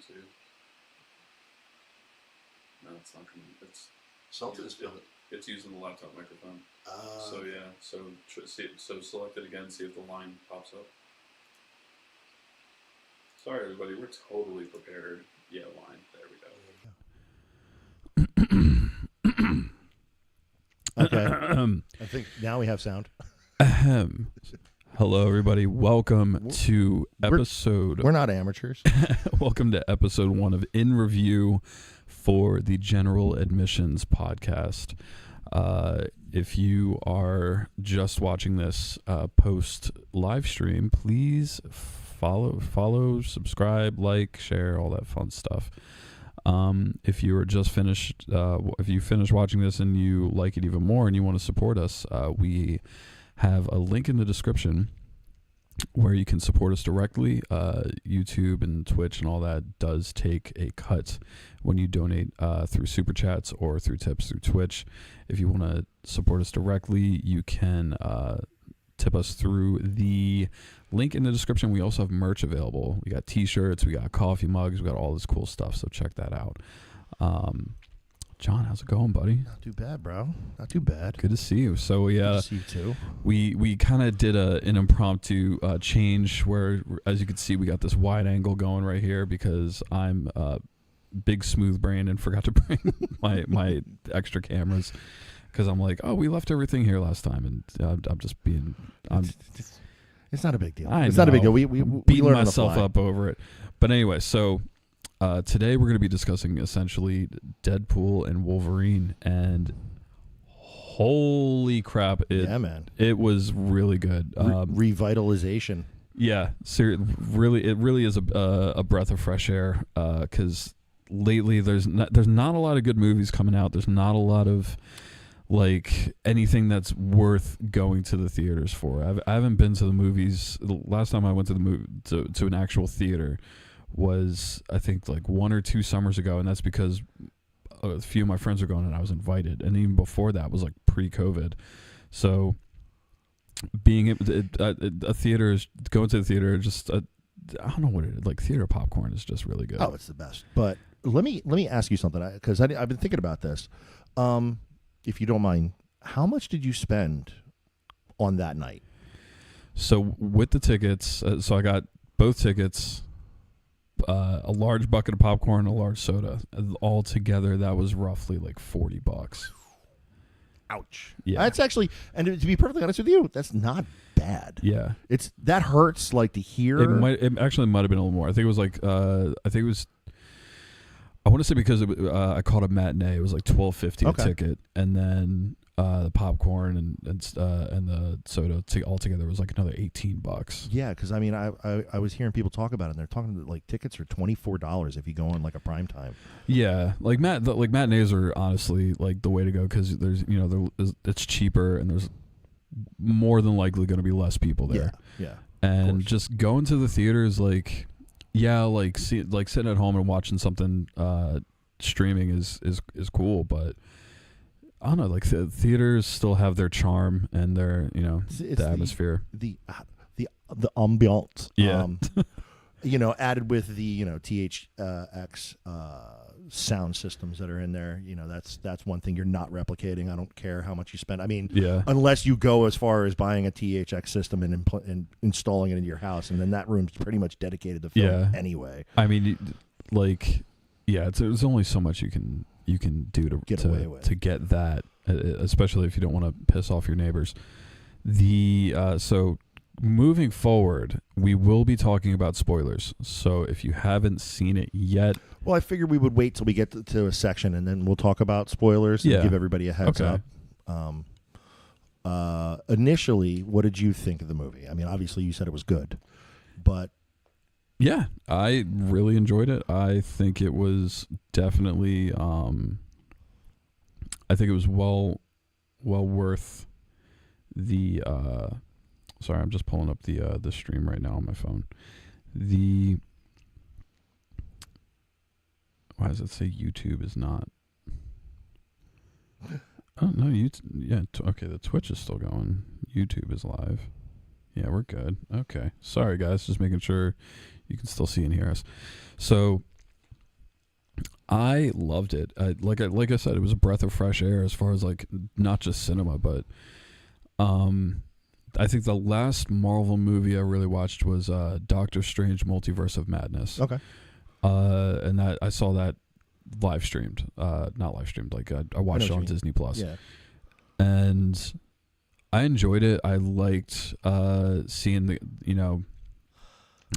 too. No, it's not coming. It's Salted is good. It's using the laptop microphone. So yeah. So select it again. See if the line pops up. Sorry, everybody. We're totally prepared. Yeah, line. There we go. Okay. I think now we have sound. Hello, everybody. Welcome to episode... We're not amateurs. Welcome to episode 1 of In Review for the General Admissions Podcast. If you are just watching this post live stream, please follow, subscribe, like, share, all that fun stuff. If you are just finished, if you finish watching this and you like it even more and you want to support us, we have a link in the description where you can support us directly. YouTube and Twitch and all that does take a cut when you donate through Super Chats or through tips through Twitch. If you want to support us directly, you can tip us through the link in the description. We also have merch available. We got t-shirts, we got coffee mugs, we got all this cool stuff, so check that out. John, how's it going, buddy? Not too bad, bro. Not too bad. Good to see you. So Good to see you too. We kind of did an impromptu change where, as you can see, we got this wide angle going right here because I'm big smooth brain and forgot to bring my extra cameras because I'm like, oh, we left everything here last time, and I'm just being... It's not a big deal. It's not a big deal. We beating myself up over it. But anyway, so today we're going to be discussing essentially Deadpool and Wolverine, and holy crap, it was really good. Revitalization. Yeah, it really is a breath of fresh air. Because lately there's not a lot of good movies coming out. There's not a lot of like anything that's worth going to the theaters for. I haven't been to the movies. The last time I went to the to an actual theater was, I think, like 1 or 2 summers ago, and that's because a few of my friends were going and I was invited, and even before that was like pre-COVID. So being a theater is going to the theater, just I don't know what it is, like theater popcorn is just really good. Oh, it's the best. But let me ask you something, because I've been thinking about this. If you don't mind, how much did you spend on that night? So with the tickets, so I got both tickets, a large bucket of popcorn, a large soda. All together, that was roughly like $40. Ouch. Yeah. That's actually, and to be perfectly honest with you, that's not bad. Yeah. That hurts like to hear. It actually might have been a little more. I think it was like, I want to say because I called a matinee. It was like $12.50 a ticket, and then the popcorn and the soda all together was like another $18. Yeah, because I mean, I was hearing people talk about it, and they're talking about like tickets are $24 if you go on like a prime time. Yeah, like matinees are honestly like the way to go because there's it's cheaper and there's more than likely going to be less people there. Yeah. And just going to the theaters like. Yeah, like sitting at home and watching something streaming is cool, but I don't know. Like the theaters still have their charm and their the atmosphere, the ambiance. Yeah, added with the THX sound systems that are in there. That's one thing you're not replicating. I don't care how much you spend. I mean, unless you go as far as buying a THX system and installing it in your house, and then that room's pretty much dedicated to film anyway. I mean, there's only so much you can do to get that, especially if you don't want to piss off your neighbors. So moving forward, we will be talking about spoilers. So if you haven't seen it yet... Well, I figured we would wait till we get to a section, and then we'll talk about spoilers and give everybody a heads up. Initially, what did you think of the movie? I mean, obviously you said it was good, but... Yeah, I really enjoyed it. I think it was definitely... I think it was well worth the... Sorry, I'm just pulling up the stream right now on my phone. Why does it say YouTube is not? Oh no, okay. The Twitch is still going. YouTube is live. Yeah, we're good. Okay, sorry guys, just making sure you can still see and hear us. So I loved it. Like I said, it was a breath of fresh air as far as like not just cinema, but I think the last Marvel movie I really watched was Doctor Strange: Multiverse of Madness. Okay. And that I saw that live streamed, not live streamed. Like I watched it on Disney Plus. Yeah. And I enjoyed it. I liked seeing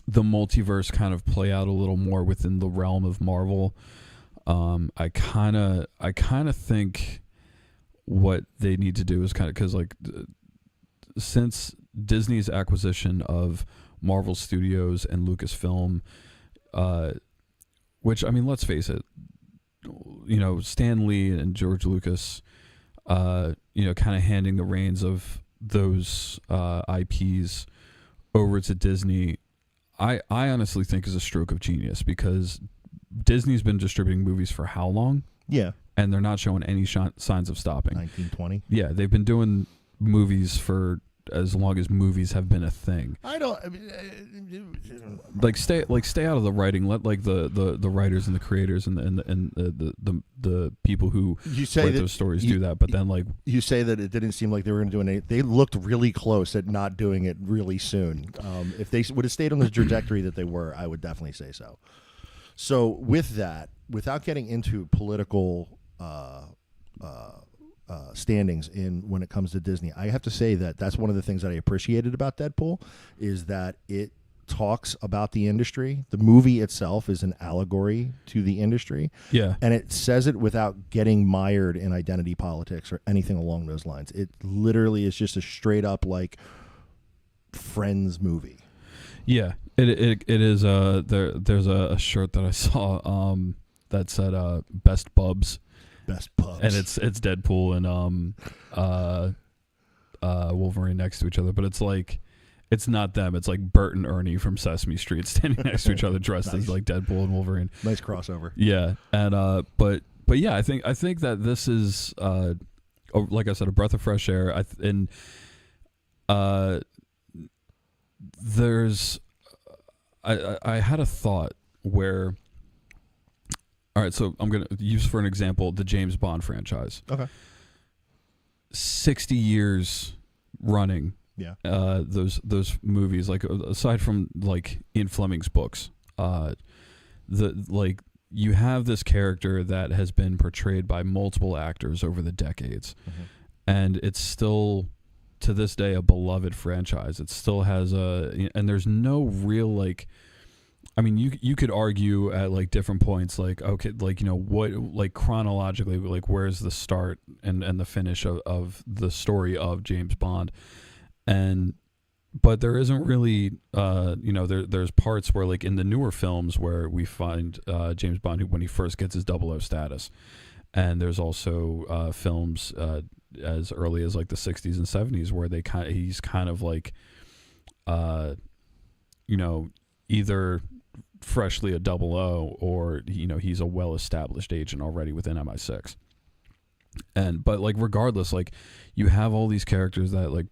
the multiverse kind of play out a little more within the realm of Marvel. I kind of think what they need to do is kind of, because like since Disney's acquisition of Marvel Studios and Lucasfilm, which, I mean, let's face it, Stan Lee and George Lucas, kind of handing the reins of those IPs over to Disney, I honestly think is a stroke of genius, because Disney's been distributing movies for how long? Yeah. And they're not showing any signs of stopping. 1920. Yeah, they've been doing movies for as long as movies have been a thing. Stay out of the writing. Let like the writers and the creators and the people who write those stories do that. But then, like, you say that it didn't seem like they were going to do anything. They looked really close at not doing it really soon. If they would have stayed on the trajectory that they were, I would definitely say so. So with that, without getting into political standings when it comes to Disney, I have to say that that's one of the things that I appreciated about Deadpool, is that it talks about the industry. The movie itself is an allegory to the industry. Yeah. And it says it without getting mired in identity politics or anything along those lines. It literally is just a straight up like Friends movie. Yeah. It is there's a shirt that I saw that said Best Bubs. Best Pubs. And it's Deadpool and Wolverine next to each other, but it's like, it's not them. It's like Bert and Ernie from Sesame Street standing next to each other, dressed as like Deadpool and Wolverine. Nice crossover. Yeah, and but yeah, I think that this is like I said, a breath of fresh air. I had a thought where, all right, so I'm gonna use for an example the James Bond franchise. Okay. 60 years running. Yeah. Those movies, like aside from like Ian Fleming's books, you have this character that has been portrayed by multiple actors over the decades, and it's still to this day a beloved franchise. It still has and there's no real like, I mean, you could argue at like different points, like, okay, like, what, like chronologically, like where's the start and the finish of the story of James Bond. But there isn't really, there's parts where, like in the newer films, where we find James Bond when he first gets his 00 status, and there's also films as early as like the 60s and 70s where he's kind of like, either freshly a 00 or he's a well-established agent already within MI6. But like regardless, like you have all these characters that like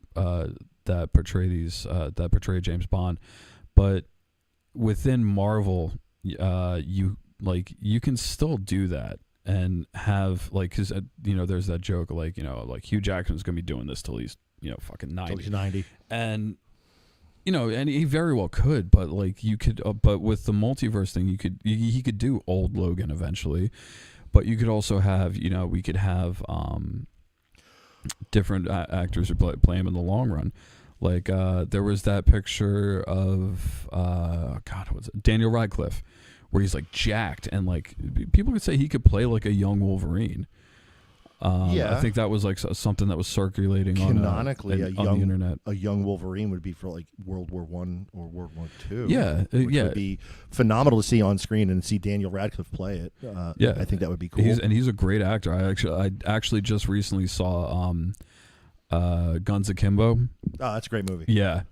that portray James Bond, but within Marvel, you can still do that and have like, because there's that joke like Hugh Jackman's gonna be doing this till he's fucking 90. Till he's 90. And and he very well could, but like you could, but with the multiverse thing, he could do old Logan eventually. But you could also have, we could have different actors who play him in the long run. Like there was that picture of what was it? Daniel Radcliffe, where he's like jacked, and like people could say he could play like a young Wolverine. I think that was like something that was circulating canonically on the internet. A young Wolverine would be for like World War I or World War II. Yeah, which would be phenomenal to see on screen and see Daniel Radcliffe play it. I think that would be cool. He's a great actor. I actually just recently saw Guns Akimbo. Oh, that's a great movie. Yeah,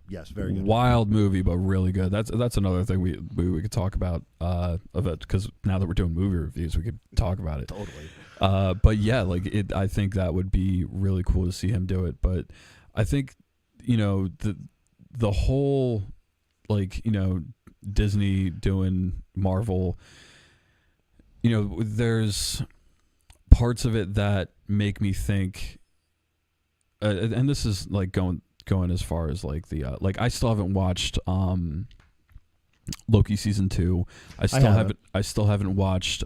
yes, very good. Wild movie, but really good. That's another thing we could talk about of it, because now that we're doing movie reviews, we could talk about it. Totally. But yeah, like I think that would be really cool to see him do it. But I think the whole like Disney doing Marvel, there's parts of it that make me think, and this is like going as far as like the like I still haven't watched Loki season 2. I still haven't watched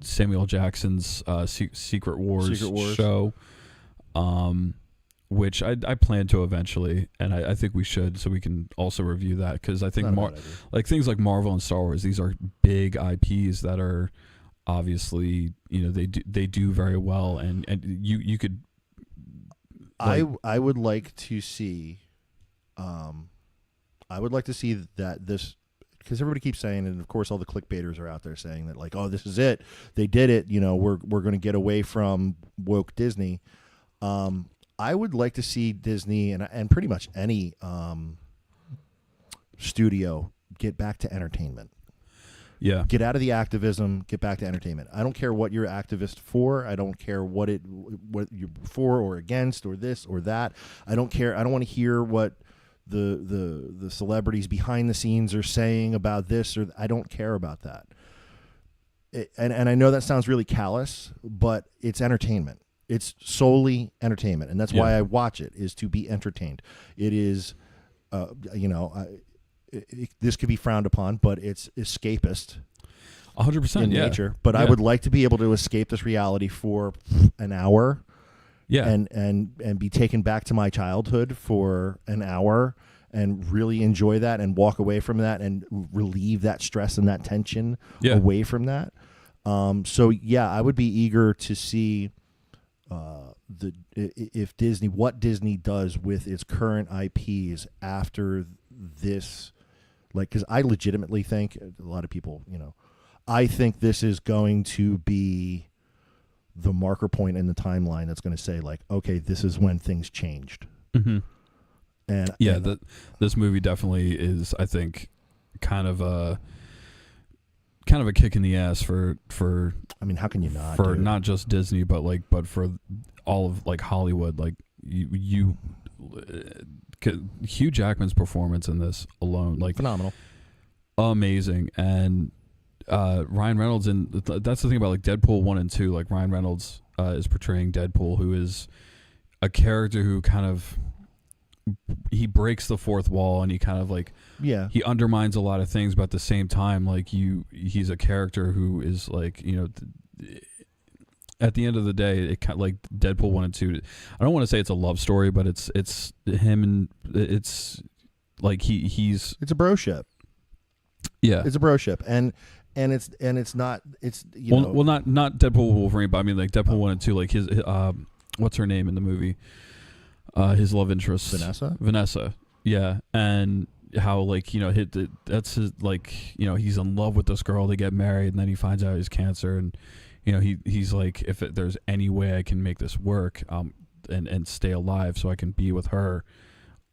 Samuel Jackson's Secret Wars show, which I plan to eventually, and I think we should, so we can also review that, because I think like things like Marvel and Star Wars, these are big IPs that are obviously, they do very well, and you could. Like, I would like to see, that this, because everybody keeps saying, and of course all the clickbaiters are out there saying that, like, oh, this is it, they did it, we're going to get away from woke Disney. I would like to see Disney and pretty much any studio get back to entertainment. Yeah. Get out of the activism, get back to entertainment. I don't care what you're activist for. I don't care what you're for or against or this or that. I don't care. I don't want to hear what the celebrities behind the scenes are saying about this, or I don't care about that. And I know that sounds really callous, but it's entertainment. It's solely entertainment, and that's why I watch it, is to be entertained. It is, this could be frowned upon, but it's escapist. 100% in nature. But I would like to be able to escape this reality for an hour. Yeah. And be taken back to my childhood for an hour and really enjoy that and walk away from that and relieve that stress and that tension away from that. So I would be eager to see what Disney does with its current IPs after this. Like, because I legitimately think, a lot of people, I think this is going to be the marker point in the timeline that's going to say, like, okay, this is when things changed. Mm-hmm. This movie definitely is, I think, kind of a kick in the ass for. I mean, how can you not? For not just Disney, but for all of like Hollywood. Like Hugh Jackman's performance in this alone, like, phenomenal, amazing. And Ryan Reynolds, and that's the thing about like Deadpool 1 and 2. Like, Ryan Reynolds is portraying Deadpool, who is a character who kind of, he breaks the fourth wall, and he kind of like, he undermines a lot of things, but at the same time, like, he's a character who is like, at the end of the day, it kind of like Deadpool 1 and 2. I don't want to say it's a love story, but it's him, and it's like it's a broship. Yeah, it's a broship, and it's not not Deadpool Wolverine, but I mean like Deadpool 1 and 2, like his what's her name in the movie? His love interest, Vanessa. Yeah, and how like that's his, like, he's in love with this girl. They get married, and then he finds out he's cancer, and he's like, if there's any way I can make this work, and stay alive so I can be with her,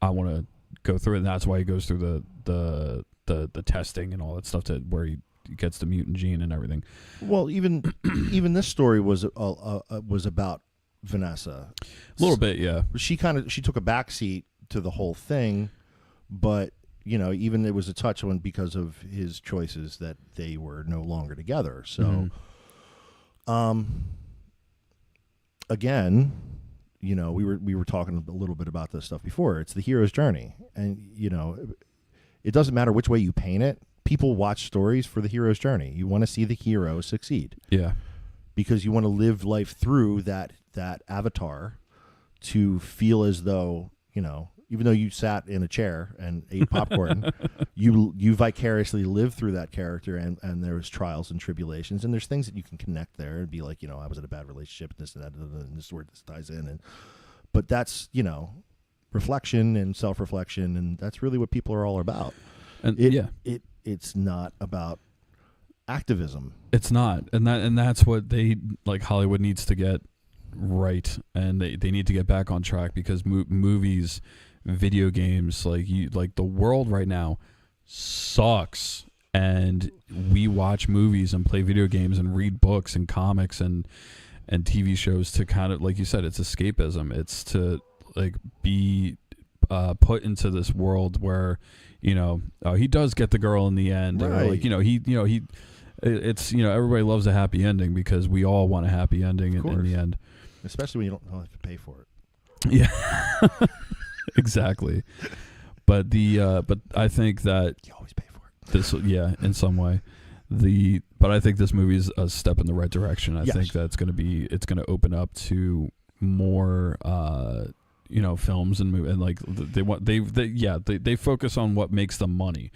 I want to go through it. And that's why he goes through the testing and all that stuff to where he gets the mutant gene and everything. Well, even this story was about Vanessa. A little bit, yeah. She took a backseat to the whole thing, but even it was a touch on because of his choices that they were no longer together. So. Again, we were talking a little bit about this stuff before. It's the hero's journey, and it doesn't matter which way you paint it. People watch stories for the hero's journey. You want to see the hero succeed, because you want to live life through that avatar to feel as though even though you sat in a chair and ate popcorn, you vicariously lived through that character, and there was trials and tribulations, and there's things that you can connect there and be like, I was in a bad relationship, and this and that, and this is where this ties in, but that's reflection and self-reflection, and that's really what people are all about. And it's not about activism. It's not, and that's what they, like, Hollywood needs to get right, and they need to get back on track, because movies, video games, like the world right now sucks, and we watch movies and play video games and read books and comics and TV shows to kind of, like you said, it's escapism. It's to like be put into this world where he does get the girl in the end, right. Or like he it's everybody loves a happy ending because we all want a happy ending in the end. Especially when you don't have to pay for it. Yeah, exactly. But but I think that you always pay for it. This, in some way, but I think this movie is a step in the right direction. I think that it's going to open up to more, films and movies, and like they focus on what makes them money.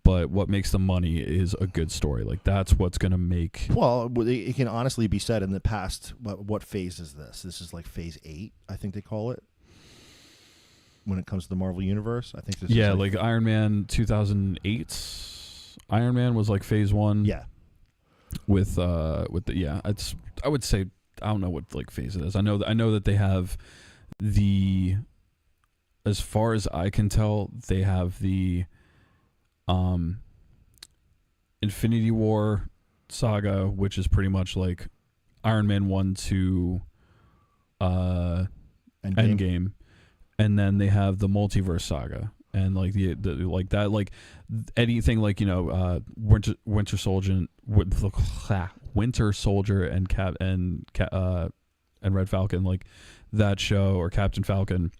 But what makes the money is a good story. Like that's what's going to make. Well, it can honestly be said in the past. What phase is this? This is like phase 8, I think they call it. When it comes to the Marvel Universe, I think this. Yeah, is like Iron Man 2008. Iron Man was like phase 1. Yeah. With I would say I don't know what like phase it is. I know that they have as far as I can tell, they have the Infinity War saga, which is pretty much like Iron Man 1 to Endgame. And then they have the multiverse saga, and like the like that, like anything like Winter Soldier, and and Red Falcon, like that show, or Captain Falcon,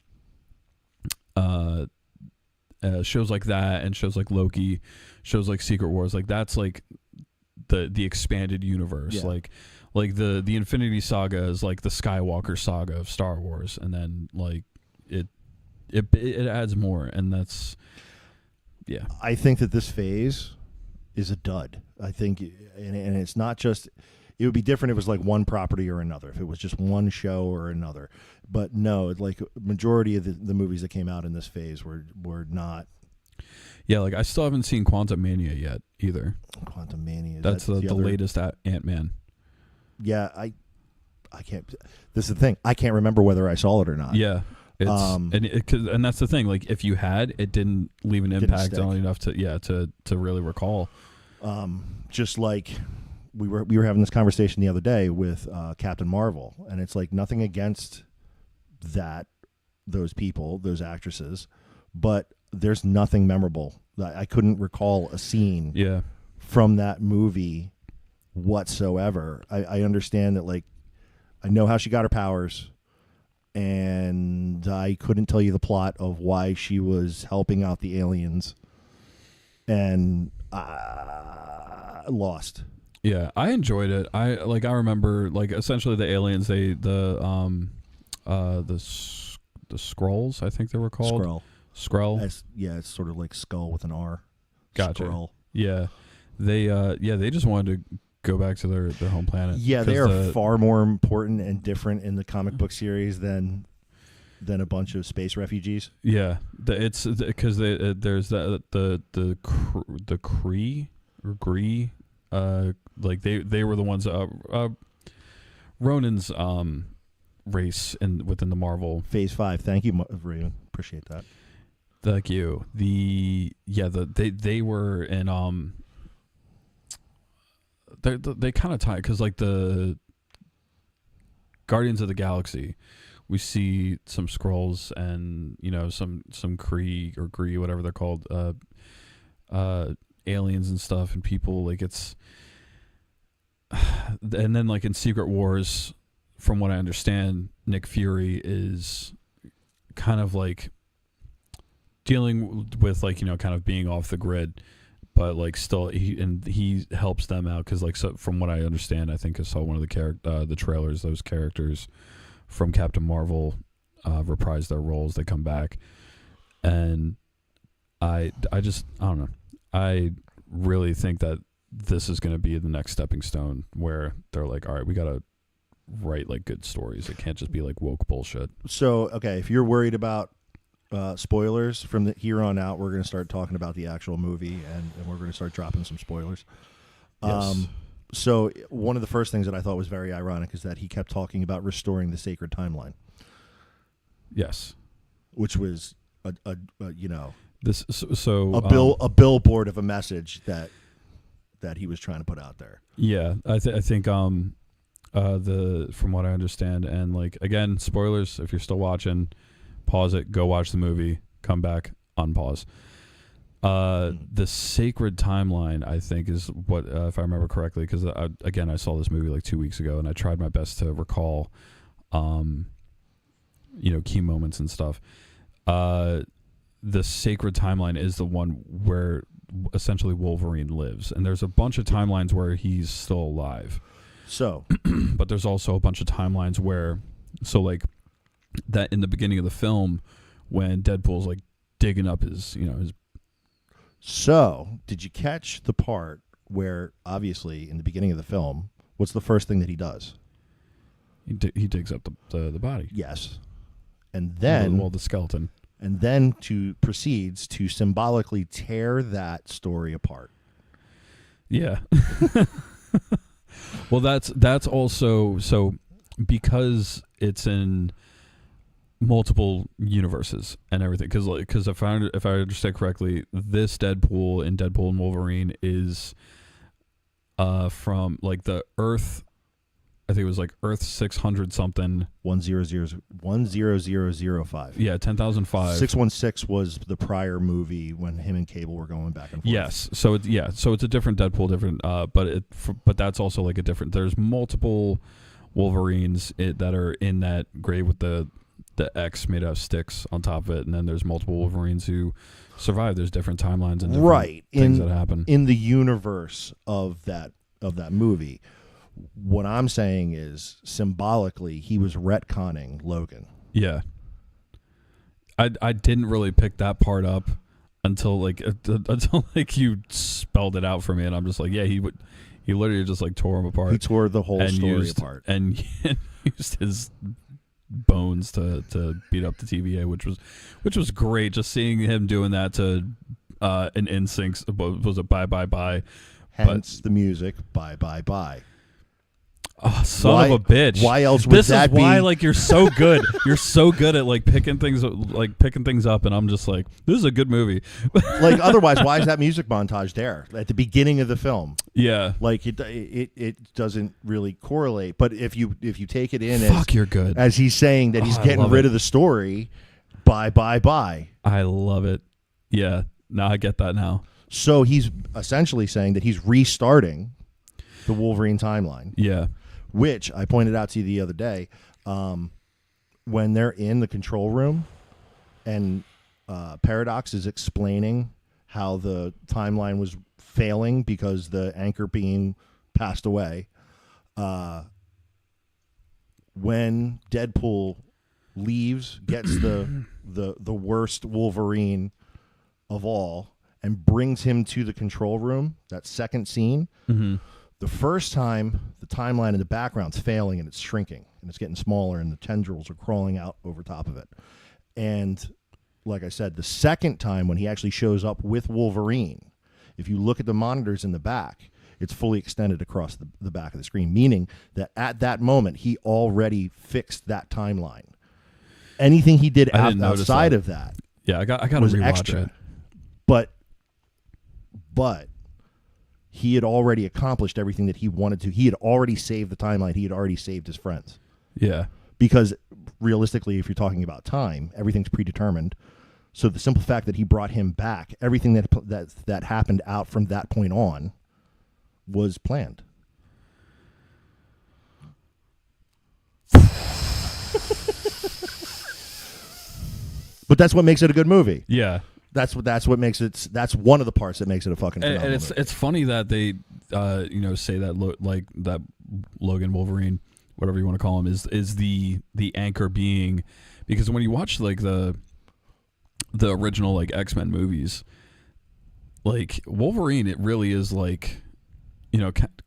shows like that, and shows like Loki, shows like Secret Wars, like that's like the expanded universe, like the Infinity Saga is like the Skywalker saga of Star Wars, and then like it adds more, and that's I think that this phase is a dud. I think, and it's not just. It would be different if it was like one property or another. If it was just one show or another, but no, like majority of the movies that came out in this phase were not. Yeah, like I still haven't seen Quantumania yet either. Quantumania. That's the latest Ant-Man. Yeah, I can't. This is the thing. I can't remember whether I saw it or not. Yeah. It's, and that's the thing. Like, if you had, it didn't leave an impact on enough to really recall. Just like we were having this conversation the other day with Captain Marvel, and it's like nothing against those people, those actresses, but there's nothing memorable. I couldn't recall a scene from that movie whatsoever. I understand that, like, I know how she got her powers. And I couldn't tell you the plot of why she was helping out the aliens, and lost. Yeah, I enjoyed it. I remember, like, essentially the aliens, the Skrulls, I think they were called. Skrull. It's sort of like skull with an R. Gotcha. Skrull. Yeah, they just wanted to go back to their home planet. Yeah, they are far more important and different in the comic book series than a bunch of space refugees. Yeah, it's because there's the Kree or Gree, like they were the ones Ronan's race within the Marvel Phase 5. Thank you, Raven. Appreciate that. Thank you. They were in They kind of tie, because like the Guardians of the Galaxy, we see some Skrulls and some Kree or Gree, whatever they're called, aliens and stuff, and people, like, it's and then like in Secret Wars, from what I understand, Nick Fury is kind of like dealing with, like, kind of being off the grid. But like still, he helps them out because, like, so from what I understand, I think I saw one of the trailers. Those characters from Captain Marvel reprise their roles. They come back, and I don't know. I really think that this is going to be the next stepping stone where they're like, all right, we got to write like good stories. It can't just be like woke bullshit. So okay, if you're worried about spoilers from here on out, we're going to start talking about the actual movie, and we're going to start dropping some spoilers. Yes. So one of the first things that I thought was very ironic is that he kept talking about restoring the sacred timeline. Yes. Which was a billboard of a message that he was trying to put out there. Yeah, I think from what I understand, and like, again, spoilers, if you're still watching, pause it, go watch the movie, come back, unpause. The sacred timeline, I think, is what, if I remember correctly, because again, I saw this movie like 2 weeks ago, and I tried my best to recall, key moments and stuff. The sacred timeline is the one where essentially Wolverine lives, and there's a bunch of timelines where he's still alive. So, but there's also a bunch of timelines where, so like that in the beginning of the film, when Deadpool's like digging up his. So, did you catch the part where, obviously, in the beginning of the film, what's the first thing that he does? He digs up the body. Yes. And then... the skeleton. And then proceeds to symbolically tear that story apart. Yeah. Well, that's also... So, because it's in multiple universes and everything, because if I understand correctly, this Deadpool in Deadpool and Wolverine is from like the Earth. I think it was like Earth 600 something 10005. Yeah, 10,005. 616 was the prior movie when him and Cable were going back and forth. Yes, so it's a different Deadpool, but that's also like a different. There's multiple Wolverines that are in that grave with the X made out of sticks on top of it, and then there's multiple Wolverines who survive. There's different timelines and different things that happen in the universe of that movie. What I'm saying is, symbolically, he was retconning Logan. Yeah, I didn't really pick that part up until you spelled it out for me, and I'm just like, yeah, he literally just like tore him apart. He tore the whole story apart and used his bones to beat up the TVA, which was great. Just seeing him doing that to an NSYNC was a bye bye bye. Hence the music bye bye bye. Oh, son of a bitch! Why else would that be? This is why, like, you're so good. You're so good at like picking things up, and I'm just like, this is a good movie. Like, otherwise, why is that music montage there at the beginning of the film? Yeah, like it doesn't really correlate. But if you take it in you're good, as he's saying that he's getting rid of the story, bye bye bye. I love it. Yeah, now I get that now. So he's essentially saying that he's restarting the Wolverine timeline. Yeah. Which I pointed out to you the other day, when they're in the control room and Paradox is explaining how the timeline was failing because the anchor being passed away. When Deadpool leaves, gets the worst Wolverine of all, and brings him to the control room, that second scene. Mm-hmm. The first time, the timeline in the background's failing and it's shrinking and it's getting smaller and the tendrils are crawling out over top of it. And like I said, the second time when he actually shows up with Wolverine, if you look at the monitors in the back, it's fully extended across the back of the screen, meaning that at that moment, he already fixed that timeline. Anything he did outside of that, yeah, I got to rewatch extra. it. But he had already accomplished everything that he wanted to. He had already saved the timeline. He had already saved his friends. Yeah. Because realistically, if you're talking about time, everything's predetermined. So the simple fact that he brought him back, everything that happened out from that point on was planned. But that's what makes it a good movie. Yeah. That's what makes it. That's one of the parts that makes it a fucking phenomenal and movie. It's funny that they say that that Logan, Wolverine, whatever you want to call him, is the anchor being, because when you watch like the original like X-Men movies, like Wolverine, it really is like,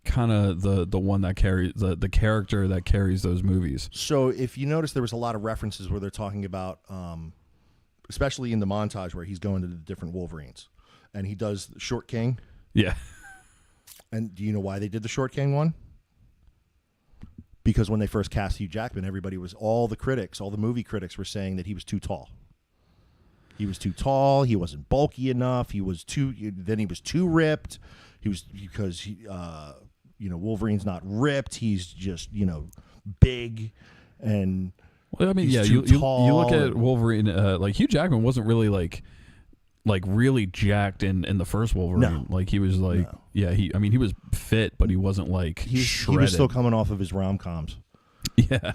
kind of the one that carries the character that carries those movies. So if you notice, there was a lot of references where they're talking about. Especially in the montage where he's going to the different Wolverines. And he does Short King. Yeah. And do you know why they did the Short King one? Because when they first cast Hugh Jackman, all the movie critics were saying that he was too tall. He was too tall. He wasn't bulky enough. He was too ripped. Wolverine's not ripped. He's just, big and... Well, I mean, yeah, you look at Wolverine, like Hugh Jackman wasn't really like like really jacked in the first Wolverine. No. Like he was like, No. yeah, he was fit, but he wasn't like shredded. He was still coming off of his rom-coms. Yeah,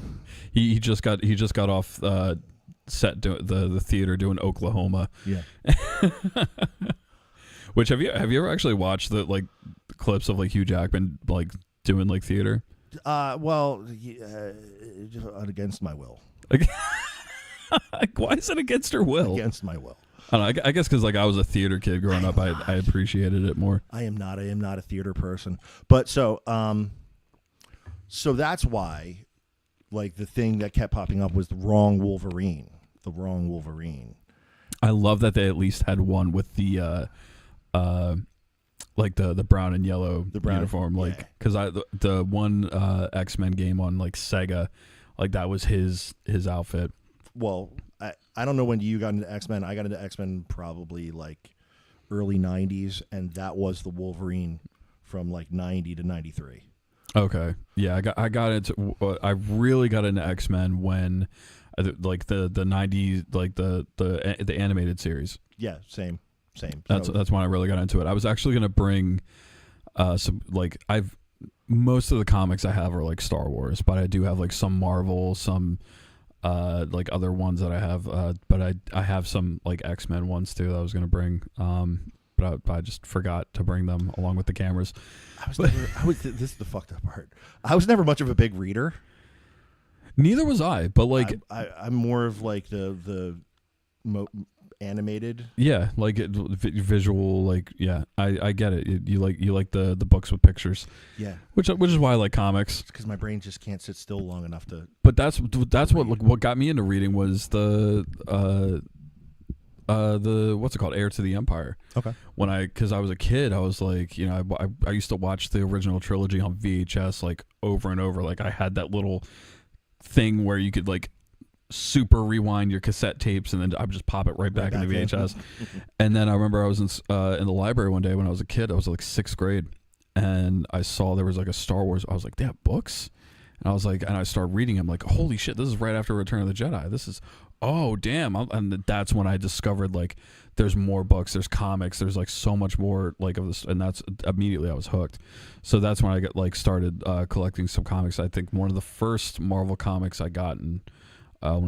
he just got off set the theater doing Oklahoma. Yeah. Which have you ever actually watched the like clips of like Hugh Jackman like doing like theater? Well, against my will. Why is it against her will? Against my will. I don't know, I guess because like I was a theater kid growing up, I appreciated it more. I am not a theater person, but so that's why, like the thing that kept popping up was the wrong Wolverine. I love that they at least had one with the like the brown and yellow uniform, like because the one X-Men game on like Sega, like that was his outfit. Well, I don't know when you got into X-Men. I got into X-Men probably like early 90s, and that was the Wolverine from like 90 to 93. Okay. Yeah, I really got into X-Men when like the 90s, like the animated series. Yeah, same. That's when I really got into it. I was actually going to bring some like most of the comics I have are like Star Wars, but I do have like some Marvel, some like other ones that I have, but I have some like X-Men ones too that I was going to bring, but I just forgot to bring them along with the cameras. This is the fucked up part. I was never much of a big reader. Neither was I, but like I'm more of like the animated. Yeah, like visual, like yeah, I get it. You like the books with pictures. Yeah, which is why I like comics. Because my brain just can't sit still long enough to. But that's what got me into reading was the what's it called, Heir to the Empire. Okay. Because I was a kid, I was like, you know, I used to watch the original trilogy on VHS like over and over. Like I had that little thing where you could like super rewind your cassette tapes and then I would just pop it right back into VHS. And then I remember I was in the library one day when I was a kid. I was like 6th grade, and I saw there was like a Star Wars. I was like, they have books? And I was like, and I started reading them. Like, holy shit, this is right after Return of the Jedi. This is, oh damn. And that's when I discovered like there's more books, there's comics, there's like so much more like of this, and that's immediately I was hooked. So that's when I got like started collecting some comics. I think one of the first Marvel comics I got when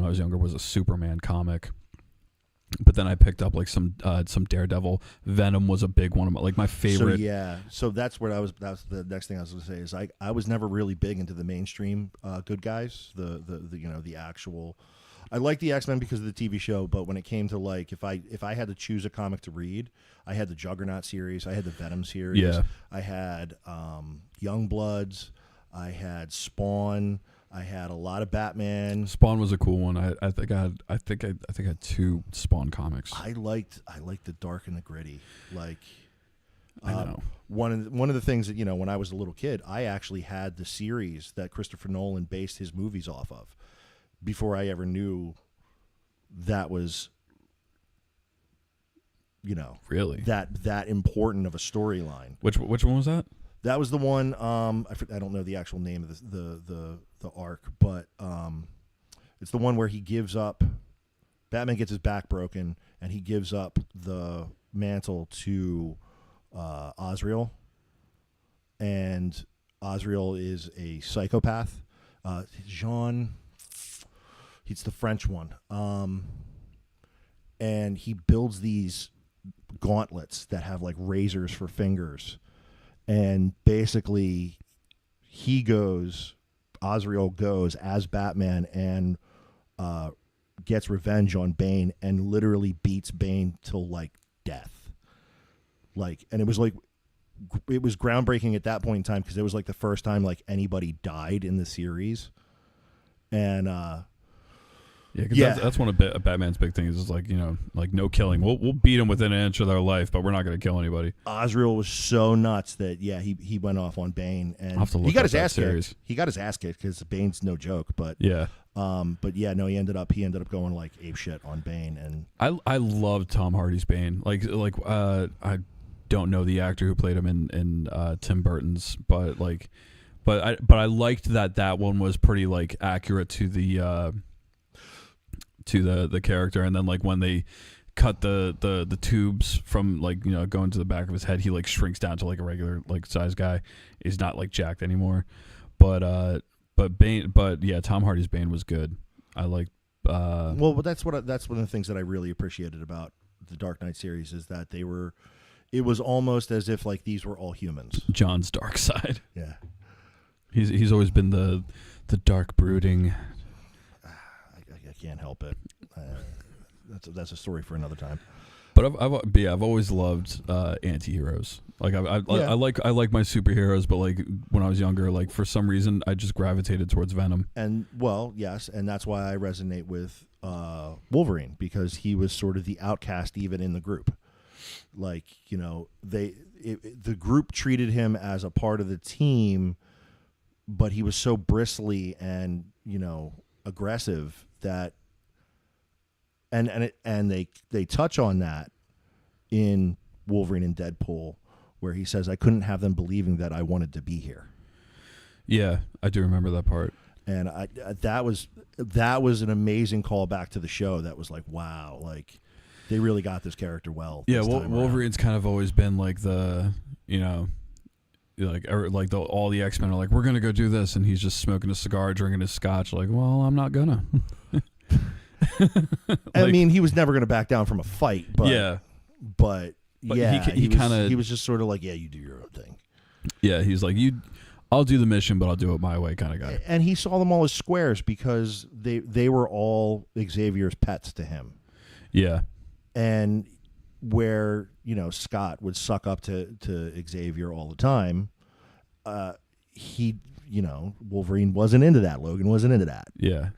I was younger was a Superman comic, but then I picked up like some Daredevil. Venom was a big one of my favorite. So that's where that's the next thing I was going to say is I was never really big into the mainstream good guys, the you know, the actual. I like the X-Men because of the TV show, but when it came to like if I had to choose a comic to read, I had the Juggernaut series, I had the Venom series, yeah. I had Youngbloods, I had Spawn. I had a lot of Batman. Spawn was a cool one. I think I had 2 Spawn comics. I liked the dark and the gritty. Like, I know. One of the things that, you know, when I was a little kid, I actually had the series that Christopher Nolan based his movies off of before I ever knew that was, you know, really that important of a storyline. Which one was that? That was the one. I don't know the actual name of the arc, but it's the one where he gives up. Batman gets his back broken, and he gives up the mantle to Azrael, and Azrael is a psychopath. Jean, he's the French one, and he builds these gauntlets that have like razors for fingers. And basically, Azrael goes as Batman and gets revenge on Bane and literally beats Bane till like death. Like, and it was groundbreaking at that point in time because it was like the first time like anybody died in the series. And that's one of Batman's big things is like, you know, like no killing. We'll beat them within an inch of their life, but we're not going to kill anybody. Azrael was so nuts that he went off on Bane and he got his ass kicked. He got his ass kicked because Bane's no joke. But yeah, he ended up going like ape shit on Bane. And I love Tom Hardy's Bane. I don't know the actor who played him in Tim Burton's, but I liked that one was pretty like accurate to the character. And then like when they cut the tubes from like, you know, going to the back of his head. He like shrinks down to like a regular like size guy. He's not like jacked anymore. But yeah, Tom Hardy's Bane was good. I like. Well, that's one of the things that I really appreciated about the Dark Knight series is that it was almost as if like these were all humans. John's dark side. Yeah, he's always been the dark brooding. I can't help it. That's a story for another time. But I've always loved anti-heroes. Like I like my superheroes, but like when I was younger, like for some reason I just gravitated towards Venom. And well, yes, and that's why I resonate with Wolverine, because he was sort of the outcast even in the group. Like, you know, the group treated him as a part of the team, but he was so bristly and, you know, aggressive that and they touch on that in Wolverine and Deadpool, where he says, I couldn't have them believing that I wanted to be here. Yeah, I do remember that part. And that was an amazing callback to the show. That was like, wow, like they really got this character well. Yeah, Wolverine's kind of always been like the, you know, like all the X-Men are like, we're gonna go do this, and he's just smoking a cigar, drinking his scotch, like, well, I'm not gonna. I mean, he was never gonna back down from a fight, but he was just sort of like, yeah, you do your own thing. Yeah, he's like, I'll do the mission, but I'll do it my way, kind of guy. And he saw them all as squares because they were all Xavier's pets to him. Yeah, and where, you know, Scott would suck up to Xavier all the time, you know, Wolverine wasn't into that. Logan wasn't into that. Yeah.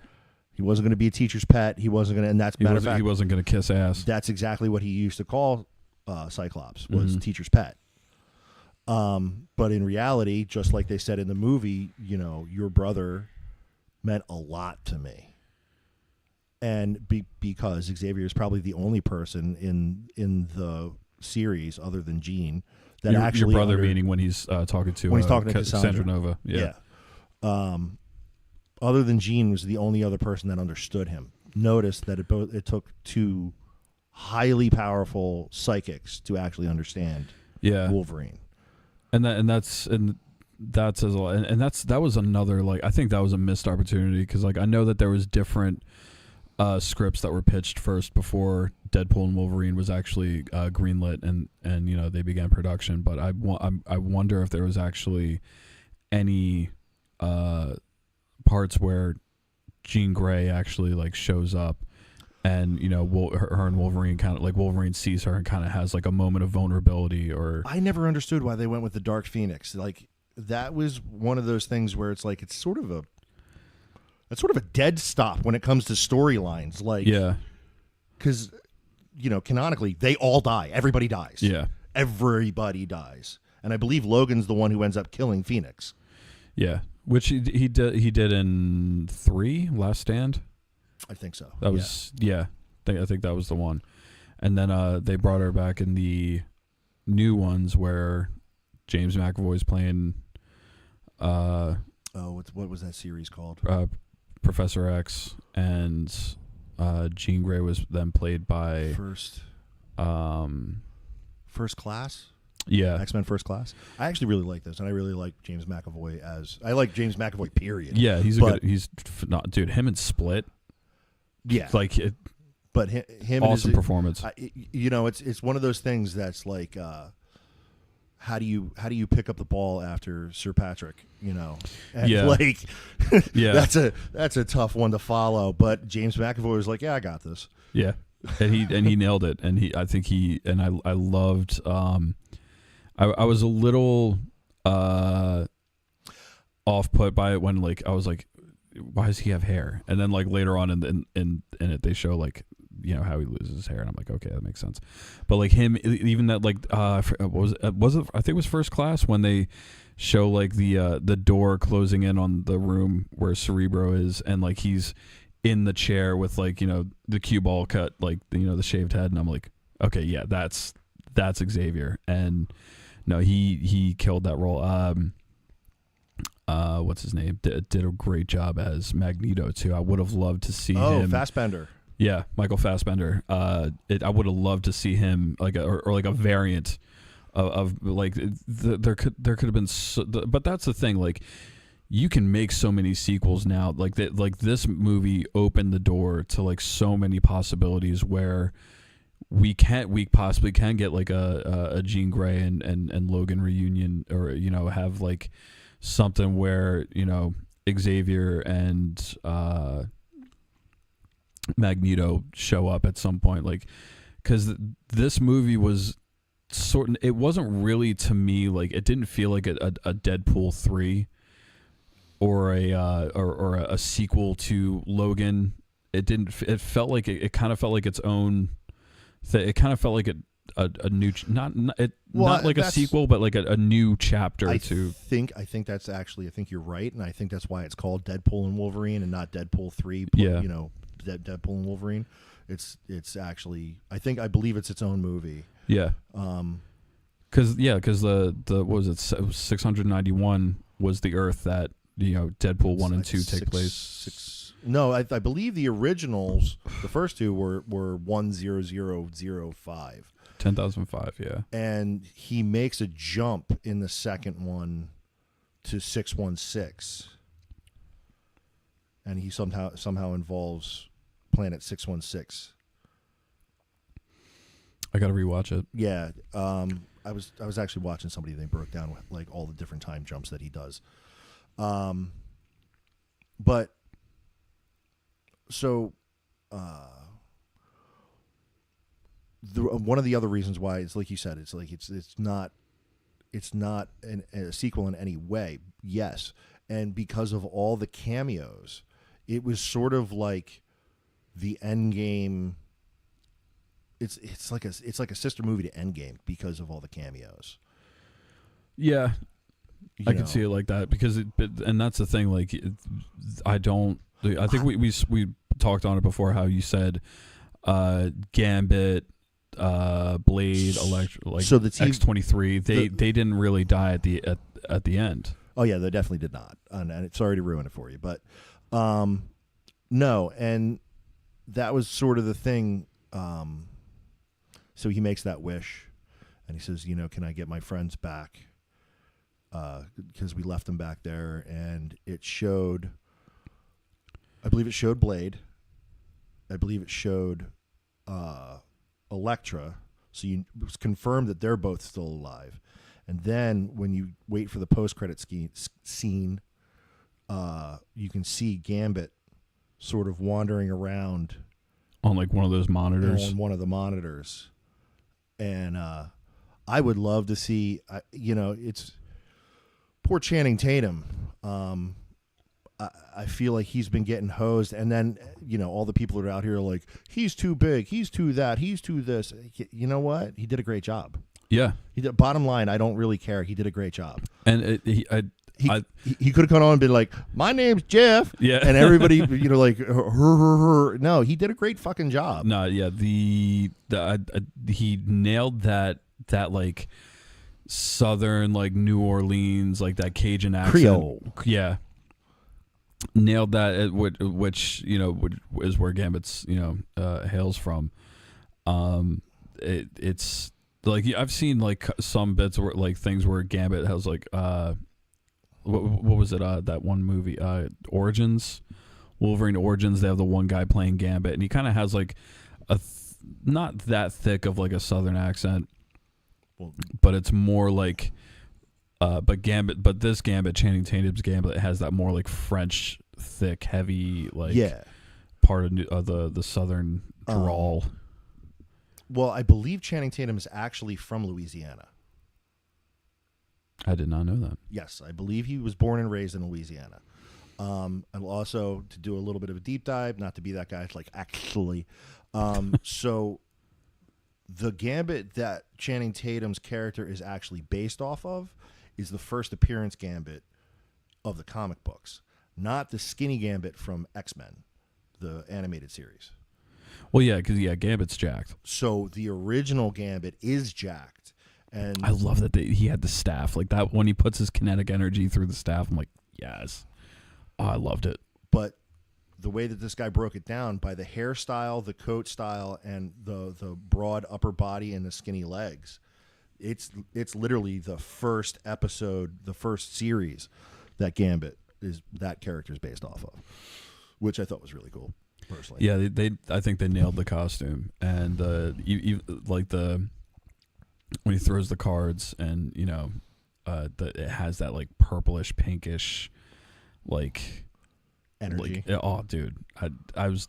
He wasn't going to be a teacher's pet. He wasn't going to, and that's matter of fact, he wasn't going to kiss ass. That's exactly what he used to call Cyclops, was teacher's pet. But in reality, just like they said in the movie, you know, your brother meant a lot to me. And because Xavier is probably the only person in the series other than Jean that your brother, meaning when he's talking to Cassandra Nova. Yeah. Other than Jean was the only other person that understood him. Notice that it took two highly powerful psychics to actually understand Wolverine. And that says a lot. And that was another, like, I think that was a missed opportunity, because like I know that there was different scripts that were pitched first before Deadpool and Wolverine was actually greenlit and you know, they began production. But I wonder if there was actually any parts where Jean Grey actually like shows up, and you know, her and Wolverine kind of like, Wolverine sees her and kind of has like a moment of vulnerability. Or I never understood why they went with the Dark Phoenix. Like, that was one of those things where it's like it's sort of a dead stop when it comes to storylines. Like, yeah, because, you know, canonically they all die. Everybody dies. Yeah, everybody dies, and I believe Logan's the one who ends up killing Phoenix. Yeah, which he did in 3, Last Stand. I think so. That was I think that was the one. And then they brought her back in the new ones where James McAvoy's playing. What was that series called? Professor X, and Jean Grey was then played by First Class. Yeah, X-Men First Class. I actually really like this, and I really like James McAvoy I like James McAvoy, period. Yeah, dude, him and Split. Yeah, like it. But him awesome performance. You know, it's one of those things that's like, how do you pick up the ball after Sir Patrick? You know, and like, that's a tough one to follow. But James McAvoy was like, yeah, I got this. Yeah, and he nailed it. And I loved. I was a little off put by it when, like, I was like, why does he have hair? And then like later on in it they show, like, you know, how he loses his hair, and I'm like, okay, that makes sense. But like him, even that, like, was it I think it was First Class when they show like the door closing in on the room where Cerebro is, and like he's in the chair with, like, you know, the cue ball cut, like, you know, the shaved head, and I'm like, okay, yeah, that's Xavier. And no, he killed that role. What's his name? Did a great job as Magneto too. I would have loved to see him. Fassbender. Yeah, Michael Fassbender. I would have loved to see him like or like a variant of like there could have been, but that's the thing. Like, you can make so many sequels now. Like that, like this movie opened the door to like so many possibilities where we possibly can get like a Jean Grey and Logan reunion, or have like something where Xavier and Magneto show up at some point, like, because this movie was it wasn't really, to me, like, it didn't feel like a Deadpool 3 or a sequel to Logan. It felt like it kind of felt like its own it kind of felt like a new not like a sequel, but like a new chapter. I think that's actually, I think you're right, and I think that's why it's called Deadpool and Wolverine and not Deadpool 3. Yeah, Deadpool and Wolverine. It's actually, I believe it's its own movie. Yeah. Because the what was it, 691 was the Earth that Deadpool 1 and 2 take place. No, I believe the originals, the first two were 10005. 10,005, yeah. And he makes a jump in the second one to 616, and he somehow involves Planet 616. I got to rewatch it. Yeah, I was actually watching somebody. They broke down like all the different time jumps that he does. But so one of the other reasons why it's like you said, it's like it's not a sequel in any way. Yes, and because of all the cameos, it was sort of like the Endgame. It's like a sister movie to Endgame because of all the cameos. Yeah, I can see it like that because and that's the thing. Like, I think we talked on it before. How you said Gambit, Blade, Electro, like, so the X-23. They didn't really die at the end. Oh yeah, they definitely did not, and it's sorry to ruin it for you, but no, and that was sort of the thing. So he makes that wish, and he says, can I get my friends back? Because we left them back there, and I believe it showed Blade. I believe it showed Elektra. So it was confirmed that they're both still alive. And then when you wait for the post-credit scene, you can see Gambit sort of wandering around on like one of those monitors. On one of the monitors. And I would love to see, it's poor Channing Tatum. I feel like he's been getting hosed, and then all the people that are out here are like, he's too big, he's too that, he's too this. You know what? He did a great job. Yeah. He did. Bottom line, I don't really care. He did a great job. And he could have gone on and been like, my name's Jeff. Yeah. And everybody, like, her. No, he did a great fucking job. No, yeah. He nailed that like Southern, like New Orleans, like that Cajun accent. Creole. Yeah. Nailed that, which is where Gambit's hails from. It's like, I've seen like some bits where like things where Gambit has like what was it, that one movie, Origins, Wolverine Origins. They have the one guy playing Gambit, and he kind of has like not that thick of like a Southern accent, but it's more like but this Gambit, Channing Tatum's Gambit, has that more like French, thick, heavy, like part of the Southern drawl. Well, I believe Channing Tatum is actually from Louisiana. I did not know that. Yes, I believe he was born and raised in Louisiana. And also, to do a little bit of a deep dive, not to be that guy, it's like, actually. So the Gambit that Channing Tatum's character is actually based off of is the first appearance Gambit of the comic books, not the skinny Gambit from X-Men, the animated series. Well, yeah, because Gambit's jacked. So the original Gambit is jacked, and I love that he had the staff like that. When he puts his kinetic energy through the staff, I'm like, yes, I loved it. But the way that this guy broke it down by the hairstyle, the coat style, and the broad upper body and the skinny legs, it's literally the first episode, the first series that Gambit is that character is based off of, which I thought was really cool personally. Yeah, I think they nailed the costume, and like when he throws the cards, and it has that like purplish pinkish like energy. Like, oh, dude, I was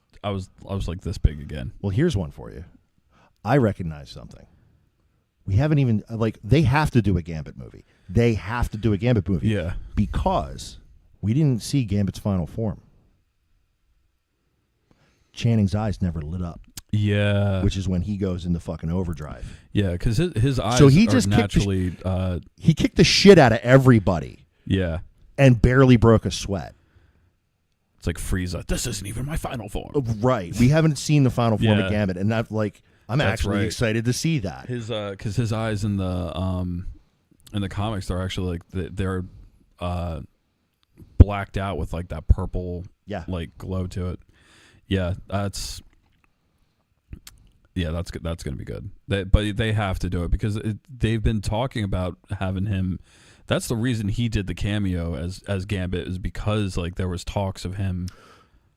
like this big again. Well, here's one for you. I recognize something. We haven't even they have to do a Gambit movie. They have to do a Gambit movie. Yeah, because we didn't see Gambit's final form. Channing's eyes never lit up. Yeah, which is when he goes into fucking overdrive. Yeah, because his eyes. So he just naturally. He kicked the shit out of everybody. Yeah, and barely broke a sweat. It's like Frieza. This isn't even my final form. Right. We haven't seen the final form of Gambit, and I'm actually excited to see that. Because his eyes in the comics, they're actually like they're blacked out with like that purple like glow to it. Yeah, that's going to be good. But they have to do it because they've been talking about having him. That's the reason he did the cameo as Gambit, is because like there was talks of him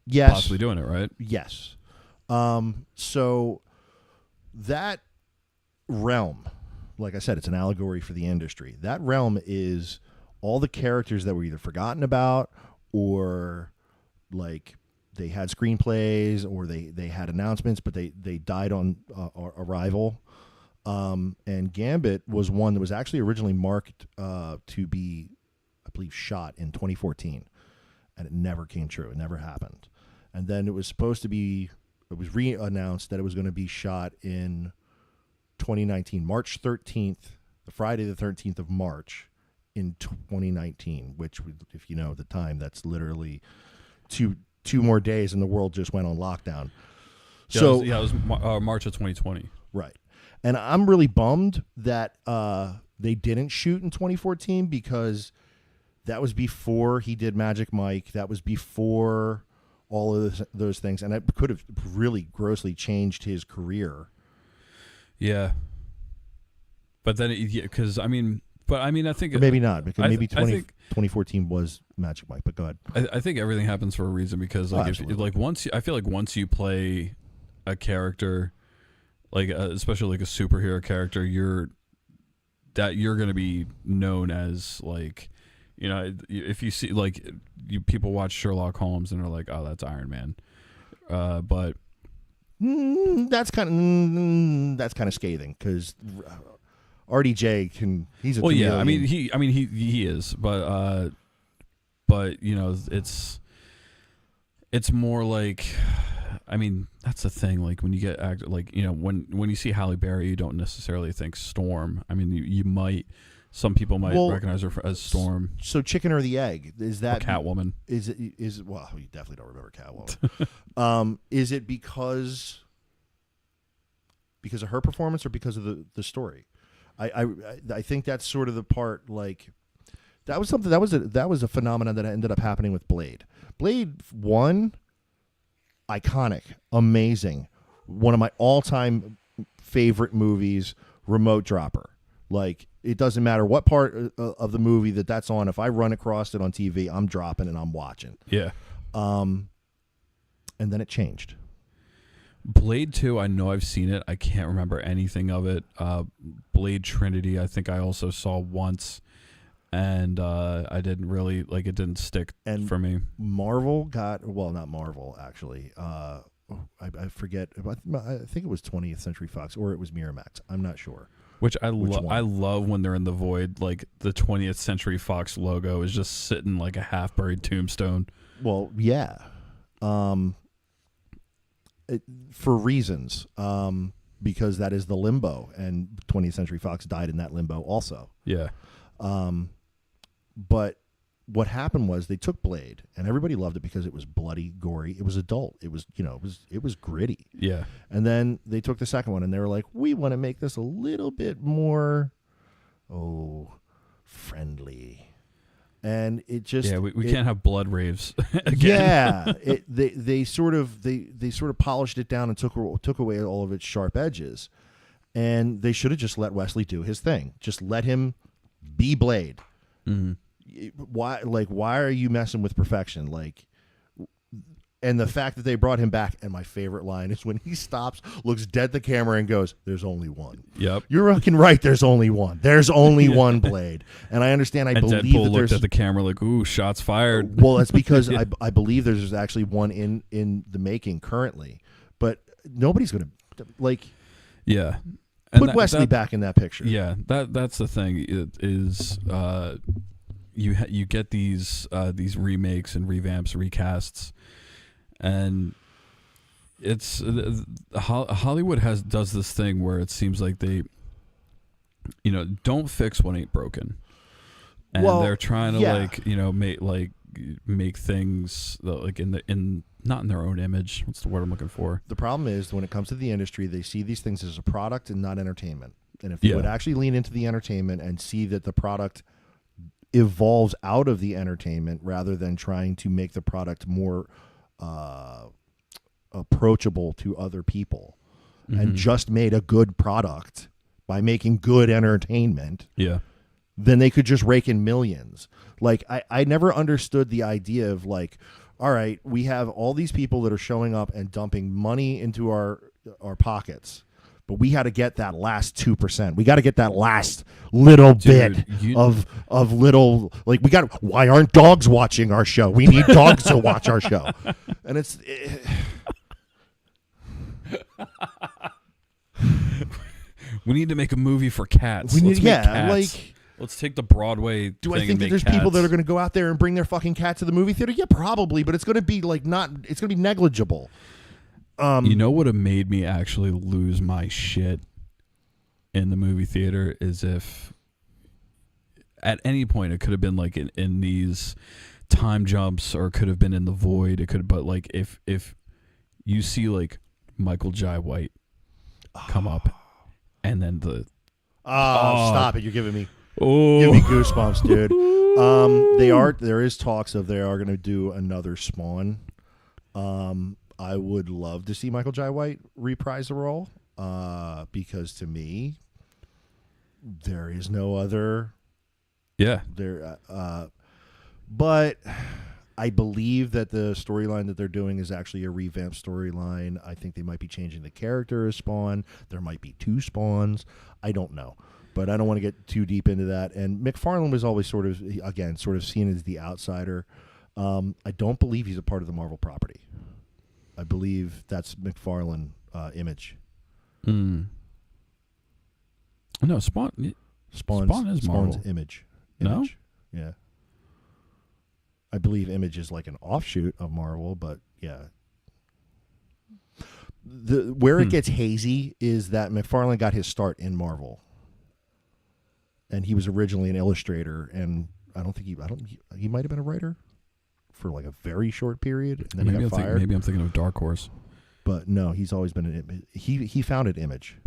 possibly doing it, right? Yes. So that realm, like I said, it's an allegory for the industry. That realm is all the characters that were either forgotten about or like they had screenplays or they had announcements, but they died on arrival. And Gambit was one that was actually originally marked to be, I believe, shot in 2014, and it never came true. It never happened. And then it was re-announced that it was going to be shot in 2019, March 13th, the Friday the 13th of March in 2019, which, if you know the time, that's literally two more days and the world just went on lockdown. Yeah, it was March of 2020. Right. And I'm really bummed that they didn't shoot in 2014 because that was before he did Magic Mike. That was before all of those things. And it could have really grossly changed his career. Yeah. But then, because, I think... Or maybe not, because maybe 2014 was Magic Mike, but go ahead. I think everything happens for a reason because, like, I feel like once you play a character... like especially like a superhero character, you're going to be known as like, if you see like people watch Sherlock Holmes and they're like, oh, that's Iron Man, but that's kind of scathing because RDJ he's a chameleon. he is, but it's more like. That's the thing. Like when you get when you see Halle Berry, you don't necessarily think Storm. You might. Some people might recognize her as Storm. So chicken or the egg? Is that or Catwoman? Well, you definitely don't remember Catwoman. Is it because of her performance or because of the story? I think that's sort of the part. Like that was something that was a phenomenon that ended up happening with Blade. Blade 1. Iconic, amazing, one of my all-time favorite movies, Remote Dropper. Like, it doesn't matter what part of the movie that's on. If I run across it on TV, I'm dropping and I'm watching. Yeah. And then it changed. Blade 2, I know I've seen it. I can't remember anything of it. Blade Trinity, I think I also saw once. And I didn't really it didn't stick for me. Marvel not Marvel actually. I forget. I think it was 20th Century Fox or it was Miramax. I'm not sure. I love when they're in the void. Like the 20th Century Fox logo is just sitting like a half buried tombstone. Well, yeah. For reasons. Because that is the limbo, and 20th Century Fox died in that limbo also. Yeah. But what happened was they took Blade, and everybody loved it because it was bloody, gory. It was adult. It was, it was gritty. Yeah. And then they took the second one, and they were like, we want to make this a little bit more, friendly. And it just we can't have blood raves again. Yeah, they sort of polished it down and took away all of its sharp edges, and they should have just let Wesley do his thing. Just let him be Blade. Mm-hmm. Why are you messing with perfection? Like, and the fact that they brought him back, and my favorite line is when he stops, looks dead at the camera, and goes, "There's only one." Yep, you're fucking right. There's only one. There's only one Blade, and I understand. And believe Deadpool that looked at the camera like, "Ooh, shots fired." Well, that's because I believe there's actually one in the making currently, but nobody's gonna like. Yeah, put Wesley back in that picture. Yeah, that's the thing. It is you get these remakes and revamps, recasts. And it's Hollywood does this thing where it seems like they, don't fix what ain't broken, and they're trying to make things like in not in their own image. What's the word I'm looking for? The problem is when it comes to the industry, they see these things as a product and not entertainment. And if you would actually lean into the entertainment and see that the product evolves out of the entertainment rather than trying to make the product more approachable to other people, and just made a good product by making good entertainment, then they could just rake in millions. Like I never understood the idea of like, all right, we have all these people that are showing up and dumping money into our pockets, but we got to get that last 2%. We got to get that last little bit of little, like, why aren't dogs watching our show? We need dogs to watch our show. And it's... we need to make a movie for cats. Let's make cats. Like... Let's take the Broadway. Do I think that there's people that are going to go out there and bring their fucking cat to the movie theater? Yeah, probably, but it's going to be like it's going to be negligible. You know what have made me actually lose my shit in the movie theater is if at any point it could have been like in these time jumps, or it could have been in the void. It could, but like if you see like Michael Jai White come up, and then stop it! You're giving me goosebumps, dude. There is talks of they are going to do another Spawn. I would love to see Michael Jai White reprise the role, because to me, there is no other. Yeah. But I believe that the storyline that they're doing is actually a revamped storyline. I think they might be changing the character as Spawn. There might be 2 Spawns. I don't know. But I don't want to get too deep into that. And McFarlane was always sort of seen as the outsider. I don't believe he's a part of the Marvel property. I believe that's McFarlane Image. No, Spawn is Marvel. Spawn's Image. No? Yeah. I believe Image is like an offshoot of Marvel, but yeah. Where it gets hazy is that McFarlane got his start in Marvel. And he was originally an illustrator, and he might have been a writer for like a very short period, and then he got fired. Maybe I'm thinking of Dark Horse. But no, he's always been he founded Image.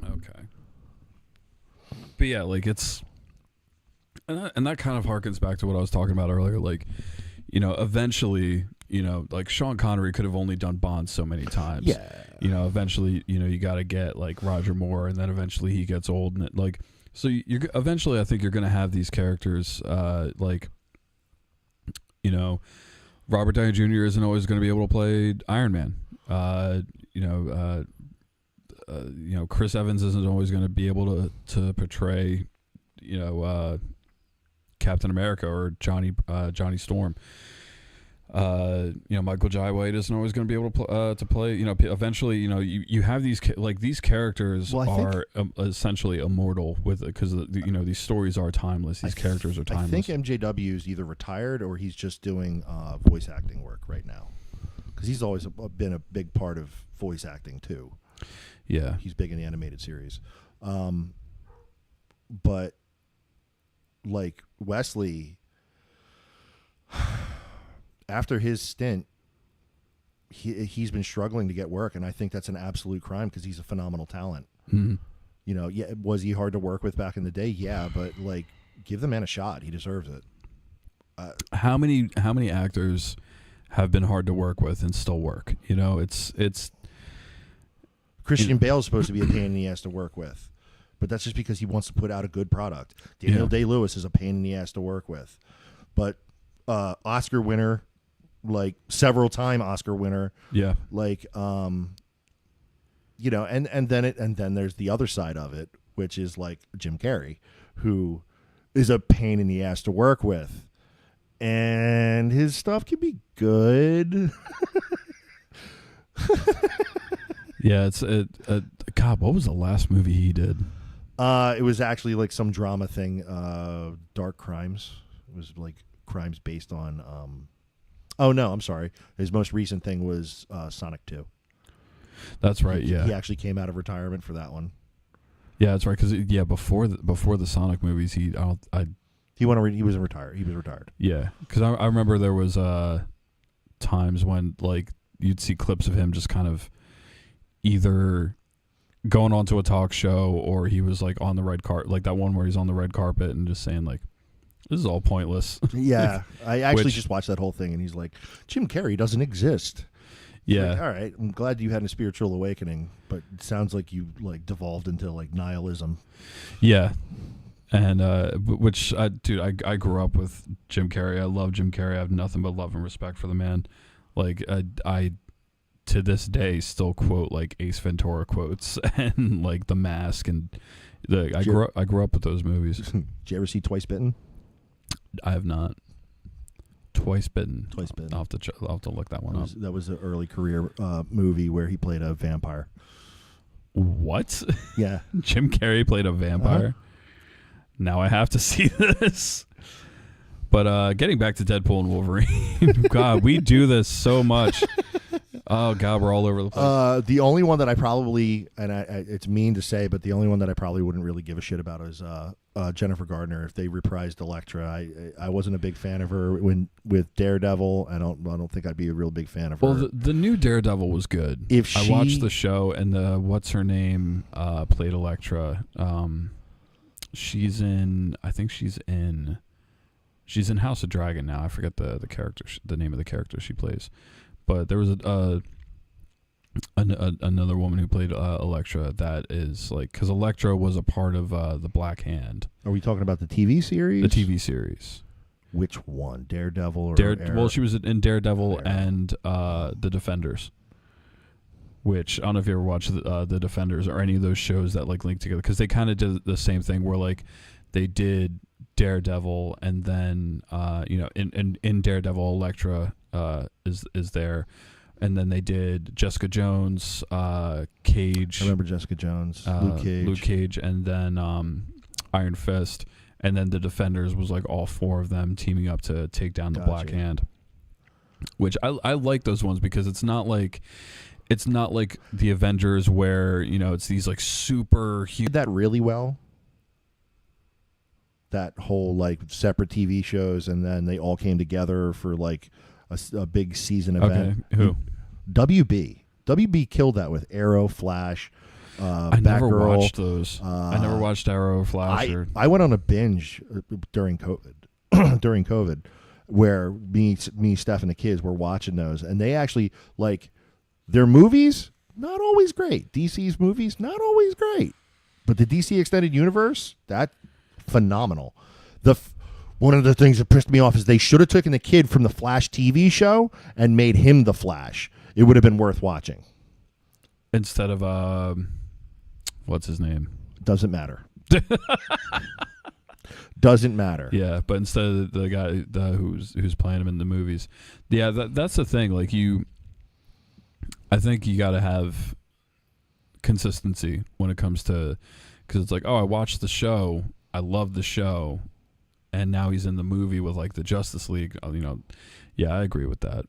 Okay. But yeah, like it's and that kind of harkens back to what I was talking about earlier. Like, eventually, like Sean Connery could have only done Bond so many times. Yeah. Eventually, you got to get like Roger Moore, and then eventually he gets old, and so eventually I think you're going to have these characters like, Robert Downey Jr. isn't always going to be able to play Iron Man. Chris Evans isn't always going to be able to portray, Captain America or Johnny Storm. Michael Jai White isn't always going to be able to play. Eventually, you have these these characters are essentially immortal because these stories are timeless. These characters are timeless. I think MJW is either retired or he's just doing voice acting work right now, because he's always been a big part of voice acting too. Yeah, he's big in the animated series, but like Wesley. After his stint, he's been struggling to get work, and I think that's an absolute crime because he's a phenomenal talent. Mm-hmm. Was he hard to work with back in the day? Yeah, but like, give the man a shot. He deserves it. how many actors have been hard to work with and still work? You know, it's Christian Bale's supposed to be a pain in the ass to work with, but that's just because he wants to put out a good product. Daniel Day-Lewis is a pain in the ass to work with, but Oscar winner, like several time Oscar winner, like you know, and then there's the other side of it, which is like Jim Carrey, who is a pain in the ass to work with, and his stuff can be good. Yeah, it's God. What was the last movie he did? It was actually like some drama thing, Dark Crimes. It was like crimes based on. Oh no, I'm sorry. His most recent thing was Sonic 2. That's right. Yeah, he actually came out of retirement for that one. Yeah, that's right. Because before the Sonic movies, he was retired. He was retired. Yeah, because I remember there was times when like you'd see clips of him just kind of either going onto a talk show or he was like on the red carpet, like that one where he's on the red carpet and just saying like, "This is all pointless." Yeah, I actually just watched that whole thing, and he's like, "Jim Carrey doesn't exist." Yeah. Like, all right, I'm glad you had a spiritual awakening, but it sounds like you like devolved into like nihilism. Yeah. And which I grew up with Jim Carrey. I love Jim Carrey. I have nothing but love and respect for the man. Like I to this day still quote like Ace Ventura quotes and like The Mask, and I grew up with those movies. Did you ever see Twice Bitten? I have not. Twice Bitten. I'll have to look that one up. That was an early career movie where he played a vampire. What? Yeah. Jim Carrey played a vampire? Uh-huh. Now I have to see this. But getting back to Deadpool and Wolverine, God, we do this so much. Oh, God, we're all over the place. The only one that I probably, and it's mean to say, but the only one that I probably wouldn't really give a shit about is Jennifer Gardner. If they reprised Elektra, I wasn't a big fan of her with Daredevil. I don't think I'd be a real big fan of her. Well, the new Daredevil was good. I watched the show, and what's her name played Elektra. She's in House of Dragon now. I forget the name of the character she plays. But there was another woman who played Elektra that is like, because Elektra was a part of the Black Hand. Are we talking about the TV series? The TV series. Which one? Daredevil or well, she was in Daredevil and The Defenders. Which I don't know if you ever watched the Defenders or any of those shows that like link together, because they kind of did the same thing where like they did Daredevil and then in Daredevil Elektra is there, and then they did Jessica Jones, Cage. I remember Jessica Jones, Luke Cage, and then Iron Fist, and then the Defenders was like all four of them teaming up to take down the Black Hand. Which I like those ones because it's not like the Avengers where it's these like super huge. Did that really well. That whole like separate TV shows, and then they all came together for like a big season event. Okay, who? WB killed that with Arrow, Flash, I never watched those. I never watched Arrow, Flash. I went on a binge during COVID, where me, Steph, and the kids were watching those, and they actually like their movies. Not always great. DC's movies, not always great, but the DC Extended Universe, that phenomenal. One of the things that pissed me off is they should have taken the kid from the Flash TV show and made him the Flash. It would have been worth watching. Instead of what's his name? Doesn't matter. Doesn't matter. Yeah, but instead of the guy who's playing him in the movies. Yeah, that's the thing. Like I think you got to have consistency when it comes to, because it's like, oh, I watched the show, I love the show, and now he's in the movie with like the Justice League. Yeah, I agree with that.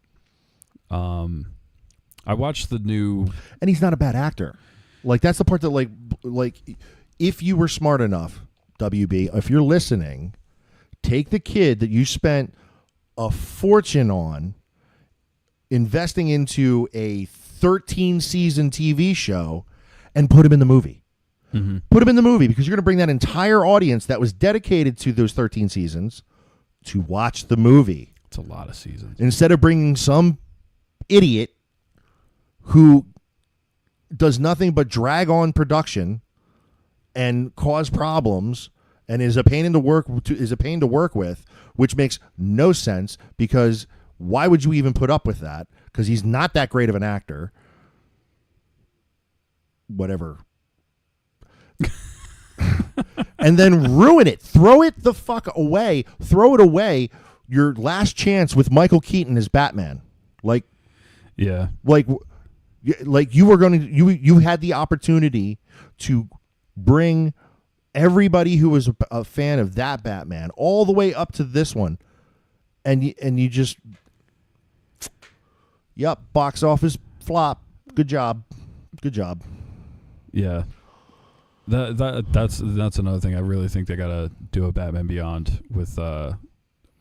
I watched the new, and he's not a bad actor. Like that's the part that like if you were smart enough, WB, if you're listening, take the kid that you spent a fortune on investing into a 13-season TV show and put him in the movie. Mm-hmm. Put him in the movie, because you're going to bring that entire audience that was dedicated to those 13 seasons to watch the movie. It's a lot of seasons. Instead of bringing some idiot who does nothing but drag on production and cause problems and is a pain to work with, which makes no sense, because why would you even put up with that? Because he's not that great of an actor. Whatever. And then ruin it. Throw it the fuck away. Throw it away. Your last chance with Michael Keaton as Batman. Like you were going to, you had the opportunity to bring everybody who was a fan of that Batman all the way up to this one, and you just, box office flop. Good job. Yeah, that's another thing. I really think they gotta do a Batman Beyond with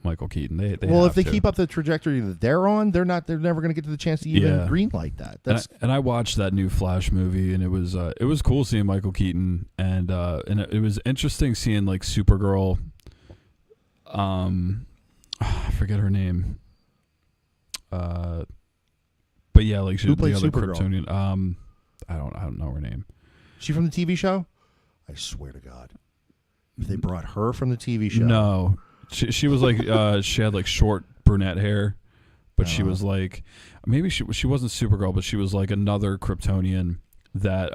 Michael Keaton. They if they keep up the trajectory that they're on, they're never going to get to the chance to even greenlight that. And I watched that new Flash movie, and it was cool seeing Michael Keaton, and it was interesting seeing like Supergirl. I forget her name. But yeah, like who plays the other Supergirl? Kryptonian. I don't know her name. She from the TV show? I swear to God, if they brought her from the TV show, no. She was like she had like short brunette hair, but she was like, maybe she wasn't Supergirl, but she was like another Kryptonian that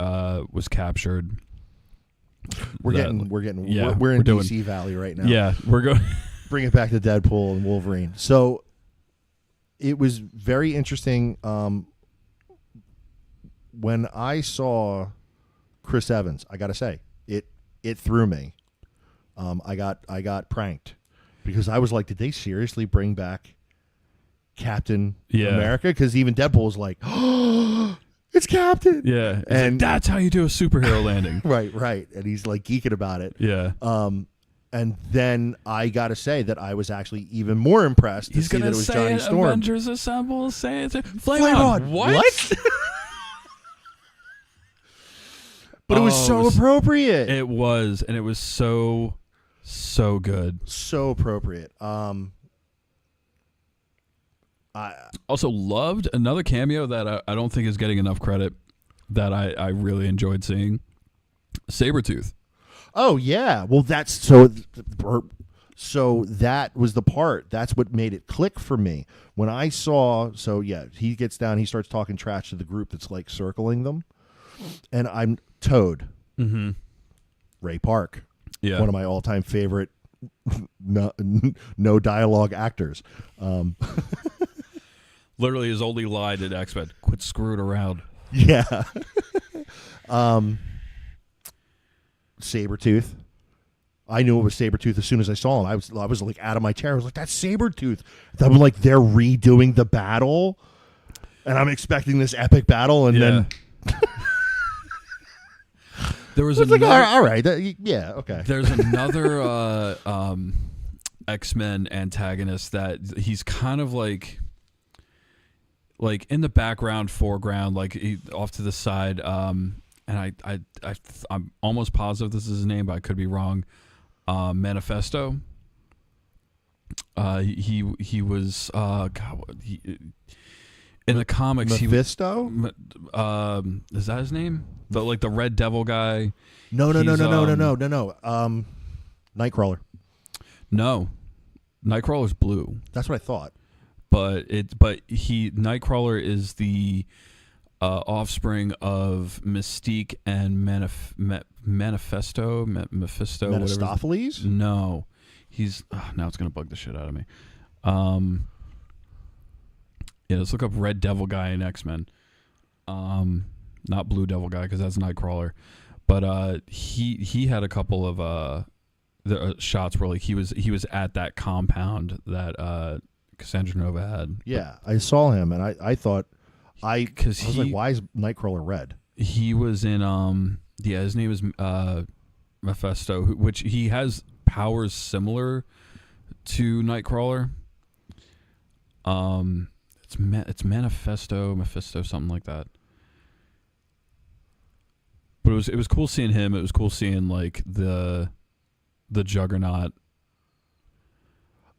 was captured. We're in DC Valley right now. Yeah, we're going. Bring it back to Deadpool and Wolverine. So it was very interesting. When I saw Chris Evans, I gotta say it threw me. I got pranked. Because I was like, did they seriously bring back Captain America? Because even Deadpool was like, oh, it's Captain. Yeah. And like, that's how you do a superhero landing. Right. And he's like geeking about it. Yeah. And then I got to say that I was actually even more impressed to see that it was Johnny Storm. Avengers Assemble, say it. Flame on. What? But it was so appropriate. It was, and it was so good. So appropriate. I also loved another cameo that I don't think is getting enough credit that I really enjoyed seeing. Sabretooth. Oh, yeah. Well, that's so that was the part. That's what made it click for me. When I saw, he gets down, he starts talking trash to the group that's like circling them. And I'm Toad. Mm-hmm. Ray Park. Yeah. One of my all-time favorite no dialogue actors. Literally his only line in X-Men, quit screwing around. Yeah. Sabretooth. I knew it was Sabretooth as soon as I saw him. I was like out of my chair. I was like, that's Sabretooth. I was like, they're redoing the battle. And I'm expecting this epic battle, and then there was another, like, all right. Okay. There's another X-Men antagonist that he's kind of like in the background, foreground, like off to the side. And I'm almost positive this is his name, but I could be wrong. Manifesto. He was in the comics. Mephisto? Is that his name? The Red Devil guy. No. Nightcrawler. No, Nightcrawler's blue. That's what I thought. But Nightcrawler is the offspring of Mystique and Mephisto. Mephistopheles? No, he's now it's gonna bug the shit out of me. Let's look up Red Devil guy in X-Men. Not Blue Devil guy, because that's Nightcrawler. But he had a couple of shots where like he was at that compound that Cassandra Nova had. Yeah, I saw him, and I thought I was like, why is Nightcrawler red? He was in his name is Mephisto, which he has powers similar to Nightcrawler. It's Mephisto, something like that. But it was cool seeing him. It was cool seeing like the Juggernaut.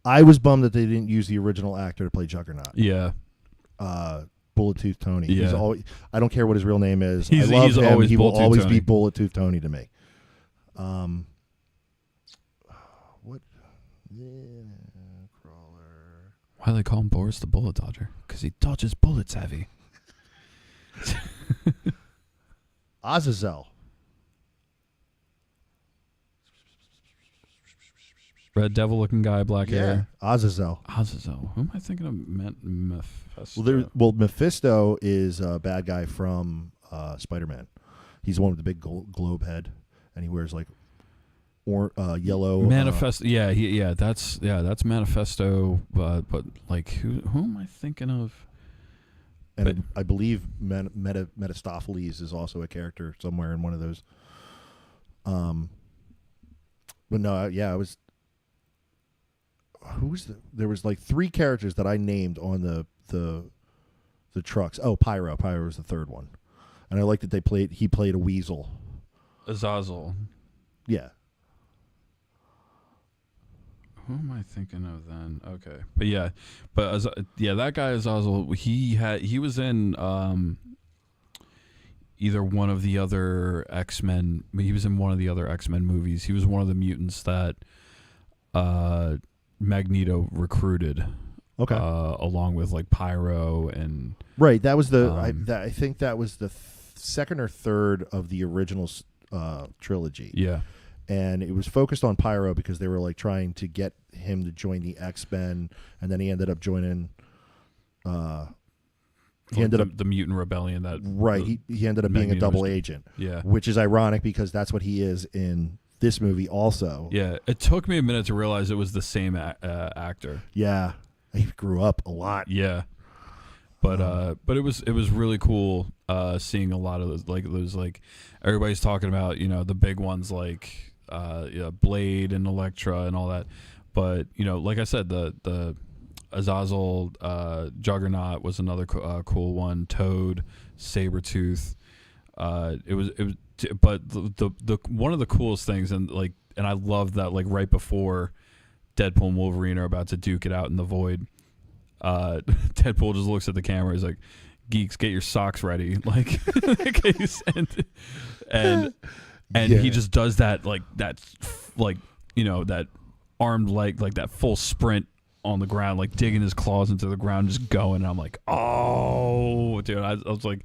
I was bummed that they didn't use the original actor to play Juggernaut. Yeah. Bullet Tooth Tony. Yeah. He's always, I don't care what his real name is. He's I love him. always He will Bullet-Tooth always Tony. be Bullet Tooth Tony to me. What? Yeah, crawler. Why do they call him Boris the Bullet Dodger? Because he dodges bullets heavy. Azazel. Red Devil looking guy, black hair. Azazel. Azazel. Who am I thinking of? Mephisto. Well, Mephisto is a bad guy from Spider-Man. He's the one with the big globe head, and he wears like yellow. Manifesto. That's Manifesto. But like, who am I thinking of? And I believe Mephistopheles is also a character somewhere in one of those. But no, I was. There was like 3 characters that I named on the trucks. Oh, Pyro. Pyro was the third one, and I liked that he played a weasel. Azazel. Yeah. Who am I thinking of then? Okay, that guy Azazel. He was in either one of the other X-Men. He was in one of the other X-Men movies. He was one of the mutants that Magneto recruited. Okay. Along with like Pyro and right. That was the I think that was the second or third of the original trilogy. Yeah. And it was focused on Pyro because they were like trying to get him to join the X-Men, and then he ended up joining. He ended up the Mutant Rebellion. He ended up being a double agent. Yeah, which is ironic because that's what he is in this movie also. Yeah, it took me a minute to realize it was the same actor. Yeah, he grew up a lot. Yeah, but it was really cool seeing a lot of those like everybody's talking about the big ones like Blade and Elektra and all that, but like I said, the Azazel, Juggernaut was another cool one. Toad, Sabretooth. It was, but the one of the coolest things, and I love that right before Deadpool and Wolverine are about to duke it out in the void, Deadpool just looks at the camera. He's like, "Geeks, get your socks ready!" And he just does that that armed leg, like that full sprint on the ground, like digging his claws into the ground, just going. And I'm like, oh, dude! I was like,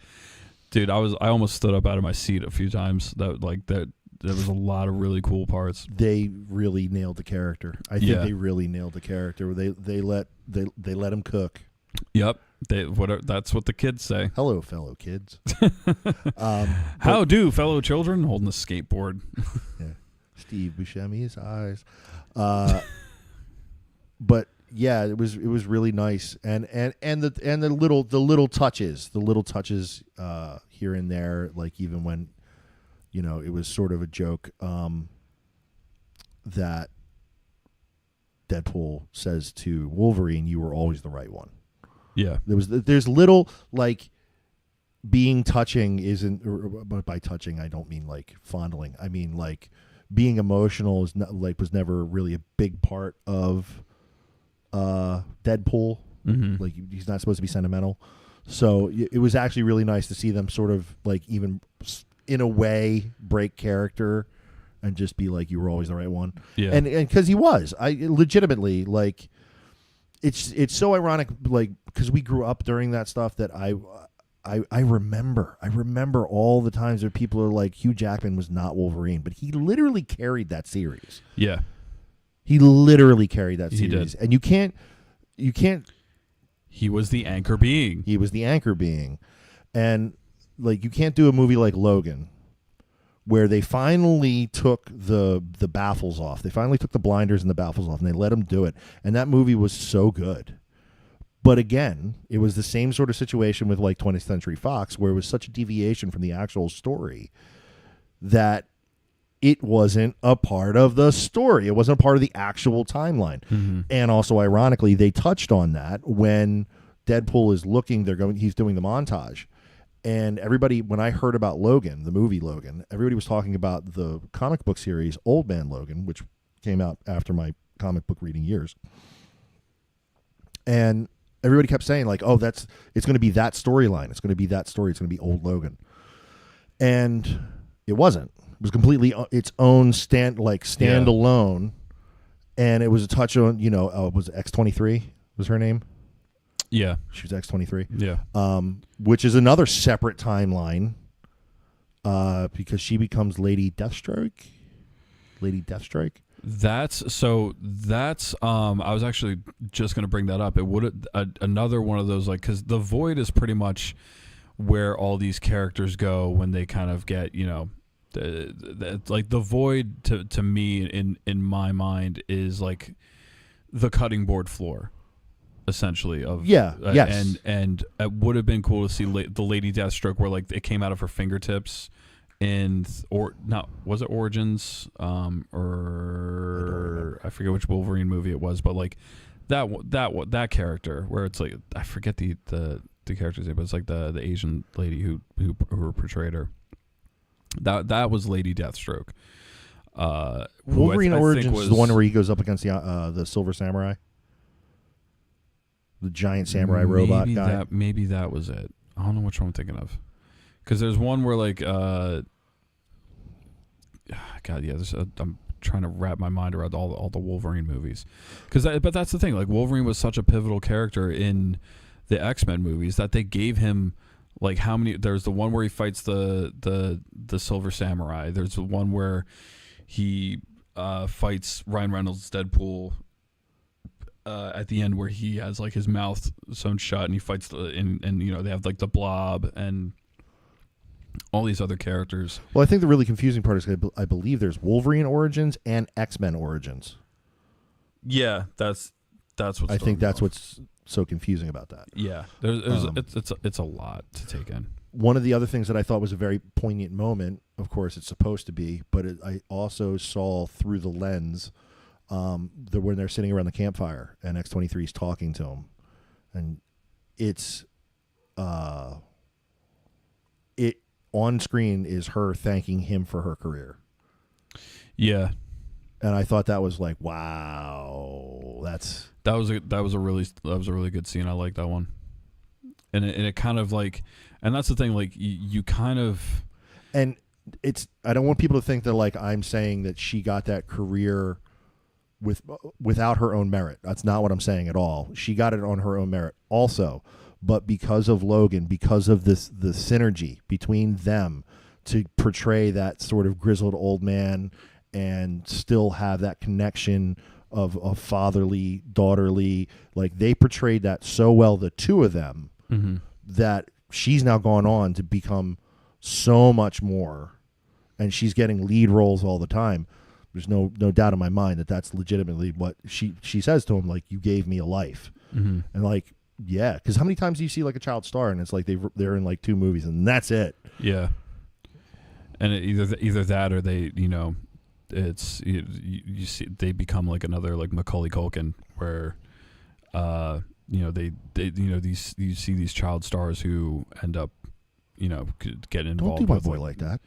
dude, I almost stood up out of my seat a few times. There was a lot of really cool parts. They really nailed the character. I think they really nailed the character. They let him cook. Yep. That's what the kids say. Hello, fellow kids. How do, fellow children? Holding a skateboard. Yeah. Steve Buscemi's eyes. But yeah, it was really nice, and the little touches here and there, like even when it was sort of a joke that Deadpool says to Wolverine, "You were always the right one." Yeah, there's little like being touching isn't, but by touching I don't mean like fondling. I mean like being emotional is not was never really a big part of Deadpool. Mm-hmm. Like he's not supposed to be sentimental, so it was actually really nice to see them sort of like even in a way break character and just be like, "You were always the right one." Yeah, and because he was, I legitimately like. It's so ironic, like because we grew up during that stuff that I remember all the times where people are like, Hugh Jackman was not Wolverine, but he literally carried that series. Yeah, he literally carried that series, he did. And you can't. He was the anchor being. He was the anchor being, and like you can't do a movie like Logan, where they finally took the baffles off. They finally took the blinders and the baffles off, and they let him do it. And that movie was so good. But again, it was the same sort of situation with like 20th Century Fox, where it was such a deviation from the actual story that it wasn't a part of the story. It wasn't a part of the actual timeline. Mm-hmm. And also, ironically, they touched on that when Deadpool is looking. He's doing the montage. And everybody, when I heard about Logan, the movie Logan, everybody was talking about the comic book series Old Man Logan, which came out after my comic book reading years. And everybody kept saying like, "Oh, it's going to be that storyline. It's going to be that story. It's going to be old Logan." And it wasn't. It was completely its own standalone. And it was a touch on, was X-23 was her name? Yeah. She was X-23. Yeah. Which is another separate timeline because she becomes Lady Deathstroke. That's I was actually just going to bring that up. It would another one of those, like, because the Void is pretty much where all these characters go when they kind of get, like the Void to me in my mind is like the cutting board floor, essentially, of yes. And it would have been cool to see the Lady Deathstroke where like it came out of her fingertips. Was it Origins or I forget which Wolverine movie it was, but like that character where it's like I forget the character's name, but it's like the Asian lady who portrayed her. That was Lady Deathstroke. Wolverine Origins is the one where he goes up against the Silver Samurai, the giant samurai robot guy. Maybe that was it. I don't know which one I'm thinking of. Because there's one where like, God, yeah. I'm trying to wrap my mind around all the Wolverine movies. But that's the thing. Like Wolverine was such a pivotal character in the X-Men movies that they gave him like how many. There's the one where he fights the Silver Samurai. There's the one where he fights Ryan Reynolds' Deadpool. At the end, where he has like his mouth sewn shut and he fights and they have like the Blob and all these other characters. Well, I think the really confusing part is I believe there's Wolverine Origins and X-Men Origins. Yeah, that's what's I think that's what's so confusing about that. Yeah, it's a lot to take in. One of the other things that I thought was a very poignant moment, of course it's supposed to be, but I also saw through the lens when they're sitting around the campfire and X-23 is talking to him, and it's it on screen is her thanking him for her career. Yeah. And I thought that was like, wow, that was a really good scene. I like that one. And it kind of like, and that's the thing, like you kind of, and I don't want people to think that like I'm saying that she got that career without her own merit. That's not what I'm saying at all. She got it on her own merit also. But because of Logan, because of the synergy between them to portray that sort of grizzled old man and still have that connection of fatherly, daughterly, like they portrayed that so well, the two of them, that she's now gone on to become so much more, and she's getting lead roles all the time. There's no doubt in my mind that that's legitimately what she says to him, like, you gave me a life. And like, yeah, because how many times do you see like a child star and it's like they're in like 2 movies and that's it? Yeah, and either that or they, it's you see they become like another like Macaulay Culkin, where they you see these child stars who end up getting involved. Don't do my boy like that.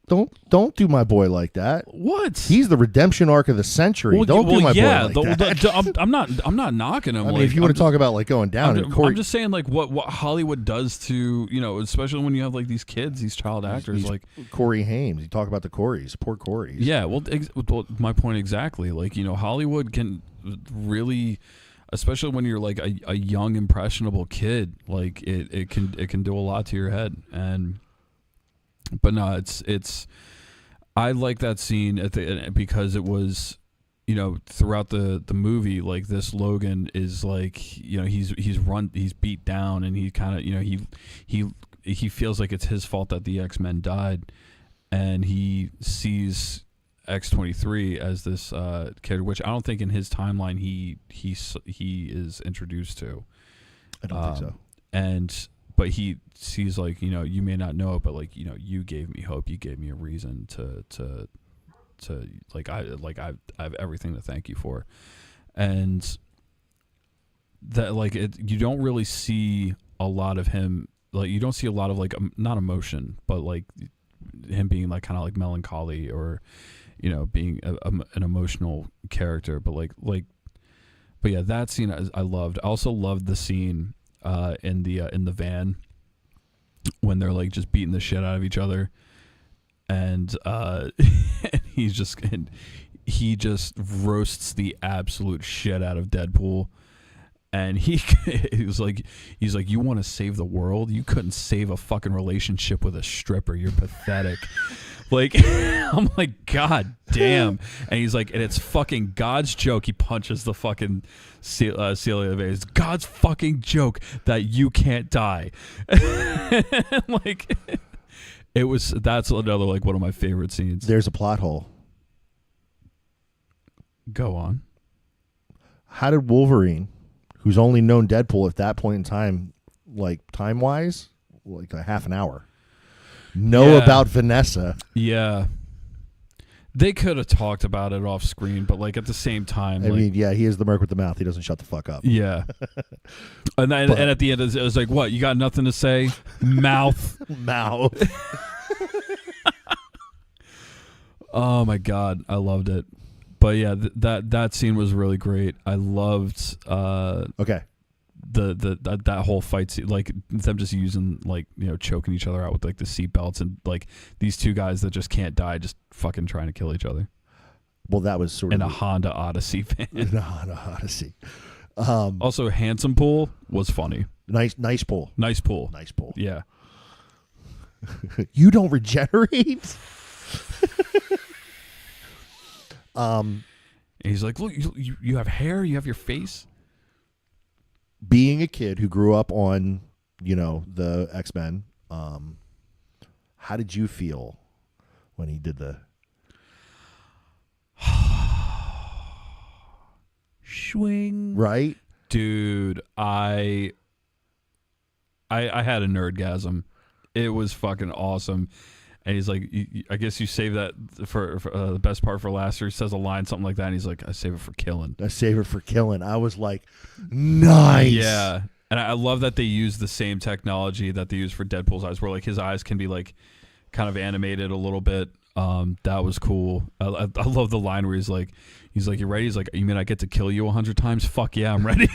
Don't do my boy like that. What? He's the redemption arc of the century. Don't do my boy like that. I'm not knocking him. I mean, if you want to talk about like going down, I'm just saying like what Hollywood does to especially when you have like these kids, these child actors, like Corey Haim. You talk about the Coreys, poor Coreys. Yeah, well, my point exactly. Like Hollywood can really, especially when you're like a young impressionable kid, like it can do a lot to your head. But no, it's. I like that scene because it was, throughout the movie, like this Logan is like, he's beat down, and he kind of, he feels like it's his fault that the X-Men died, and he sees X-23 as this character, which I don't think in his timeline he is introduced to. I don't think so. But he sees like, you may not know it, but like, you gave me hope. You gave me a reason to like, I have everything to thank you for. And that like, you don't really see a lot of him. Like, you don't see a lot of like, not emotion, but like him being like kind of like melancholy or, being an emotional character. But like But yeah, that scene I loved. I also loved the scene in the van when they're like just beating the shit out of each other, and he just roasts the absolute shit out of Deadpool. And he's like, you want to save the world? You couldn't save a fucking relationship with a stripper. You're pathetic. Like, I'm like, God damn. And he's like, and it's fucking God's joke. He punches the fucking Celia of It's God's fucking joke that you can't die. Like, that's another, like, one of my favorite scenes. There's a plot hole. Go on. How did Wolverine, who's only known Deadpool at that point in time, like time-wise, like a half an hour, know about Vanessa? Yeah. They could have talked about it off screen, but like at the same time, I mean, yeah, he is the merc with the mouth. He doesn't shut the fuck up. Yeah. and at the end, it was like, what? You got nothing to say? Mouth. Oh my God, I loved it. But yeah, that scene was really great. I loved okay. That whole fight scene, like them just using, like, you know, choking each other out with like the seatbelts, and like these two guys that just can't die, just fucking trying to kill each other. Well, that was sort in of a Honda Odyssey van. In a Honda Odyssey. Also, handsome pool was funny. Nice pool. Nice pool. Yeah. You don't regenerate. And he's like, look, you have hair, you have your face. Being a kid who grew up on, you know, the X-Men, how did you feel when he did the swing? Right? Dude, I had a nerdgasm. It was fucking awesome. And he's like, I guess you save that for the best part for last. Or he says a line, something like that. And he's like, I save it for killing. I was like, nice. Yeah. And I love that they use the same technology that they use for Deadpool's eyes, where like his eyes can be like kind of animated a little bit. That was cool. I love the line where he's like, you ready? He's like, you mean I get to kill you 100 times? Fuck yeah, I'm ready.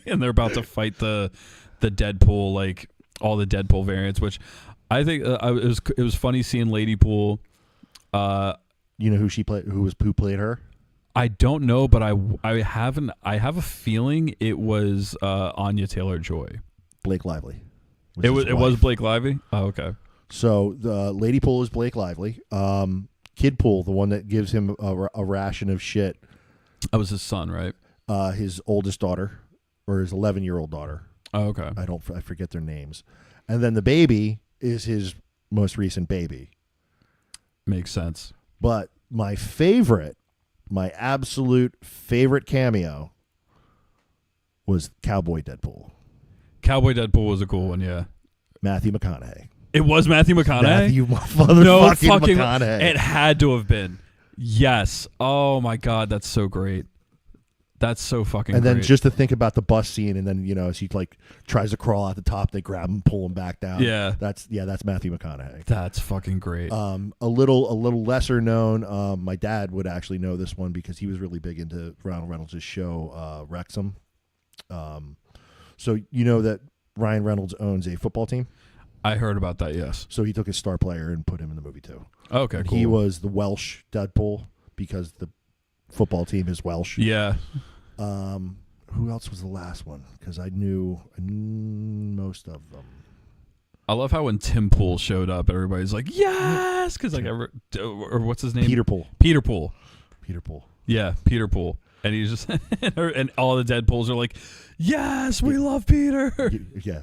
And they're about to fight the Deadpool, like all the Deadpool variants, which I think it was funny seeing Lady Pool. You know who she played? Who played her? I don't know, but I have a feeling it was Anya Taylor-Joy. Blake Lively. It was Blake Lively. Oh, okay. So the Lady Pool is Blake Lively. Kid Pool, the one that gives him a ration of shit. That was his son, right? His oldest daughter, or his 11-year-old daughter. Oh, okay. I forget their names. And then the baby is his most recent baby. Makes sense. But my absolute favorite cameo was Cowboy Deadpool. Cowboy Deadpool was a cool one, yeah. Matthew McConaughey. It was Matthew McConaughey? No fucking McConaughey. It had to have been. Yes. Oh my God, that's so great. That's so fucking And then great. just to think about the bus scene, and then, you know, as he like tries to crawl out the top, they grab him, pull him back down. Yeah. That's Matthew McConaughey. That's fucking great. A little lesser known. My dad would actually know this one because he was really big into Ryan Reynolds' show Wrexham. So you know that Ryan Reynolds owns a football team? I heard about that, yes. So he took his star player and put him in the movie too. Okay, and cool. He was the Welsh Deadpool because the football team is Welsh. Yeah. Who else was the last one? Because I knew most of them. I love how when Tim Pool showed up, everybody's like, yes! Because like, or what's his name? Peter Pool. Yeah, Peter Pool. And he's just, and all the Deadpools are like, yes, we love Peter. Yeah.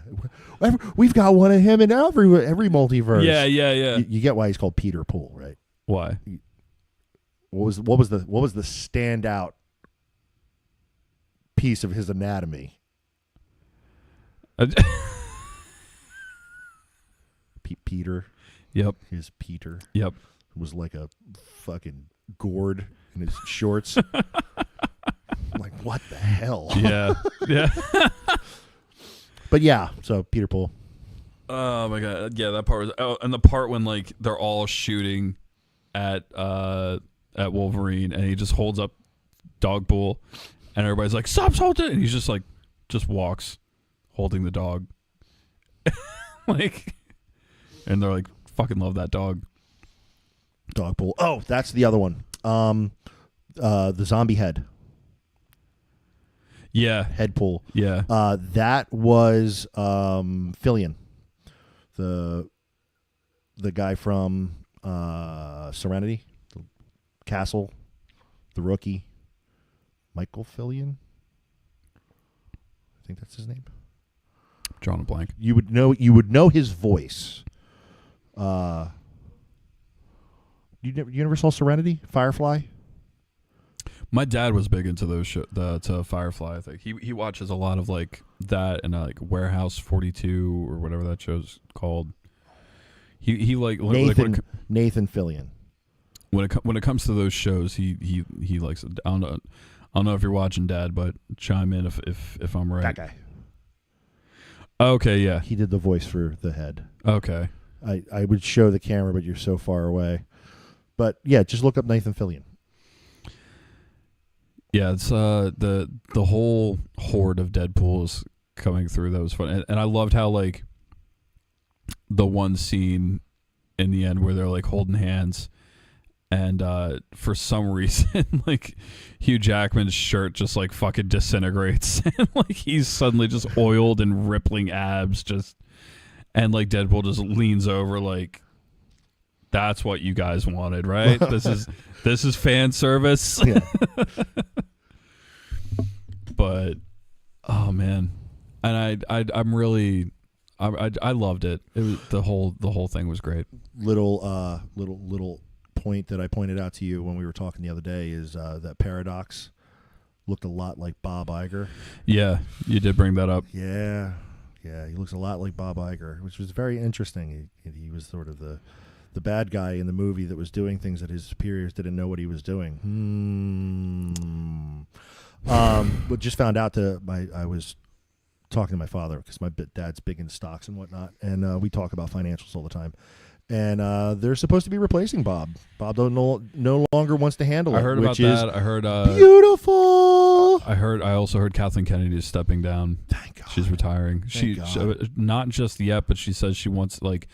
We've got one of him in every multiverse. Yeah. You get why he's called Peter Pool, right? Why? What was the standout piece of his anatomy? Peter. Yep. His Peter. Yep. Was like a fucking gourd in his shorts. Like, what the hell? Yeah. Yeah. But yeah, so Peter Pool. Oh my God. Yeah, that part was, and the part when like they're all shooting at Wolverine and he just holds up Dog Pool and everybody's like, "Stop, hold it!" And he's just walks, holding the dog, like, and they're like, "Fucking love that dog." Dogpool. Oh, that's the other one. The zombie head. Yeah. Headpool. Yeah. That was Fillion, the guy from Serenity, the Castle, the Rookie. Michael Fillion. I think that's his name. Drawing a blank. You would know his voice. You never saw Serenity? Firefly? My dad was big into those to Firefly. I think he watches a lot of like that and like Warehouse 42 or whatever that show's called. He like Nathan Fillion. When it comes to those shows, he likes it. I don't know if you're watching, Dad, but chime in if I'm right. That guy. Okay, yeah. He did the voice for the head. Okay. I would show the camera, but you're so far away. But yeah, just look up Nathan Fillion. Yeah, it's the whole horde of Deadpools coming through. That was fun, and I loved how like the one scene in the end where they're like holding hands, and for some reason like Hugh Jackman's shirt just like fucking disintegrates, and like he's suddenly just oiled and rippling abs, and like Deadpool just leans over like, that's what you guys wanted, right? This is fan service. Yeah. But oh man, and I'm really I loved it. It was the whole thing was great. Little point that I pointed out to you when we were talking the other day is that Paradox looked a lot like Bob Iger. Yeah, you did bring that up. Yeah, he looks a lot like Bob Iger, which was very interesting. He was sort of the bad guy in the movie that was doing things that his superiors didn't know what he was doing. But just found out I was talking to my father because my dad's big into stocks and whatnot, and we talk about financials all the time. And they're supposed to be replacing Bob. Bob no longer wants to handle it. I heard about that. I heard beautiful. I also heard Kathleen Kennedy is stepping down. Thank God. She's retiring. She not just yet, but she says she wants like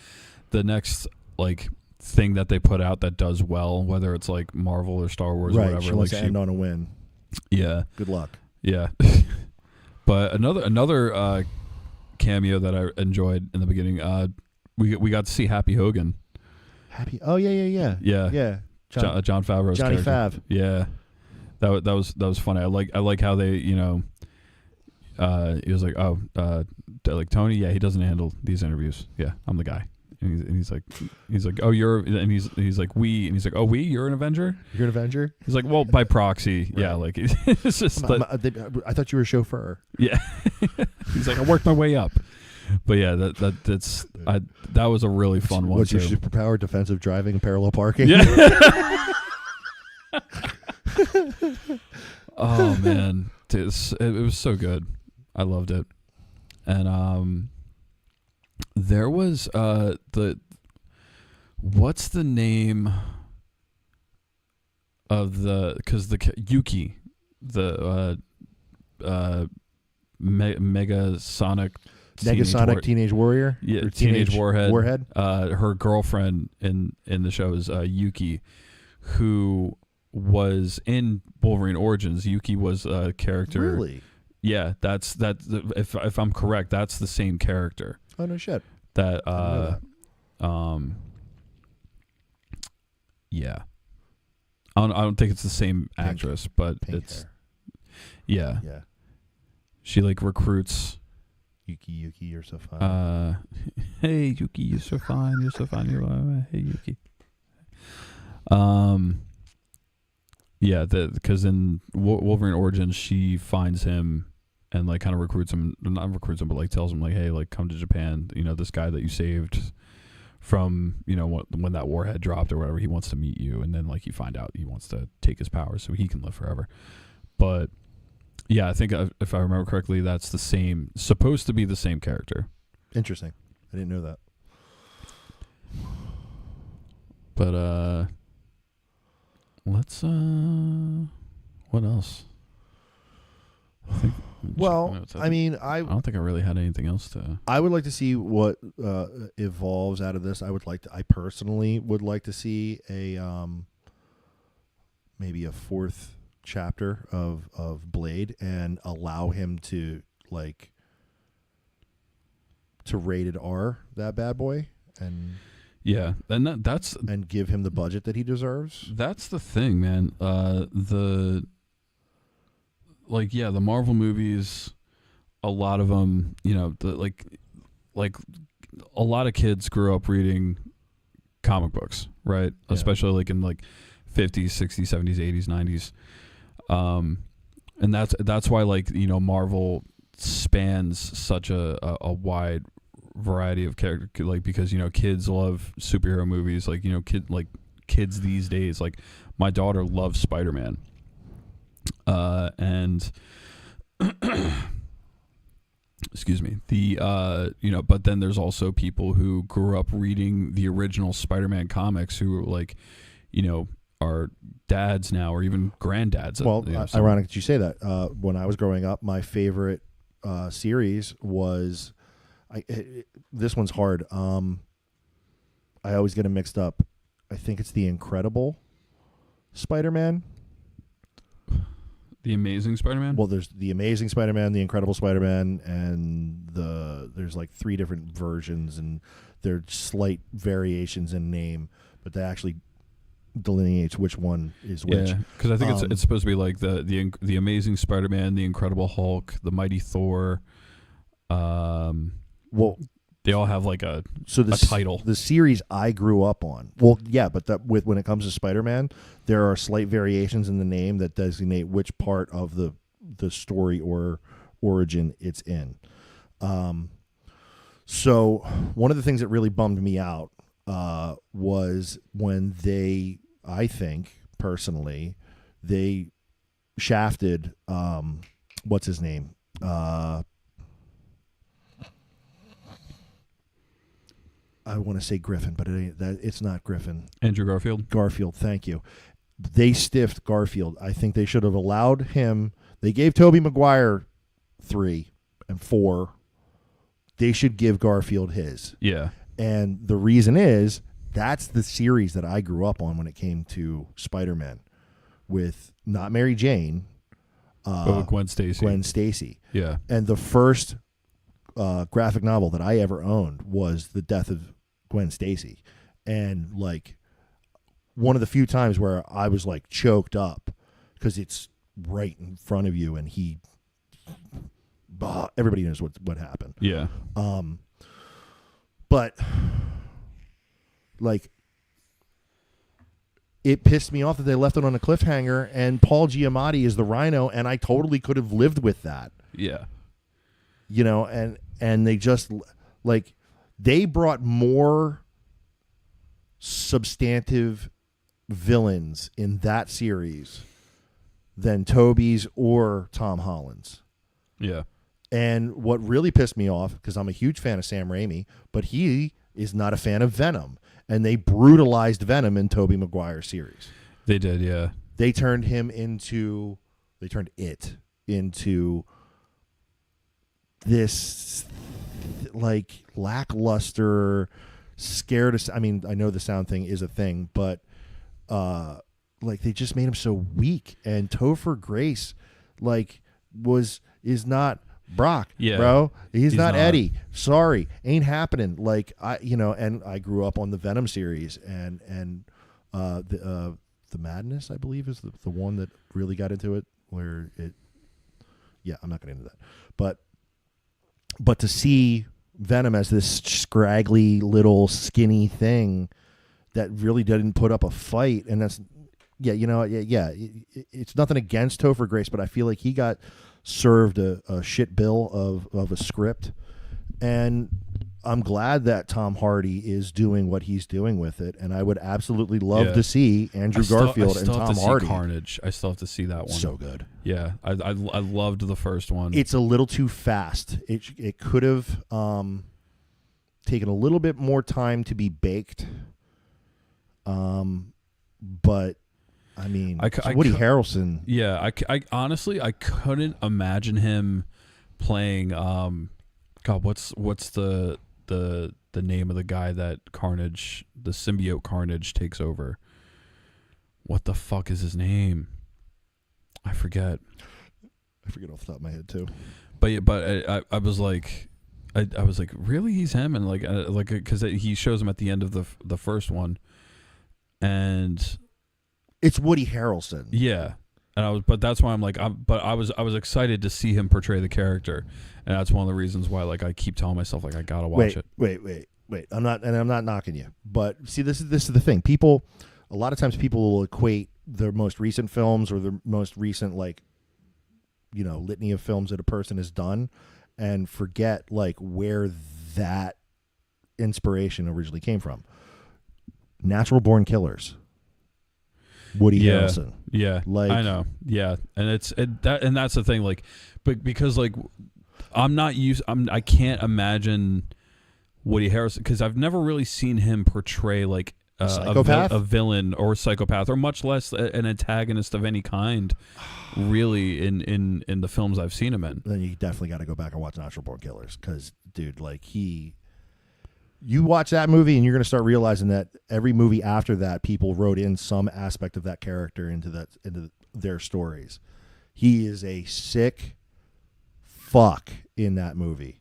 the next like thing that they put out that does well, whether it's like Marvel or Star Wars or whatever. She wants to end on a win. Yeah. Good luck. Yeah. But another cameo that I enjoyed in the beginning, we got to see Happy Hogan. Oh yeah. John Favreau's Johnny character. Fav. Yeah. That was funny. I like how they, he was like, like Tony, yeah, he doesn't handle these interviews. Yeah, I'm the guy. And he's like, oh, you're, and he's like, we, and he's like, oh, you're an Avenger? You're an Avenger? He's like, well, by proxy. Right. Yeah, like, it's just I thought you were a chauffeur. Yeah. He's like, I worked my way up. But yeah, that was a really fun one. What's your superpower? Defensive driving and parallel parking? Yeah. Oh man, it was so good. I loved it. And there was what's the name of Yuki, the Megasonic Teenage Warrior? Yeah, Teenage Warhead. Her girlfriend in the show is Yuki, who was in Wolverine Origins. Yuki was a character. Really? Yeah, that's if I'm correct, that's the same character. Oh no shit. Yeah. I don't think it's the same actress, but it's hair. Yeah. Yeah. She like recruits Yuki, you're so fine. Hey Yuki, you're so fine. You're so fine. Hey Yuki. Yeah, because in Wolverine Origins, she finds him and like kind of recruits him, not recruits him, but like tells him like, hey, like come to Japan. This guy that you saved from, when that warhead dropped or whatever, he wants to meet you. And then like you find out he wants to take his powers so he can live forever. But yeah, I think if I remember correctly, that's supposed to be the same character. Interesting. I didn't know that. But let's what else? Well, I don't think I really had anything else to. I would like to see what evolves out of this. I personally would like to see a maybe a fourth chapter of Blade and allow him to rated R that bad boy and and give him the budget that he deserves. That's the thing, man. The Marvel movies, a lot of them, like a lot of kids grew up reading comic books, right? Yeah. Especially like in 50s, 60s, 70s, 80s, 90s. And that's why Marvel spans such a wide variety of character, because kids love superhero movies, kids these days, my daughter loves Spider-Man, and excuse me, but then there's also people who grew up reading the original Spider-Man comics who are dads now or even grandads. Well, ironic that you say that. When I was growing up, my favorite series was this one's hard. I always get them mixed up. I think it's the Incredible Spider-Man. The Amazing Spider-Man? Well, there's the Amazing Spider-Man, the Incredible Spider-Man, and there's 3 different versions, and they're slight variations in name, but they actually delineates which one is which. Yeah, because I think it's supposed to be like the Amazing Spider-Man, the Incredible Hulk, the Mighty Thor. Well, they all have a title. The series I grew up on. Well, yeah, but when it comes to Spider-Man, there are slight variations in the name that designate which part of the story or origin it's in. So one of the things that really bummed me out was when I think personally, they shafted what's his name? I want to say Griffin, but it's not Griffin. Andrew Garfield? Garfield, thank you. They stiffed Garfield. I think they should have allowed him. They gave Tobey Maguire 3 and 4. They should give Garfield his. Yeah. And the reason is that's the series that I grew up on when it came to Spider-Man, with not Mary Jane, but with Gwen Stacy. Gwen Stacy. Yeah. And the first graphic novel that I ever owned was The Death of Gwen Stacy. And one of the few times where I was choked up because it's right in front of you and everybody knows what happened. Yeah. But it pissed me off that they left it on a cliffhanger and Paul Giamatti is the Rhino, and I totally could have lived with that. Yeah. And they just they brought more substantive villains in that series than Tobey's or Tom Holland's. Yeah. And what really pissed me off, because I'm a huge fan of Sam Raimi, but he is not a fan of Venom. And they brutalized Venom in Tobey Maguire's series. They did, yeah. They turned it into this lackluster, scared. I mean, I know the sound thing is a thing, but they just made him so weak. And Topher Grace is not Brock, bro. He's not Eddie. Sorry, ain't happening. And I grew up on the Venom series, and the Madness, I believe, is the one that really got into it. Where it, I'm not going into that, but to see Venom as this scraggly little skinny thing that really didn't put up a fight, and that's it's nothing against Topher Grace, but I feel like he got served a shit bill of a script, and I'm glad that Tom Hardy is doing what he's doing with it, and I would absolutely love to see Andrew Garfield and Tom Hardy. Carnage. I still have to see that one. So good. Yeah, I loved the first one. It's a little too fast. It could have taken a little bit more time to be baked, but I mean, Woody Harrelson. Yeah, I honestly I couldn't imagine him playing. God, what's the name of the guy that Carnage, the symbiote Carnage, takes over? What the fuck is his name? I forget. I forget off the top of my head too. But I was like, I was like, really, he's him, and like because he shows him at the end of the first one, and it's Woody Harrelson. Yeah, and but that's why I'm like, I was excited to see him portray the character, and that's one of the reasons why like I keep telling myself like I gotta watch it. Wait. I'm not knocking you, but see, this is the thing. A lot of times people will equate their most recent films or the most recent litany of films that a person has done, and forget like where that inspiration originally came from. Natural Born Killers. Woody Harrelson. Yeah, like I know. Yeah, and that's the thing. Like, but because like I can't imagine Woody Harrelson because I've never really seen him portray like a villain or psychopath, or much less an antagonist of any kind, really in the films I've seen him in. Then you definitely got to go back and watch Natural Born Killers because, dude, like you watch that movie and you're going to start realizing that every movie after that, people wrote in some aspect of that character into their stories. He is a sick fuck in that movie.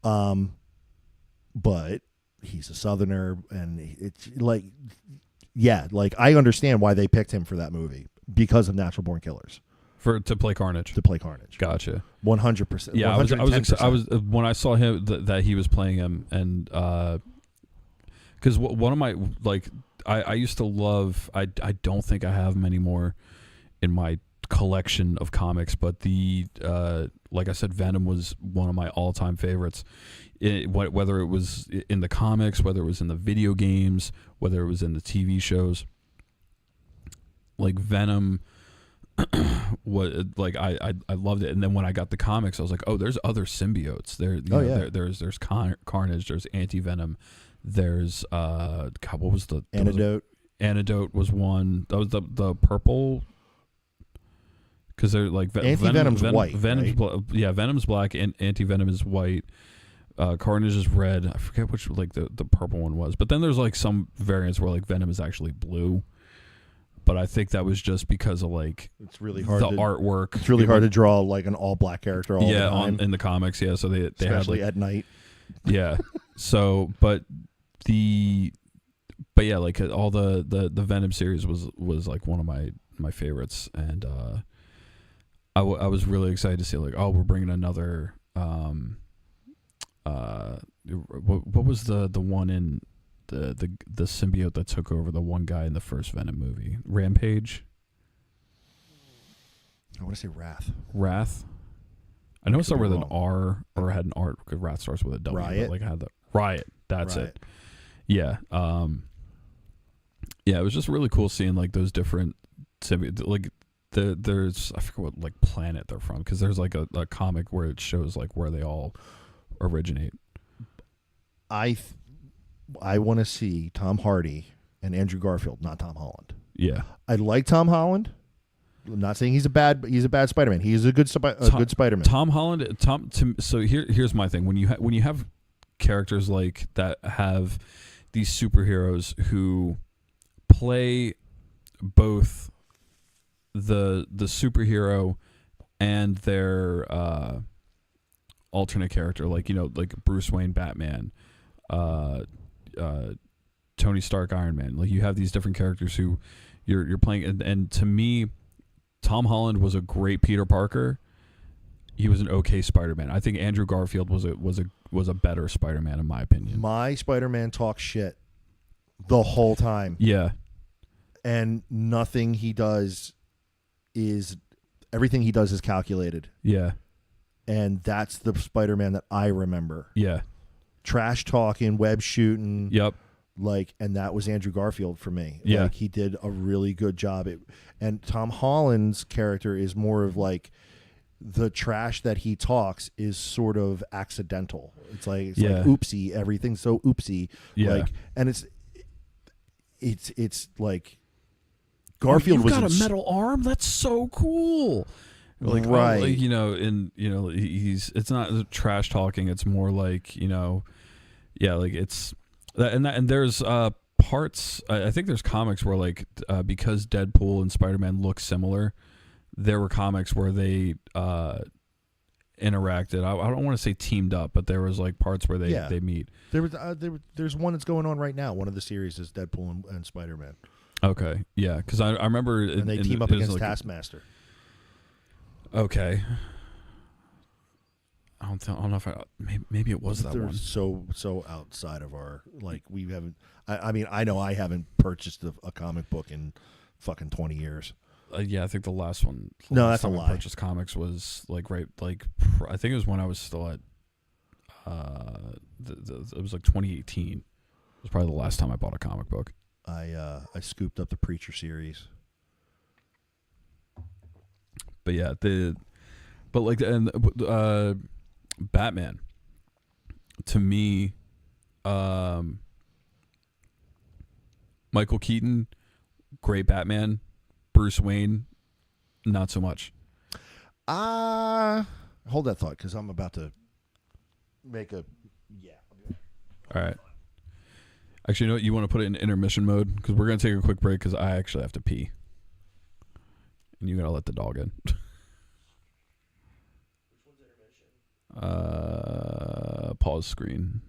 But he's a Southerner, and it's like, yeah, like I understand why they picked him for that movie because of Natural Born Killers. To play Carnage. Gotcha. 100%. Yeah, I was when I saw him that he was playing him, and because one of my I used to love. I don't think I have them anymore in my collection of comics, but like I said, Venom was one of my all-time favorites. Whether it was in the comics, whether it was in the video games, whether it was in the TV shows, like Venom. What like I loved it, and then when I got the comics, I was like, oh, there's other symbiotes there. There's Carnage, there's Anti-Venom, there's God, what was the Antidote? Antidote was one. That was the purple. Because they're like Anti-Venom's white. Venom's right? Venom's black, and Anti-Venom is white. Carnage is red. I forget which like the purple one was, but then there's like some variants where like Venom is actually blue. But I think that was just because of like it's really hard artwork. It's really hard to draw like an all black character all the time. In the comics, yeah. So they especially had like, at night. Yeah. So but yeah, like all the Venom series was like one of my favorites, and I was really excited to see like, oh, we're bringing another what was the one in the symbiote that took over the one guy in the first Venom movie? Rampage? I want to say Wrath. I know it started with an R or had an R because Wrath starts with a W. Riot. But like had the Riot. That's Riot. it. Yeah. Yeah, it was just really cool seeing like those different symbiotes. Like there's I forget what like planet they're from, because there's like a comic where it shows like where they all originate. I want to see Tom Hardy and Andrew Garfield, not Tom Holland. Yeah, I like Tom Holland. I'm not saying he's a bad Spider-Man. He is a good Spider-Man. Tom Holland. So here's my thing. When you have characters like that have these superheroes who play both the superhero and their alternate character, like like Bruce Wayne, Batman, Tony Stark, Iron Man. Like you have these different characters who you're playing, and to me, Tom Holland was a great Peter Parker. He was an okay Spider-Man. I think Andrew Garfield was a better Spider-Man in my opinion. My Spider-Man talks shit the whole time. Yeah, and everything he does is calculated. Yeah, and that's the Spider-Man that I remember. Yeah, trash talking, web shooting. Yep. And that was Andrew Garfield for me. Yeah. Like he did a really good job. And Tom Holland's character is more of like the trash that he talks is sort of accidental. It's like oopsie, everything's so oopsie. Yeah. Like, and it's like Garfield was got a metal arm. That's so cool. Like, right. it's not trash talking. It's more like, like it's and there's parts. I think there's comics where like because Deadpool and Spider-Man look similar, there were comics where they interacted. I don't want to say teamed up, but there was like parts where they meet. There's one that's going on right now. One of the series is Deadpool and Spider-Man. Okay, yeah, because I remember and they team up against Taskmaster. Okay. I don't know if maybe it was that They're one. So outside of our, like, we haven't. I mean, I know I haven't purchased a comic book in fucking 20 years. Yeah, I think the last one. No, that's a lie. Purchased comics was I think it was when I was still at. It was like 2018. It was probably the last time I bought a comic book. I scooped up the Preacher series. But yeah, Batman, to me, Michael Keaton, great Batman. Bruce Wayne, not so much. Hold that thought, because I'm about to make a All right. Actually, you know what? You want to put it in intermission mode because we're gonna take a quick break because I actually have to pee, and you gotta let the dog in. Which one's intermission? Pause screen.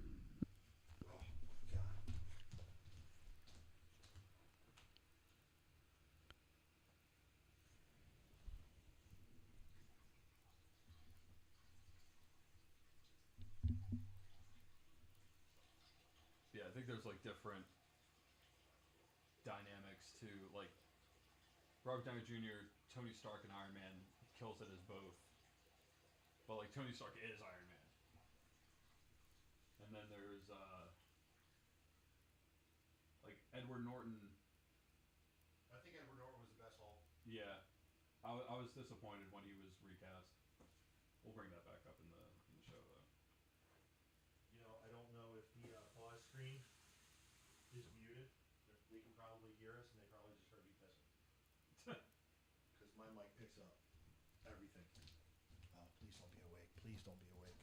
Yeah, I think there's like different dynamics to like Robert Downey Jr., Tony Stark, and Iron Man kills it as both. But like Tony Stark is Iron Man. And then there's like Edward Norton. I think Edward Norton was the best Hulk. Yeah. I was disappointed when he was recast. We'll bring that back up in the show though. I don't know if the pause screen is muted. They can probably hear us, and they probably just heard me pissing. Because my mic picks up everything. Please don't be awake. Please don't be awake.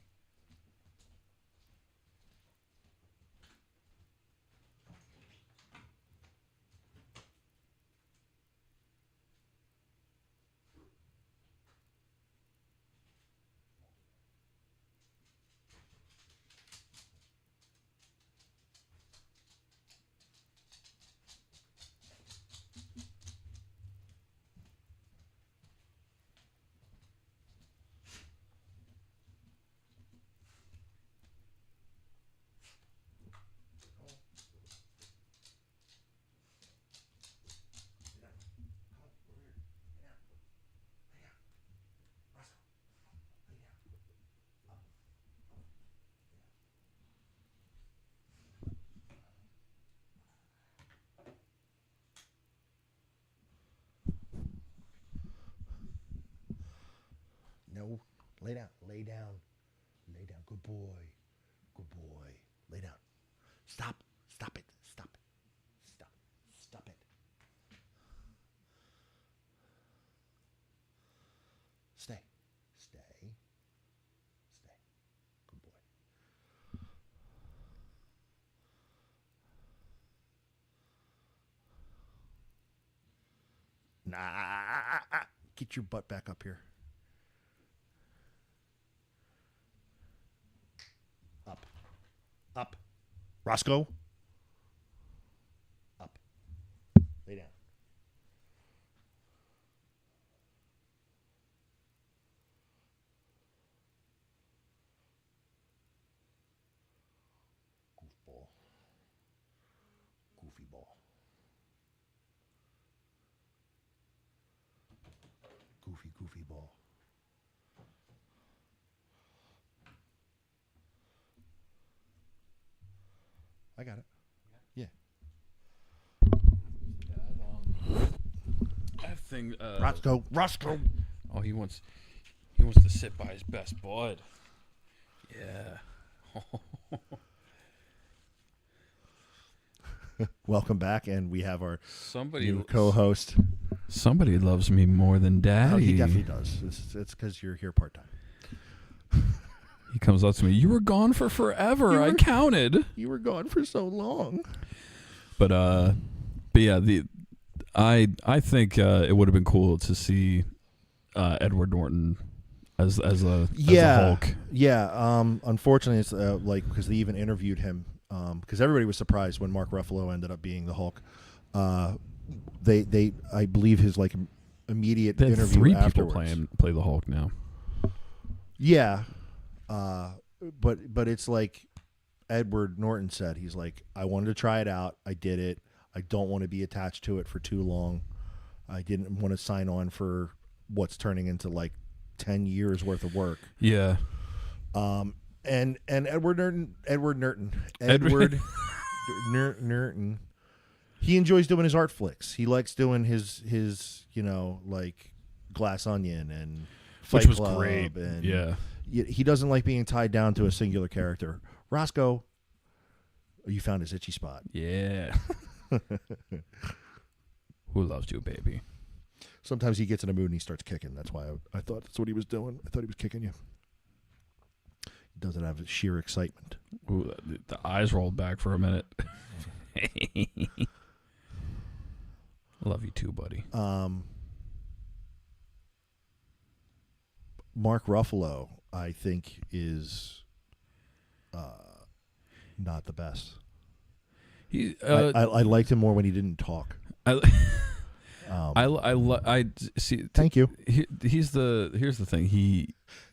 No, lay down. Lay down. Lay down. Good boy. Good boy. Lay down. Stop. Stop it. Stop it. Stop. Stop it. Stay. Stay. Stay. Good boy. Nah. Get your butt back up here. Up. Up. Roscoe. Up. Lay down. Goofball. Goofy ball. Goofy ball. I got it. Yeah. That thing. Roscoe. Oh, he wants to sit by his best bud. Yeah. Welcome back, and we have our new co-host. Somebody loves me more than Daddy. Oh, he definitely does. It's because you're here part time. He comes up to me. You were gone for forever. I counted. You were gone for so long. But yeah, I think it would have been cool to see Edward Norton as a Hulk. Yeah. Unfortunately, it's because they even interviewed him. Because everybody was surprised when Mark Ruffalo ended up being the Hulk. They I believe his immediate interview three afterwards. people play the Hulk now. Yeah, but it's like Edward Norton said. He's like, I wanted to try it out. I did it. I don't want to be attached to it for too long. I didn't want to sign on for what's turning into 10 years worth of work. Yeah. And Edward Norton, he enjoys doing his art flicks. He likes doing his Glass Onion and Fight Which was Club, great. And yeah. He doesn't like being tied down to a singular character. Roscoe, you found his itchy spot. Yeah. Who loves you, baby? Sometimes he gets in a mood and he starts kicking. That's why I thought that's what he was doing. I thought he was kicking you. He does it out of sheer excitement. Ooh, the eyes rolled back for a minute. Love you too, buddy. Mark Ruffalo, I think, is not the best. I liked him more when he didn't talk. I see. Thank you. Here's the thing.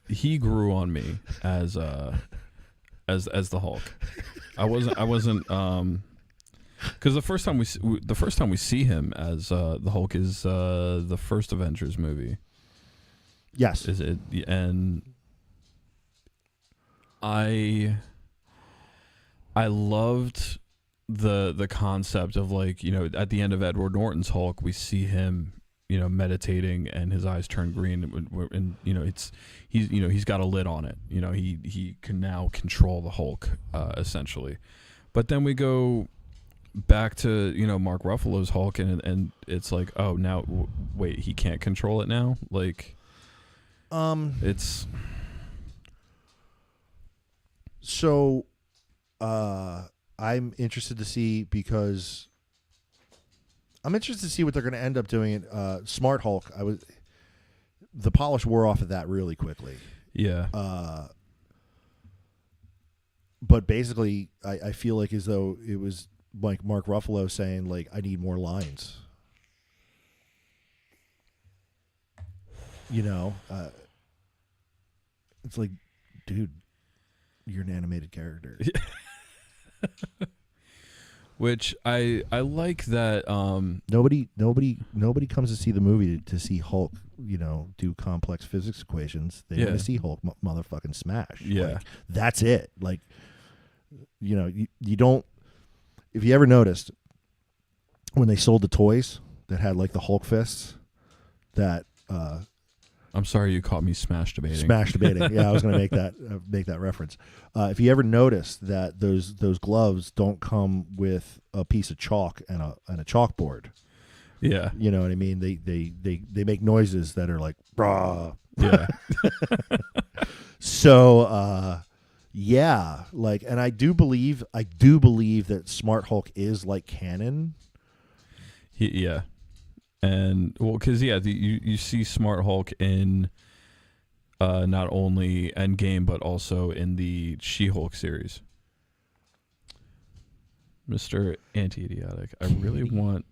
He grew on me as the Hulk. I wasn't because the first time we see him as the Hulk is the first Avengers movie. Yes. Is it? And I loved the concept of at the end of Edward Norton's Hulk, we see him meditating and his eyes turn green, and he's got a lid on it. He can now control the Hulk essentially. But then we go back to Mark Ruffalo's Hulk, and it's like, oh, now wait, he can't control it now. It's so. I'm interested to see because I'm interested to see what they're going to end up doing. Smart Hulk, the polish wore off of that really quickly. Yeah. But basically, I feel like as though it was like Mark Ruffalo saying, I need more lines. It's like, dude, you're an animated character. Which I like that. Nobody comes to see the movie to see Hulk, do complex physics equations. They want to see Hulk motherfucking smash. Yeah, that's it. You don't. If you ever noticed when they sold the toys that had the Hulk fists, that. I'm sorry you caught me smash debating. Smash debating. Yeah, I was going to make that reference. If you ever notice that those gloves don't come with a piece of chalk and a chalkboard. Yeah. You know what I mean? They make noises that are like brah. Yeah. So yeah, and I do believe that Smart Hulk is canon. Yeah. And because you see Smart Hulk in not only Endgame but also in the She-Hulk series. Mr. Anti-Idiotic, I really want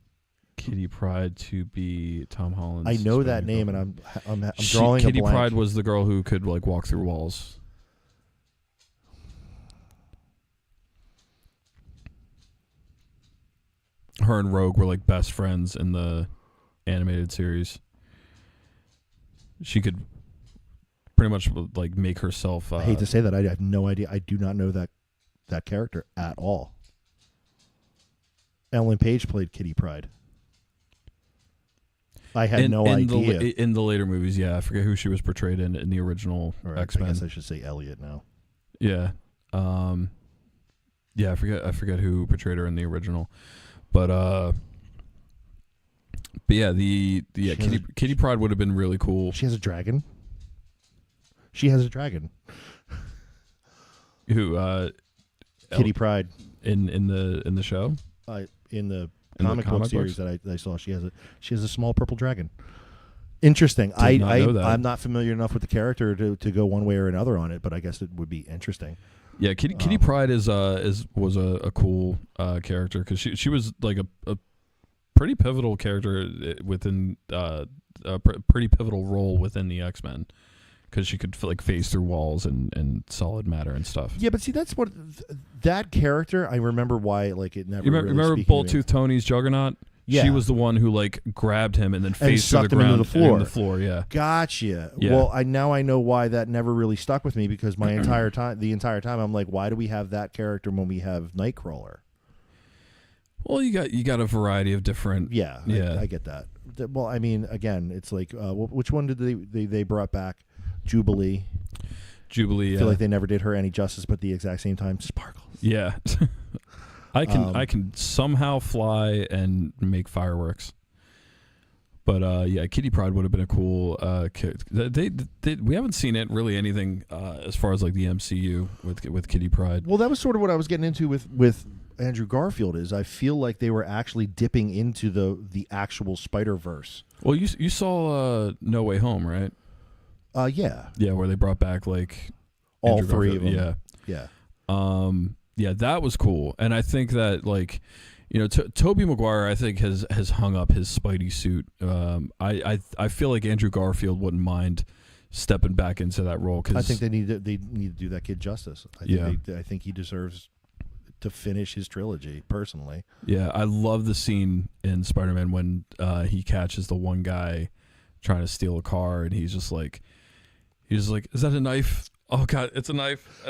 Kitty Pryde to be Tom Holland's. I know that name, and I'm drawing Kitty a blank. Pryde was the girl who could walk through walls. Her and Rogue were best friends in the animated series. She could pretty much make herself. I hate to say that, I have no idea. I do not know that character at all. Ellen Page played Kitty Pryde. I had no idea. In the later movies, yeah, I forget who she was portrayed in the original X-Men. I guess I should say Elliot now. Yeah. Yeah, I forget who portrayed her in the original, but yeah, Kitty Pryde would have been really cool. She has a dragon. She has a dragon. Who? Kitty Pryde in the show. In the comic book series that I saw, she has a small purple dragon. Interesting. I'm not familiar enough with the character to go one way or another on it, but I guess it would be interesting. Yeah, Kitty Pryde was a cool character because she was like a pretty pivotal character within a pretty pivotal role within the X-Men because she could like phase through walls and solid matter and stuff. Yeah, but see, that's what that character. I remember why like it never. You remember Bullet-Tooth Tony's Juggernaut? Yeah. She was the one who like grabbed him and then phased through the ground into the floor. And the floor. Yeah, gotcha. Yeah. Well, I know why that never really stuck with me because the entire time, I'm like, why do we have that character when we have Nightcrawler? Well, you got a variety of different. Yeah. I get that. Well, I mean, again, it's like which one did they brought back? Jubilee. I feel like they never did her any justice, but at the exact same time, Sparkles. Yeah. I can somehow fly and make fireworks. But yeah, Kitty Pryde would have been a cool we haven't seen it really anything as far as like the MCU with Kitty Pryde. Well, that was sort of what I was getting into with Andrew Garfield is I feel like they were actually dipping into the actual Spider-Verse. Well, you saw No Way Home, right? Yeah. Yeah, where they brought back like all Andrew three Garfield. of them. Yeah. Yeah, that was cool. And I think that like Tobey Maguire I think has hung up his Spidey suit. I feel like Andrew Garfield wouldn't mind stepping back into that role cuz I think they need to do that kid justice. I think he deserves to finish his trilogy personally. Yeah, I love the scene in Spider-Man when he catches the one guy trying to steal a car and he's just like, is that a knife? Oh God, it's a knife.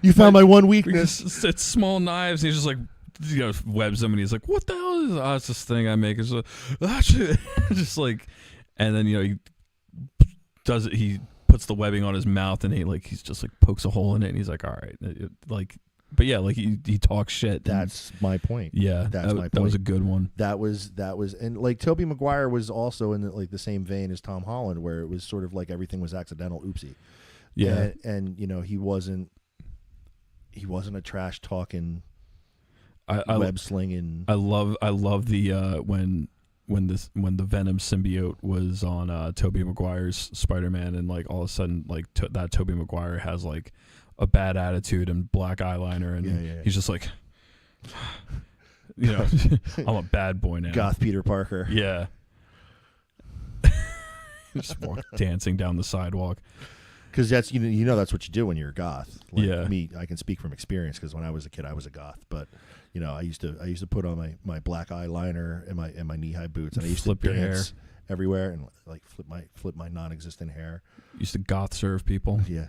You found my one weakness. It's small knives. And he's just like, webs them, and he's like, "What the hell is it's this thing I make?" It's just like, and then he does it. He puts the webbing on his mouth, and he's just like pokes a hole in it, and he's like, "All right," but yeah, like he talks shit. That's my point. Yeah, that's my point. That was a good one. That was, and like Tobey Maguire was also in the same vein as Tom Holland, where it was sort of like everything was accidental, oopsie. Yeah, and he wasn't a trash talking, web slinging. I love the when the Venom symbiote was on Tobey Maguire's Spider-Man, and like all of a sudden like that Tobey Maguire has like a bad attitude and black eyeliner, and he's just like, I'm a bad boy now. Goth Peter Parker. Yeah. Just dancing down the sidewalk. Because that's that's what you do when you're a goth. Like yeah. Me, I can speak from experience because when I was a kid, I was a goth. But I used to put on my black eyeliner and my knee high boots, and I used flip to your dance hair everywhere and like flip my non-existent hair. Used to goth serve people. Yeah.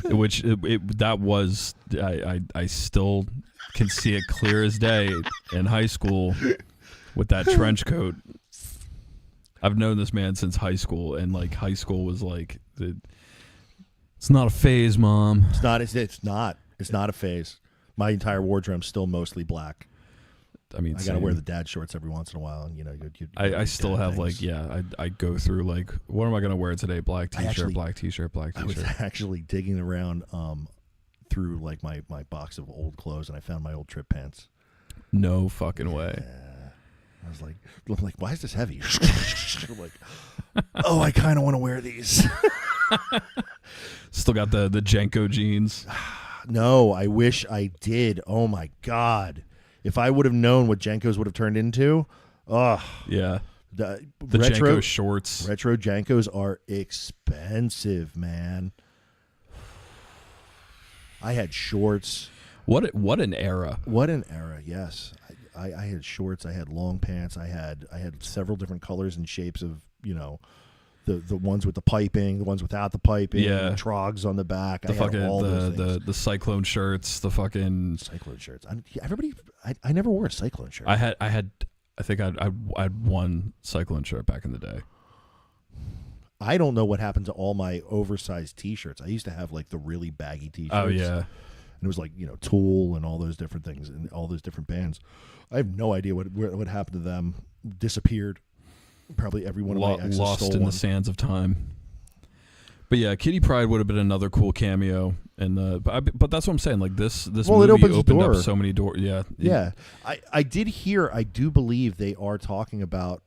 Which that was I still can see it clear as day in high school with that trench coat. I've known this man since high school, and like high school was like it's not a phase, Mom. It's not a phase. My entire wardrobe's still mostly black. I mean, I gotta wear the dad shorts every once in a while, and I still have things. I go through like, what am I gonna wear today? Black t-shirt, black t-shirt, black t-shirt. I was actually digging around through like my box of old clothes, and I found my old trip pants. No fucking way. Yeah. I was like, why is this heavy? I'm like, oh, I kind of want to wear these. Still got the Jenko jeans. No, I wish I did. Oh my God. If I would have known what Jenkos would have turned into, yeah. The retro Jenko shorts. Retro Jenkos are expensive, man. I had shorts. What an era. What an era, yes. I had shorts, I had long pants, I had several different colors and shapes of, the ones with the piping, the ones without the piping, the trogs on the back. I had all those things. The cyclone shirts, the fucking cyclone shirts. I never wore a cyclone shirt. I had one cyclone shirt back in the day. I don't know what happened to all my oversized T-shirts. I used to have like the really baggy T-shirts. Oh yeah, and it was like Tool and all those different things and all those different bands. I have no idea what happened to them. Disappeared. Probably every one of my exes lost stole in one. the sands of time. But yeah, Kitty Pryde would have been another cool cameo, and but that's what I'm saying. Like this movie opened up so many doors. Yeah, yeah. I did hear. I do believe they are talking about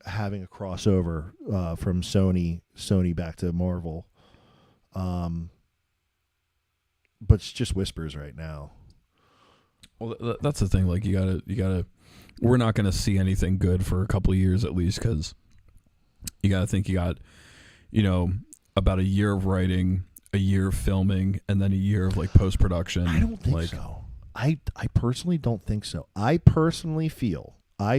having a crossover from Sony back to Marvel, but it's just whispers right now. Well, that's the thing. Like you gotta. We're not gonna see anything good for a couple of years at least, because you gotta think you got. About a year of writing, a year of filming, and then a year of like post-production. I don't think so. I personally don't think so. I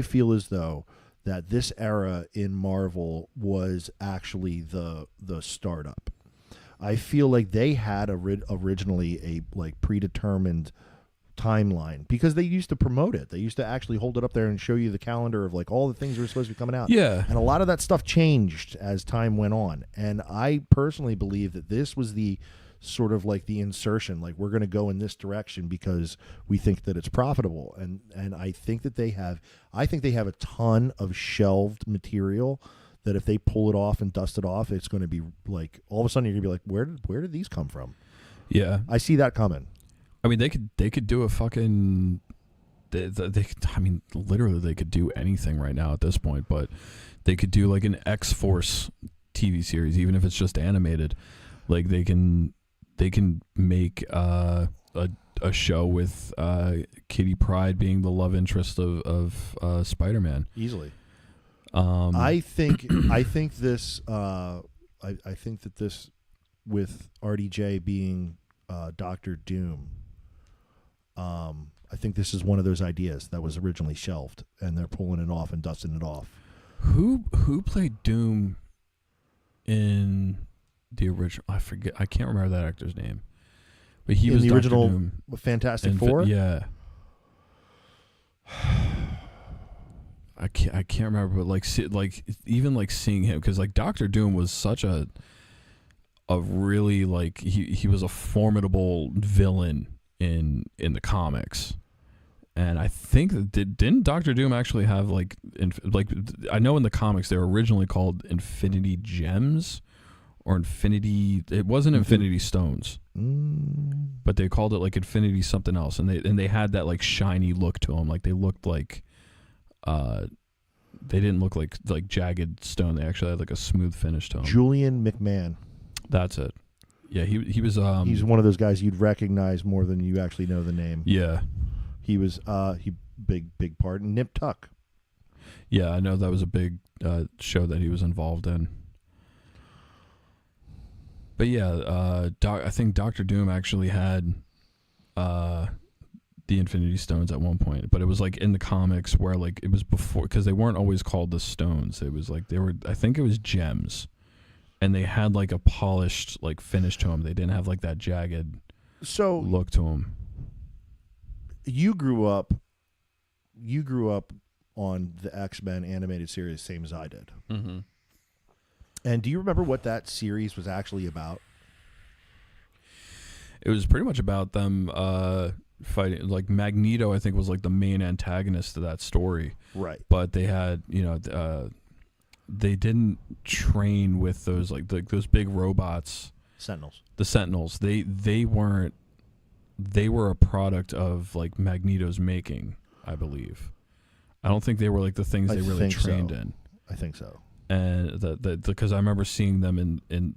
feel as though that this era in Marvel was actually the startup. I feel like they had originally a like predetermined timeline because they used to promote it. They used to actually hold it up there and show you the calendar of like all the things that were supposed to be coming out. Yeah. And a lot of that stuff changed as time went on. And I personally believe that this was the sort of like the insertion, like we're going to go in this direction because we think that it's profitable. And I think that they have a ton of shelved material that if they pull it off and dust it off, it's going to be like all of a sudden you're going to be like, where did these come from? Yeah. I see that coming. I mean, they could do a fucking. They could, I mean, literally, they could do anything right now at this point. But they could do like an X-Force TV series, even if it's just animated. Like they can make a show with Kitty Pryde being the love interest of Spider-Man easily. I think this. I think that this with RDJ being Dr. Doom. I think this is one of those ideas that was originally shelved, and they're pulling it off and dusting it off. Who played Doom in the original? I forget. I can't remember that actor's name, but he was the Dr. original Doom Fantastic Four. Yeah, I can't remember, but like even like seeing him, because like Dr. Doom was such a really like he was a formidable villain in the comics. And I think that didn't Dr. Doom actually have like I know in the comics they were originally called Infinity Gems or Infinity. It wasn't Infinity Stones, but they called it like Infinity something else. And they had that like shiny look to them. Like they looked like, they didn't look like jagged stone. They actually had like a smooth finish to them. Julian McMahon. That's it. Yeah, he was. He's one of those guys you'd recognize more than you actually know the name. Yeah. He was big part in Nip Tuck. Yeah, I know that was a big show that he was involved in. But yeah, I think Dr. Doom actually had the Infinity Stones at one point, but it was like in the comics where like it was before, because they weren't always called the stones. It was like I think it was gems, and they had like a polished like finish to them. They didn't have like that jagged look to them. You grew up on the X-Men animated series, same as I did. Mm-hmm. And do you remember what that series was actually about? It was pretty much about them fighting. Like Magneto, I think, was like the main antagonist to that story. Right. But they had, they didn't train with those those big robots. Sentinels. The Sentinels. They weren't. They were a product of like Magneto's making, I believe. I don't think they were like the things they really trained in. I think so. And because I remember seeing them in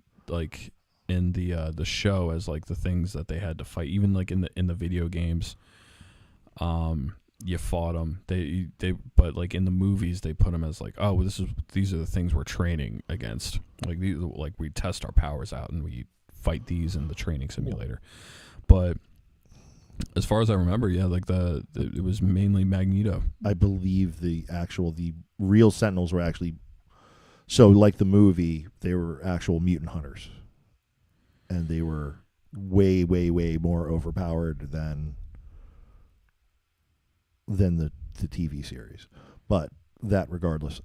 the show as like the things that they had to fight, even like in the video games. You fought them. But like in the movies they put them as like, oh, these are the things we're training against. Like we test our powers out and we fight these in the training simulator. But as far as I remember, yeah, like it was mainly Magneto. I believe the real Sentinels were actually, so like the movie, they were actual mutant hunters, and they were way, way, way more overpowered than the TV series. But that regardless,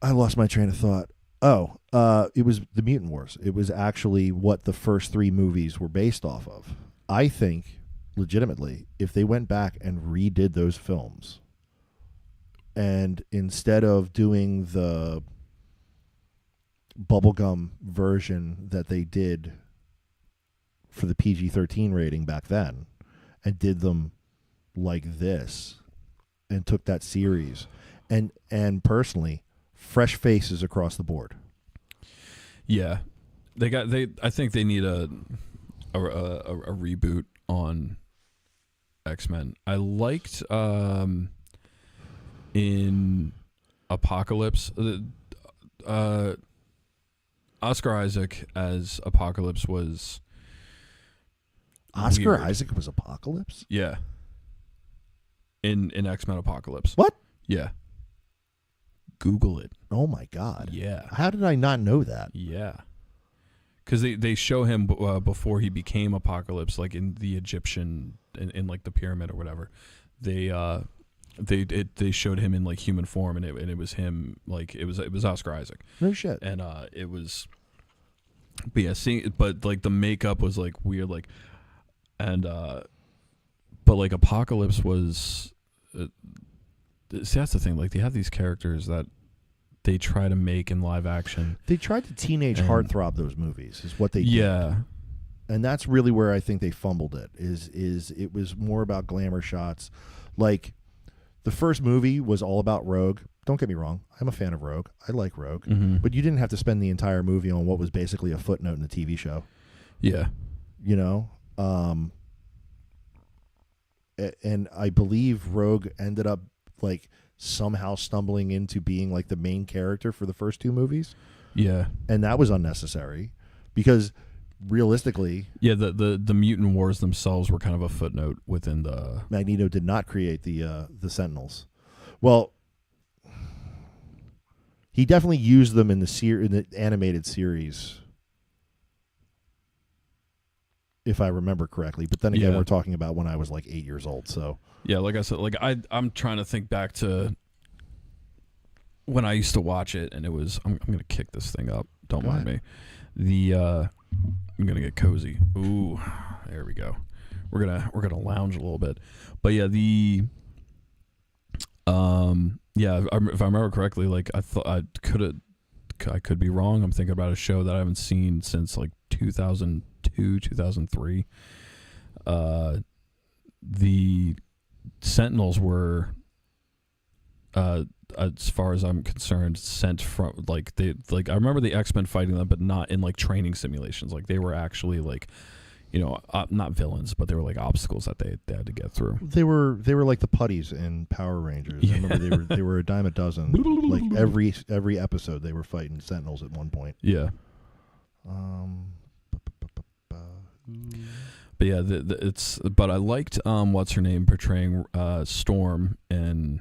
I lost my train of thought. Oh, it was the Mutant Wars. It was actually what the first 3 movies were based off of. I think, legitimately, if they went back and redid those films, and instead of doing the bubblegum version that they did for the PG-13 rating back then, and did them like this, and took that series, and personally, fresh faces across the board. Yeah, I think they need a reboot on X-Men. I liked in Apocalypse, Oscar Isaac as Apocalypse was Oscar weird. Isaac was Apocalypse? Yeah. In X-Men Apocalypse. What? Yeah. Google it. Oh my God. Yeah. How did I not know that? Yeah. Because they show him before he became Apocalypse, like in the Egyptian, in like the pyramid or whatever. They showed him in like human form, and it was him, like it was Oscar Isaac. No shit. And it was, but yeah, but like the makeup was like weird, like, and but like Apocalypse was. See, that's the thing. Like they have these characters that they try to make in live action. They tried to teenage heartthrob those movies, is what they did. Yeah. And that's really where I think they fumbled it. Is it was more about glamour shots. Like the first movie was all about Rogue. Don't get me wrong. I'm a fan of Rogue. I like Rogue. Mm-hmm. But you didn't have to spend the entire movie on what was basically a footnote in the TV show. Yeah. You know? And I believe Rogue ended up like somehow stumbling into being like the main character for the first 2 movies. Yeah. And that was unnecessary because realistically, yeah, the Mutant Wars themselves were kind of a footnote within the Magneto did not create the Sentinels. Well, he definitely used them in the animated series, if I remember correctly. But then again, we're talking about when I was like 8 years old. So yeah, like I said, like I'm trying to think back to when I used to watch it, and it was I'm gonna kick this thing up. Don't mind me. I'm gonna get cozy. Ooh, there we go. We're gonna lounge a little bit, but yeah, if I remember correctly, like I thought I could be wrong. I'm thinking about a show that I haven't seen since like 2002, 2003. The Sentinels were, as far as I'm concerned, sent from I remember the X-Men fighting them, but not in like training simulations. Like they were actually like, not villains, but they were like obstacles that they had to get through. They were like the putties in Power Rangers. Yeah. I remember they were a dime a dozen. Like every episode they were fighting Sentinels at one point. Yeah. But yeah, but I liked what's her name portraying Storm in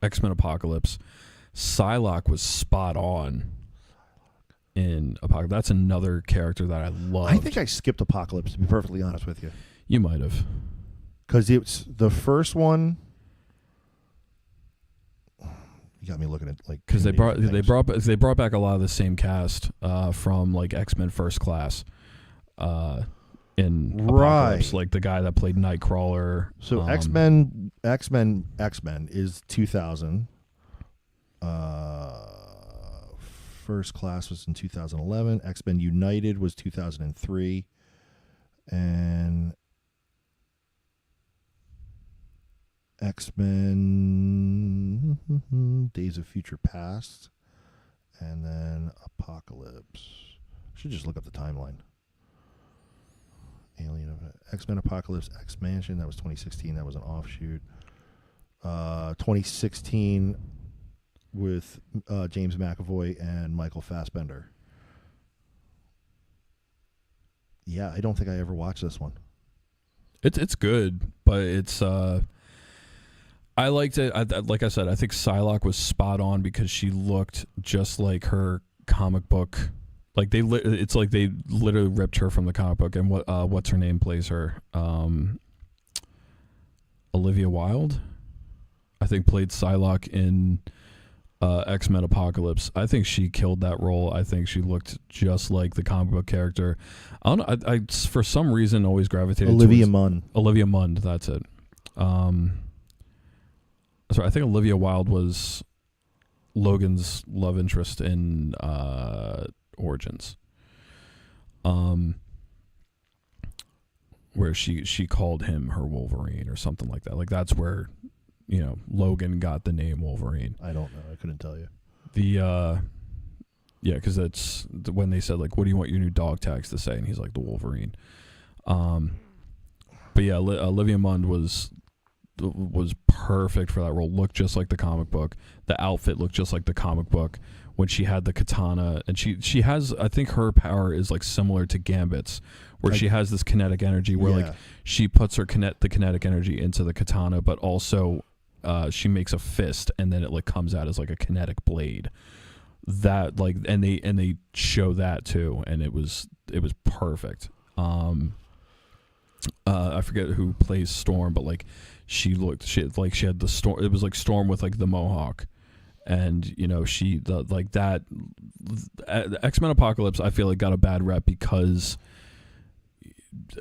X-Men Apocalypse. Psylocke was spot on in Apocalypse. That's another character that I love. I think I skipped Apocalypse, to be perfectly honest with you. You might have, because it's the first one. You got me looking at like because they brought back a lot of the same cast from like X-Men First Class. In Apocalypse, like the guy that played Nightcrawler. So X-Men is 2000. First Class was in 2011. X-Men United was 2003, and X-Men Days of Future Past, and then Apocalypse. I should just look up the timeline. Alien, X-Men Apocalypse, X-Mansion, that was 2016. That was an offshoot. 2016 with James McAvoy and Michael Fassbender. Yeah, I don't think I ever watched this one. It's good, but it's I liked it. Like I said, I think Psylocke was spot on because she looked just like her comic book. Like it's like they literally ripped her from the comic book, and what's her name plays her, Olivia Wilde, I I think played Psylocke in X-Men Apocalypse. I think she killed that role. I think she looked just like the comic book character. I don't know. I for some reason always gravitated Olivia towards Munn. Olivia Munn. That's it. Sorry, I think Olivia Wilde was Logan's love interest in Origins. Where she called him her Wolverine or something like that. Like that's where, Logan got the name Wolverine. I don't know. I couldn't tell you. Because that's when they said like, what do you want your new dog tags to say? And he's like, the Wolverine. But yeah, Olivia Munn was perfect for that role. Looked just like the comic book. The outfit looked just like the comic book. When she had the katana, and she has, I think her power is like similar to Gambit's, where she has this kinetic energy where like she puts the kinetic energy into the katana, but also she makes a fist and then it like comes out as like a kinetic blade. That like and they show that too, and it was perfect. I forget who plays Storm, but like she had the Storm. It was like Storm with like the mohawk. And X-Men Apocalypse, I feel like got a bad rep because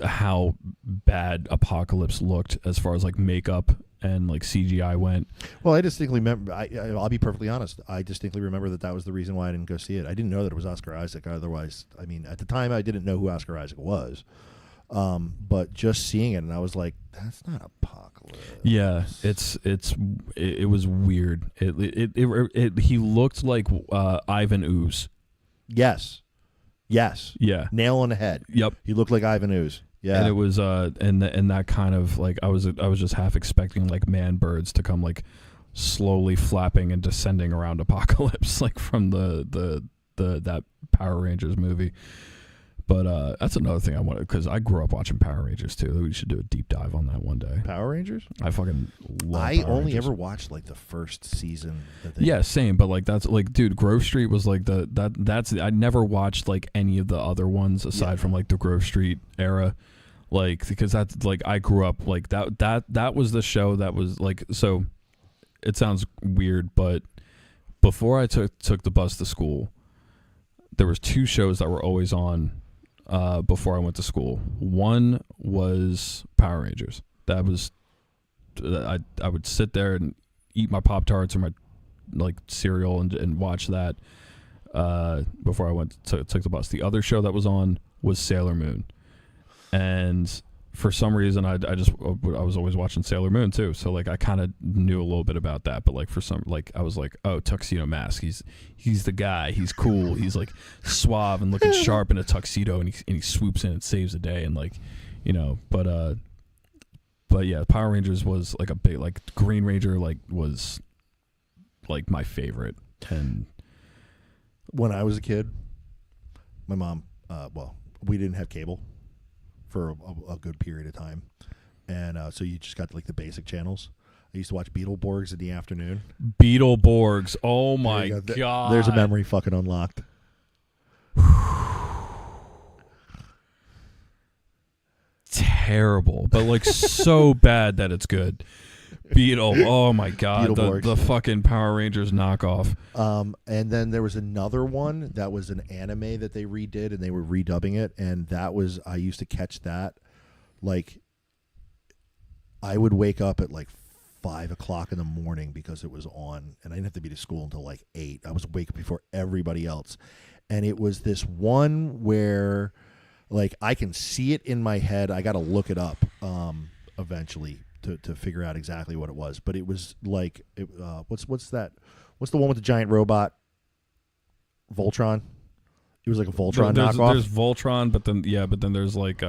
how bad Apocalypse looked as far as like makeup and like CGI went. Well, I distinctly remember. I'll be perfectly honest. I distinctly remember that was the reason why I didn't go see it. I didn't know that it was Oscar Isaac. Otherwise, I mean, at the time, I didn't know who Oscar Isaac was. But just seeing it, and I was like, "That's not Apocalypse." Yeah, it was weird. He looked like Ivan Ooze. Yes. Yeah. Nail on the head. Yep. He looked like Ivan Ooze. Yeah. And it was and that kind of like I was just half expecting like man birds to come like slowly flapping and descending around Apocalypse like from the that Power Rangers movie. But that's another thing I wanted, because I grew up watching Power Rangers too. We should do a deep dive on that one day. Power Rangers? I fucking love I Power only Rangers. ever watched like the first season. Yeah, same. But like that's like, dude, Grove Street was like that's I never watched like any of the other ones aside from like the Grove Street era, like because that's like I grew up like that was the show that was like, so it sounds weird, but before I took the bus to school, there was two shows that were always on. Before I went to school. One was Power Rangers. That was I would sit there and eat my Pop-Tarts or my like cereal and watch that before I took the bus. The other show that was on was Sailor Moon, and for some reason I was always watching Sailor Moon too. So like I kind of knew a little bit about that, but like for some, like I was like, oh, Tuxedo Mask, he's the guy, he's cool, he's like suave and looking sharp in a tuxedo, and he swoops in and saves the day, and like, but yeah, Power Rangers was like a big, like Green Ranger like was like my favorite. And when I was a kid, my mom, we didn't have cable for a good period of time, and so you just got like the basic channels. I used to watch Beetleborgs in the afternoon. Beetleborgs, oh my god! There's a memory fucking unlocked. Terrible, but like so bad that it's good. Oh my god, the fucking Power Rangers knockoff. And then there was another one that was an anime that they redid, and they were redubbing it, and I used to catch that. Like, I would wake up at like 5 o'clock in the morning because it was on, and I didn't have to be to school until like 8. I was awake before everybody else, and it was this one where, like, I can see it in my head. I got to look it up eventually to figure out exactly what it was, but it was like, what's that? What's the one with the giant robot? Voltron. It was like a Voltron knockoff. There's Voltron, but then there's like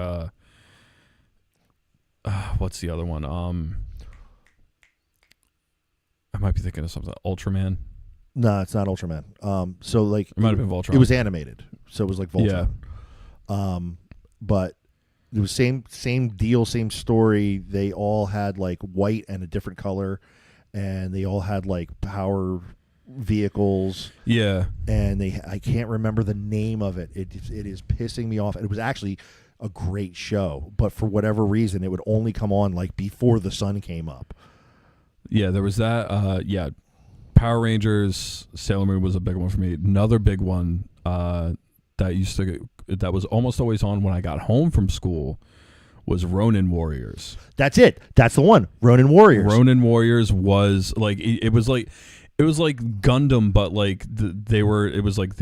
what's the other one? I might be thinking of something. Ultraman. No, it's not Ultraman. So like it might have been Voltron. It was animated, so it was like Voltron. Yeah. But it was same deal, same story. They all had like white and a different color, and they all had like power vehicles. Yeah. And I can't remember the name of it. It is pissing me off. It was actually a great show, but for whatever reason, it would only come on like before the sun came up. Yeah, there was that. Yeah, Power Rangers, Sailor Moon was a big one for me. Another big one that was almost always on when I got home from school was Ronin Warriors. That's it. That's the one. Ronin Warriors. Ronin Warriors was like it was like Gundam, but like it was like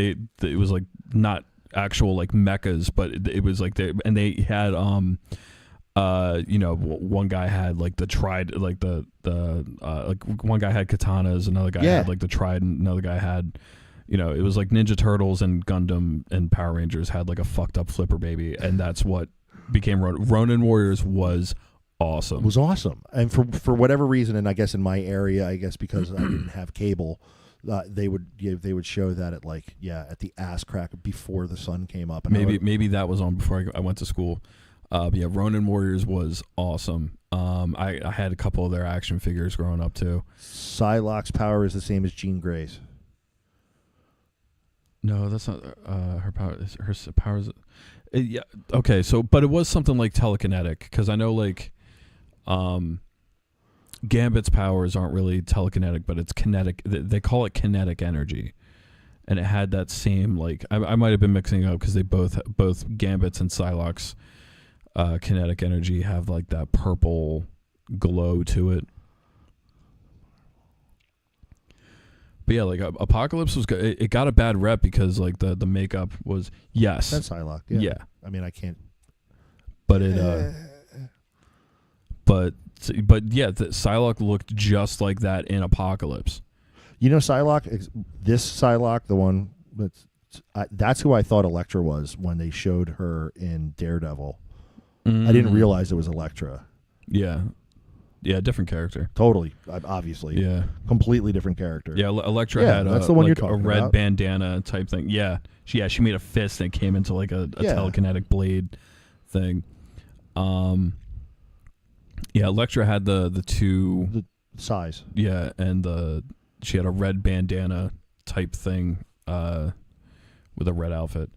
not actual like mechas, but it was like they had one guy had like the Trident, like like one guy had katanas, another guy had like the Trident, another guy had, it was like Ninja Turtles and Gundam and Power Rangers had like a fucked up flipper baby, and that's what became Ronin Warriors was awesome. It was awesome, and for whatever reason, and I guess in my area, I guess because I didn't have cable, they would show that at the ass crack before the sun came up. And maybe that was on before I went to school. But yeah, Ronin Warriors was awesome. I had a couple of their action figures growing up too. Psylocke's power is the same as Jean Grey's. No, that's not her power. Her powers. Yeah. Okay. So, but it was something like telekinetic, because I know like, Gambit's powers aren't really telekinetic, but it's kinetic. They call it kinetic energy, and it had that same like. I might have been mixing it up because they both Gambit's and Psylocke's kinetic energy have like that purple glow to it. But yeah, like Apocalypse was good. It got a bad rep because like the makeup was That's Psylocke. Yeah. I mean, I can't. But but yeah, Psylocke looked just like that in Apocalypse. Psylocke. This Psylocke, the one that's who I thought Elektra was when they showed her in Daredevil. I didn't realize it was Elektra. Yeah. Yeah, different character. Totally, obviously. Yeah, completely different character. Yeah, Elektra had that's the one like you're talking a red about. bandana type thing. Yeah, she made a fist and it came into like a telekinetic blade thing. Yeah, Elektra had the the size. Yeah, and she had a red bandana type thing with a red outfit.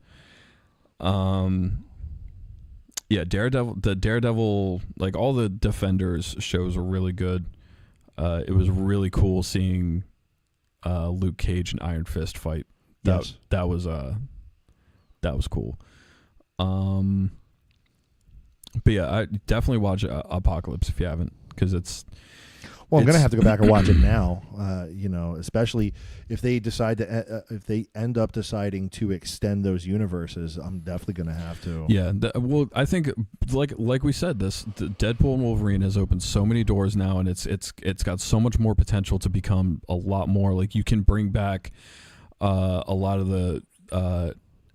Yeah, Daredevil, like all the Defenders shows were really good. It was really cool seeing Luke Cage and Iron Fist fight. That was cool. But yeah, I definitely watch Apocalypse if you haven't, because it's. Well, I'm gonna have to go back and watch it now. Especially if they decide to, if they end up deciding to extend those universes, I'm definitely gonna have to. Yeah, well, I think like we said, the Deadpool and Wolverine has opened so many doors now, and it's got so much more potential to become a lot more. Like you can bring back a lot of the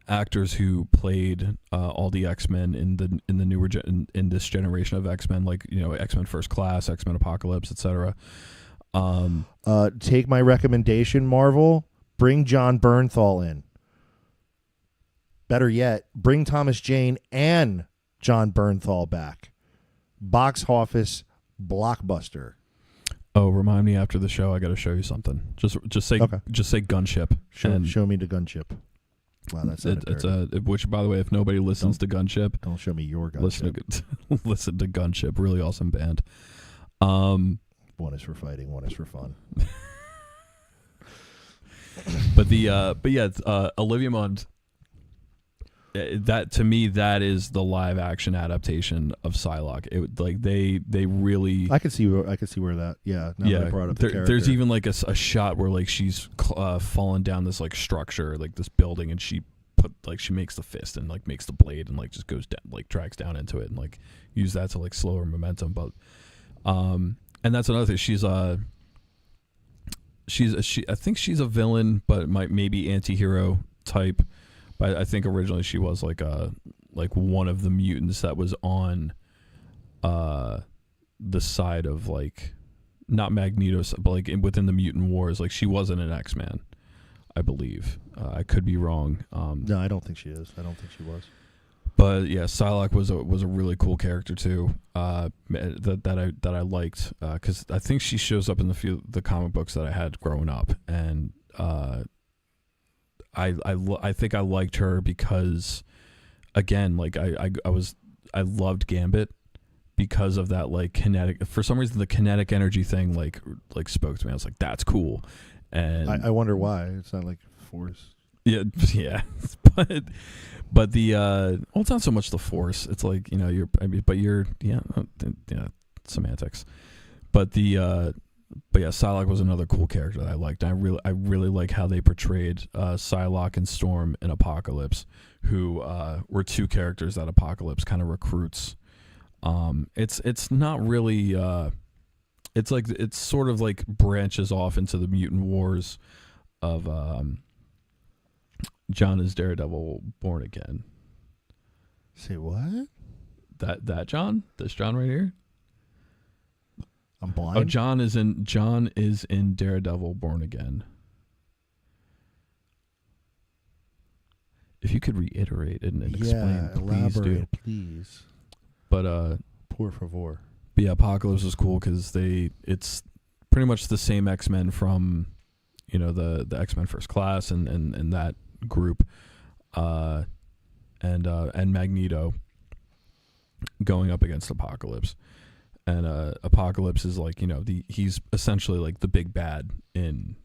actors who played all the X-Men in the newer in this generation of X-Men, like X-Men First Class, X-Men Apocalypse, etc. Take my recommendation, Marvel. Bring John Bernthal in. Better yet, bring Thomas Jane and John Bernthal back. Box office blockbuster. Oh, remind me after the show. I got to show you something. Just say Gunship. Show me the Gunship. Wow, that's which, by the way, if nobody listens to Gunship, don't show me your Gunship. Listen to Gunship, really awesome band. One is for fighting, one is for fun. but yeah, Olivia Munn. That to me, that is the live action adaptation of Psylocke. It like they really. I could see where that. Yeah. Now that I brought up the character. There's even like a shot where like she's falling down this like structure, like this building, and she makes the fist and like makes the blade and like just goes down, like drags down into it, and like use that to like slow her momentum. But and that's another thing. I think she's a villain, but maybe anti-hero type. But I think originally she was like one of the mutants that was on the side of like not Magneto, but like within the Mutant Wars. Like she wasn't an X-Man, I believe. I could be wrong. No, I don't think she is. I don't think she was. But yeah, Psylocke was a really cool character too. That I liked because I think she shows up in the comic books that I had growing up, and I think I liked her because, again, like I loved Gambit, because of that like kinetic. For some reason, the kinetic energy thing like spoke to me. I was like, that's cool. And I wonder why. It's not like force. Yeah, but the well, it's not so much the force. It's like, you know, you're semantics. But yeah, Psylocke was another cool character that I liked. I really like how they portrayed Psylocke and Storm in Apocalypse, who were two characters that Apocalypse kind of recruits. It's not really it's sort of like branches off into the mutant wars of John is Daredevil Born Again. Say what? That John? This John right here? I'm blind. Oh, John is in Daredevil Born Again. If you could reiterate it and explain, elaborate, please. But por favor. But yeah, Apocalypse is cool because it's pretty much the same X-Men from, you know, the X-Men First Class and that group, and Magneto going up against Apocalypse. And Apocalypse is like, you know, he's essentially like the big bad in,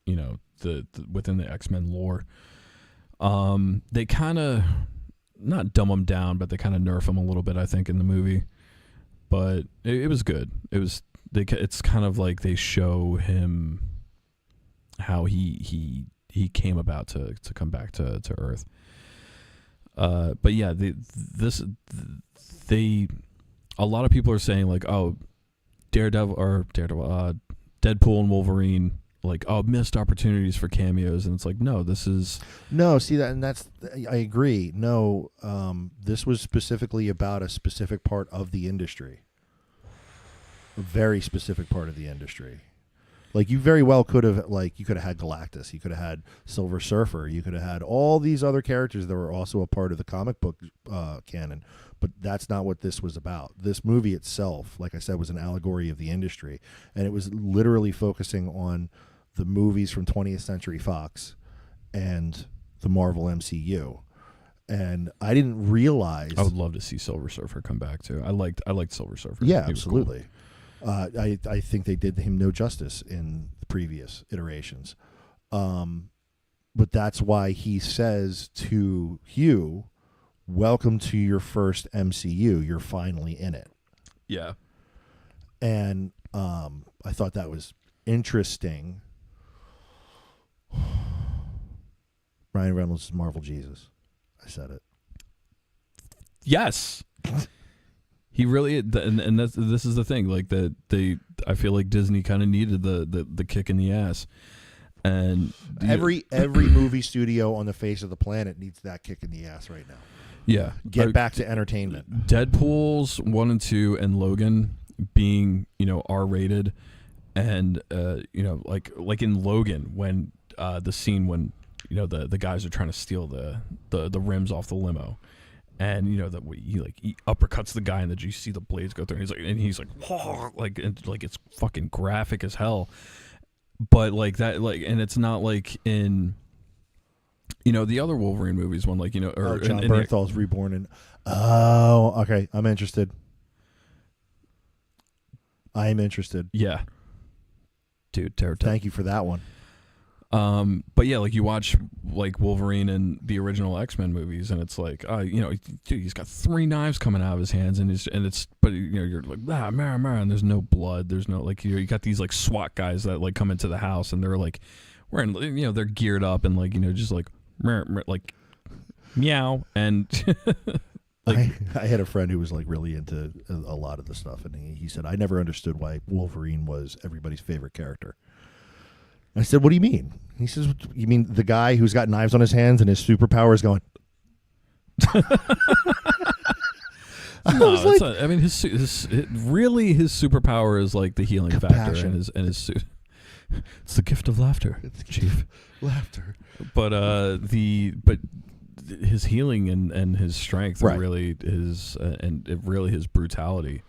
you know, the within the X-Men lore. They kind of not dumb him down, but they kind of nerf him a little bit, I think, in the movie. But it was good. It's kind of like they show him how he came about to come back to Earth. But yeah, a lot of people are saying like, oh, Deadpool and Wolverine, like, oh, missed opportunities for cameos, and it's like, no, see that, and I agree. No, this was specifically about a specific part of the industry, a very specific part of the industry. Like, you very well could have, like, you could have had Galactus, you could have had Silver Surfer, you could have had all these other characters that were also a part of the comic book canon, but that's not what this was about. This movie itself, like I said, was an allegory of the industry, and it was literally focusing on the movies from 20th Century Fox and the Marvel MCU. And I didn't realize... I would love to see Silver Surfer come back, too. I liked Silver Surfer. Yeah, absolutely. Cool. I think they did him no justice in the previous iterations. But that's why he says to Hugh, welcome to your first MCU. You're finally in it. Yeah. And I thought that was interesting. Ryan Reynolds is Marvel Jesus. I said it. Yes. He really, and this is the thing. Like I feel like Disney kind of needed the kick in the ass, and every movie studio on the face of the planet needs that kick in the ass right now. Yeah, get back to entertainment. Deadpool's 1 and 2 and Logan being, you know, R-rated, and you know, like in Logan when the scene when, you know, the guys are trying to steal the rims off the limo. And, you know, that he uppercuts the guy, and you see the blades go through, and he's like, whoa, like it's fucking graphic as hell. But like that, like, and it's not like in, you know, the other Wolverine movies, one, like, you know, or John Bernthal's Reborn, and okay, I'm interested. I am interested. Yeah, dude, thank you for that one. But yeah, like you watch like Wolverine and the original X-Men movies, and it's like, you know, dude, he's got 3 knives coming out of his hands, but you know, you're like, and there's no blood, there's no, like, you got these like SWAT guys that like come into the house, and they're like wearing, you know, they're geared up and like, you know, just like meow, and like, I had a friend who was like really into a lot of the stuff, and he said, I never understood why Wolverine was everybody's favorite character. I said, what do you mean? He says, you mean the guy who's got knives on his hands and his superpower is going... I mean, his superpower is like the healing factor and his suit. It's the gift of laughter, Chief. Laughter. But his healing and his strength, right, really his his brutality.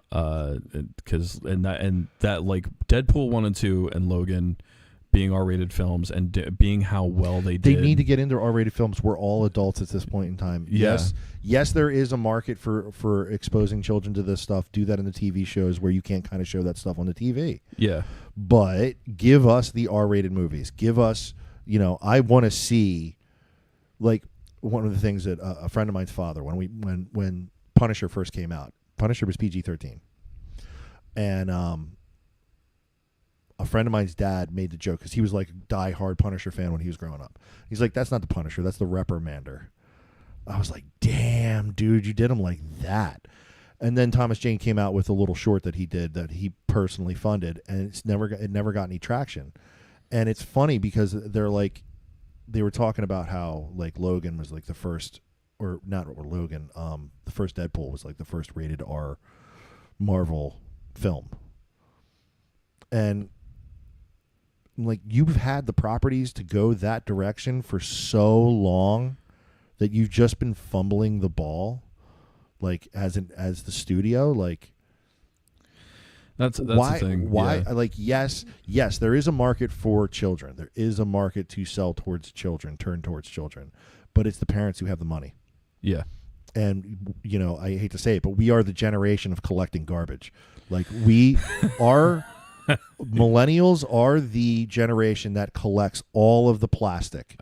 Because that like Deadpool 1 and 2 and Logan being R-rated films and being how well they did. They need to get into R-rated films. We're all adults at this point in time. Yeah. Yes, there is a market for exposing children to this stuff. Do that in the TV shows where you can't kind of show that stuff on the TV. Yeah. But give us the R-rated movies. Give us, I want to see, like, one of the things that a friend of mine's father, when Punisher first came out, Punisher was PG-13. And a friend of mine's dad made the joke because he was like a die-hard Punisher fan when he was growing up. He's like, that's not the Punisher, that's the Reprimander. I was like, damn, dude, you did him like that. And then Thomas Jane came out with a little short that he did that he personally funded, and it never got any traction. And it's funny because they were talking about how like Logan was like the first, or not Logan, the first Deadpool was like the first rated R Marvel film. And like, you've had the properties to go that direction for so long that you've just been fumbling the ball, like as the studio. Like, that's why, the thing. Why? Yeah. Like, yes, there is a market for children. There is a market to sell towards children, turn towards children, but it's the parents who have the money. Yeah. And I hate to say it, but we are the generation of collecting garbage. Like, we are. Millennials are the generation that collects all of the plastic.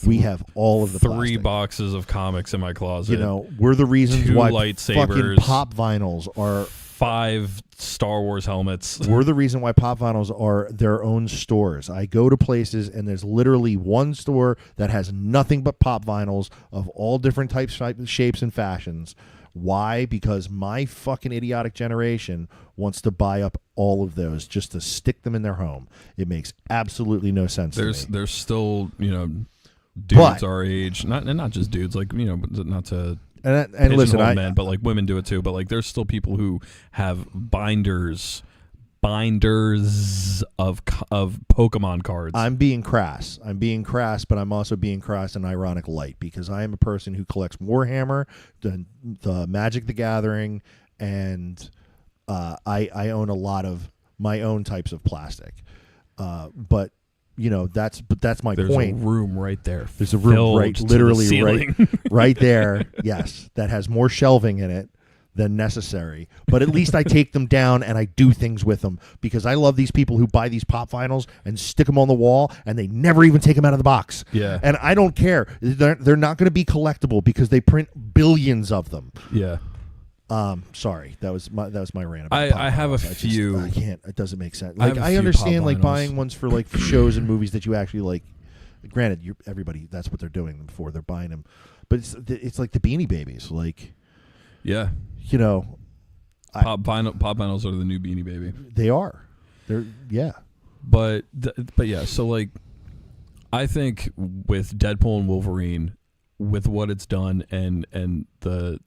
We have all of the 3 plastic. boxes of comics in my closet. We're the reasons 2 why lightsabers, fucking pop vinyls are 5 Star Wars helmets. We're the reason why pop vinyls are their own stores. I go to places and there's literally one store that has nothing but pop vinyls of all different types, shapes, and fashions. Why? Because my fucking idiotic generation wants to buy up all of those just to stick them in their home. It makes absolutely no sense to me. There's still, dudes our age, not just dudes, like, not to and listen, men, but like women do it too. But like, there's still people who have binders of Pokemon cards. I'm being crass, but I'm also being crass and ironic light, because I am a person who collects Warhammer, the Magic the Gathering, and I own a lot of my own types of plastic. But that's my There's point. There's a room right there. There's a room right there. Yes, that has more shelving in it than necessary, but at least I take them down and I do things with them, because I love these people who buy these pop vinyls and stick them on the wall and they never even take them out of the box. Yeah, and I don't care. They're not going to be collectible because they print billions of them. Yeah. Sorry, that was my rant. About I have a few. I can't. It doesn't make sense. Like, I understand like buying ones for like shows and movies that you actually like. Granted, everybody, that's what they're doing them for. They're buying them, but it's like the Beanie Babies, like. Yeah. Pop vinyls are the new Beanie Baby. They are. They're But yeah, so like, I think with Deadpool and Wolverine, with what it's done and the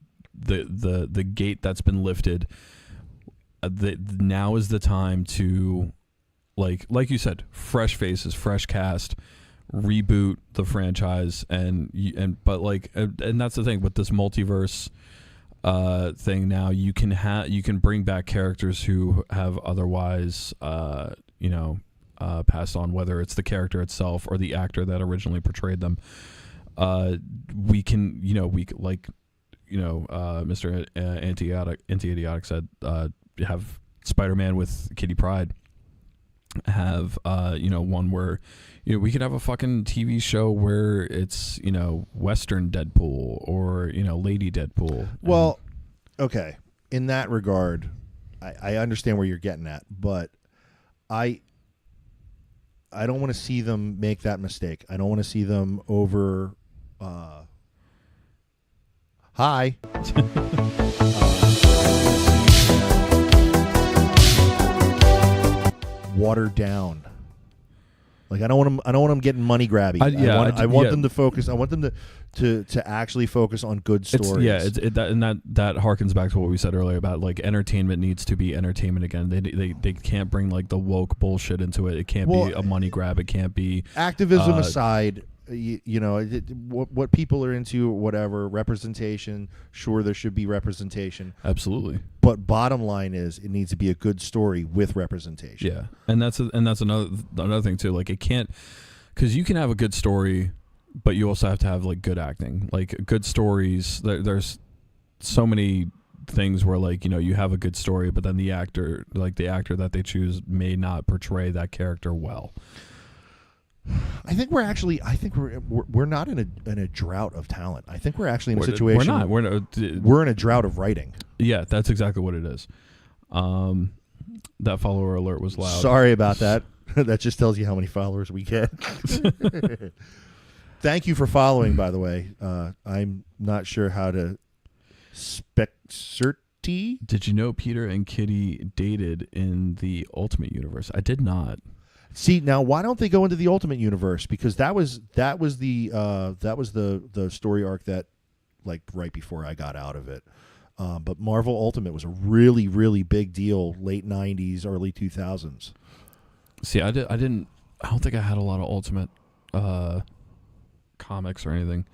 gate that's been lifted, now is the time to, like you said, fresh faces, fresh cast, reboot the franchise, and that's the thing with this multiverse thing. Now you can bring back characters who have otherwise passed on, whether it's the character itself or the actor that originally portrayed them. Mr. Anti-Idiotic said, have Spider-Man with Kitty Pryde, have one where we could have a fucking TV show where it's Western Deadpool or Lady Deadpool. Well, okay, in that regard, I understand where you're getting at, but I don't want to see them make that mistake. I don't want to see them over. Watered down. Like, I don't want them getting money grabby. I want them to focus. I want them to actually focus on good stories. That harkens back to what we said earlier about like entertainment needs to be entertainment again. They can't bring like the woke bullshit into it. It can't be a money grab. It can't be activism aside. what people are into, whatever representation. Sure, there should be representation. Absolutely. But bottom line is, it needs to be a good story with representation. Yeah, and that's another thing too. Like, it can't, because you can have a good story, but you also have to have like good acting, like good stories. There's so many things where, like, you have a good story, but then the actor that they choose may not portray that character well. I think we're not in a drought of talent. I think we're actually in a situation. We're in a drought of writing. Yeah, that's exactly what it is. That follower alert was loud. Sorry about that. That just tells you how many followers we get. Thank you for following, by the way. I'm not sure how to spexerty. Did you know Peter and Kitty dated in the Ultimate Universe? I did not. See, now why don't they go into the Ultimate Universe? Because that was the story arc that, like, right before I got out of it. But Marvel Ultimate was a really, really big deal, late 90s, early 2000s. See, I don't think I had a lot of Ultimate comics or anything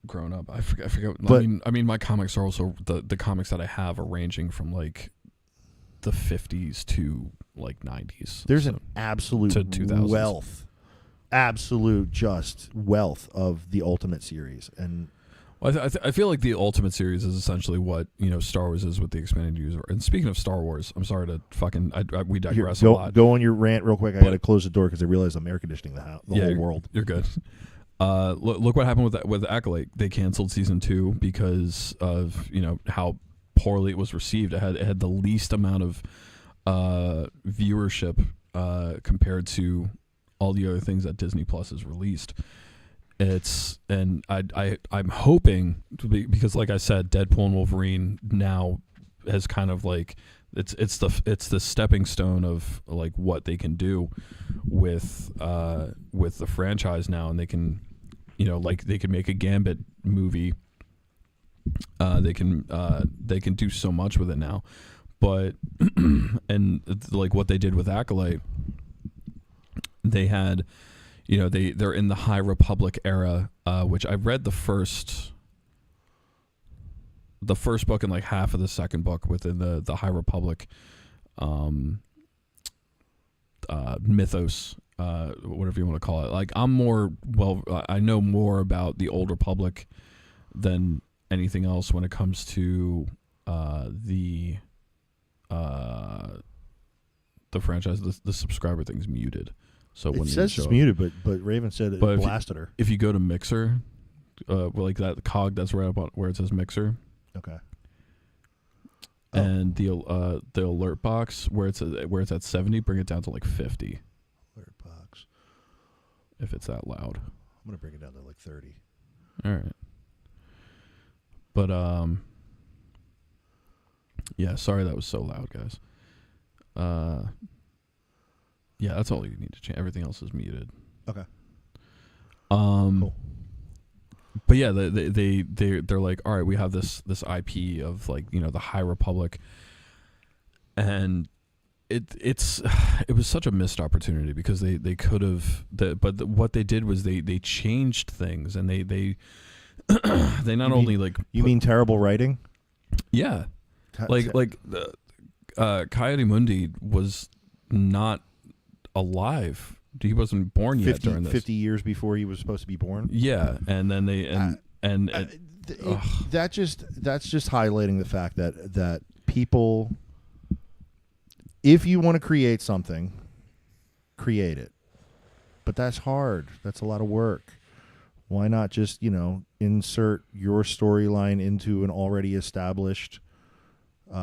growing up. I forget. But, I mean, my comics are also the comics that I have are ranging from like the 50s to like 90s. There's an absolute wealth of the Ultimate series. And well, I feel like the Ultimate series is essentially what Star Wars is with the expanded universe. And speaking of Star Wars, I'm sorry to we digress a lot. Go on your rant real quick. I got to close the door because I realize I'm air conditioning the whole world. You're good. Look what happened with Acolyte. They canceled season 2 because of how poorly it was received. It had the least amount of viewership compared to all the other things that Disney Plus has released. I'm hoping, because like I said, Deadpool and Wolverine now has kind of like it's the stepping stone of like what they can do with the franchise now, and they can they can make a Gambit movie. They can do so much with it now, but and like what they did with Acolyte, they had, they're in the High Republic era, which I read the first book and like half of the second book within the High Republic mythos, whatever you want to call it. Like, I know more about the Old Republic than anything else when it comes to the franchise. The subscriber thing's muted, so when it says it's muted, but Raven said it blasted her. If you go to Mixer, like that cog that's right up where it says Mixer, okay, and the alert box where it's at 70, bring it down to like 50. Alert box. If it's that loud, I'm gonna bring it down to like 30. All right. But yeah, sorry that was so loud, guys. Yeah, that's all you need to change. Everything else is muted. Okay. Cool. But yeah, they're like, all right, we have this IP of like the High Republic, and it was such a missed opportunity because they could have. But what they did was they changed things, and they not only like you mean terrible writing? Yeah, like Coyote Mundi was not alive. He wasn't born yet during this. 50 years before he was supposed to be born. Yeah, and then that's just highlighting the fact that people, if you want to create something, create it, but that's hard. That's a lot of work. Why not just insert your storyline into an already established IP?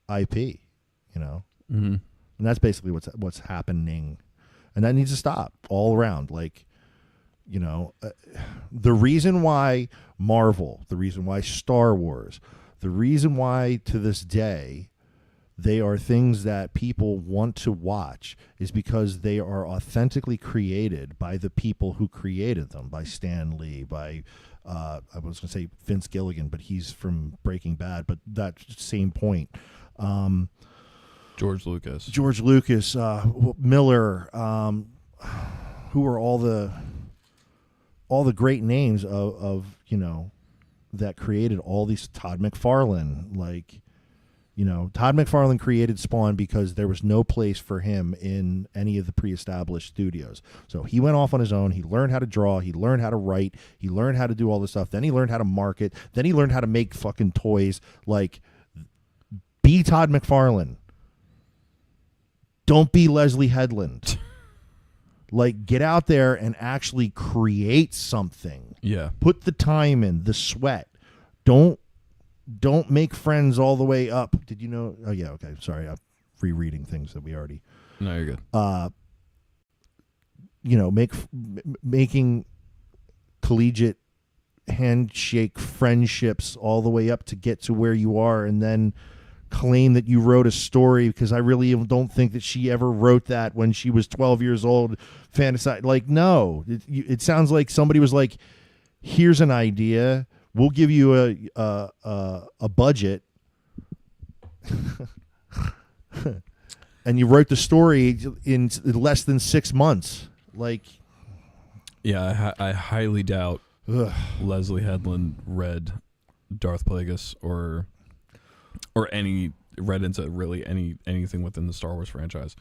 Mm-hmm. And that's basically what's happening, and that needs to stop all around. Like, the reason why Marvel, the reason why Star Wars, the reason why to this day they are things that people want to watch is because they are authentically created by the people who created them, by Stan Lee, by I was going to say Vince Gilligan, but he's from Breaking Bad, but that same point. George Lucas, Miller, who are all the all the great names of that created all these. Todd McFarlane, like, Todd McFarlane created Spawn because there was no place for him in any of the pre-established studios. So he went off on his own. He learned how to draw. He learned how to write. He learned how to do all this stuff. Then he learned how to market. Then he learned how to make fucking toys. Like, be Todd McFarlane. Don't be Leslie Headland. Like, get out there and actually create something. Yeah. Put the time in, the sweat. Don't make friends all the way up. Did you know? Oh, yeah, okay. Sorry, I'm rereading things that we already. No, you're good. Making collegiate handshake friendships all the way up to get to where you are, and then claim that you wrote a story, because I really don't think that she ever wrote that when she was 12 years old. Fantasize. Like, no. It sounds like somebody was like, here's an idea. We'll give you a budget, and you wrote the story in less than 6 months. Like, yeah, I highly doubt Leslie Headland read Darth Plagueis or read into really anything within the Star Wars franchise.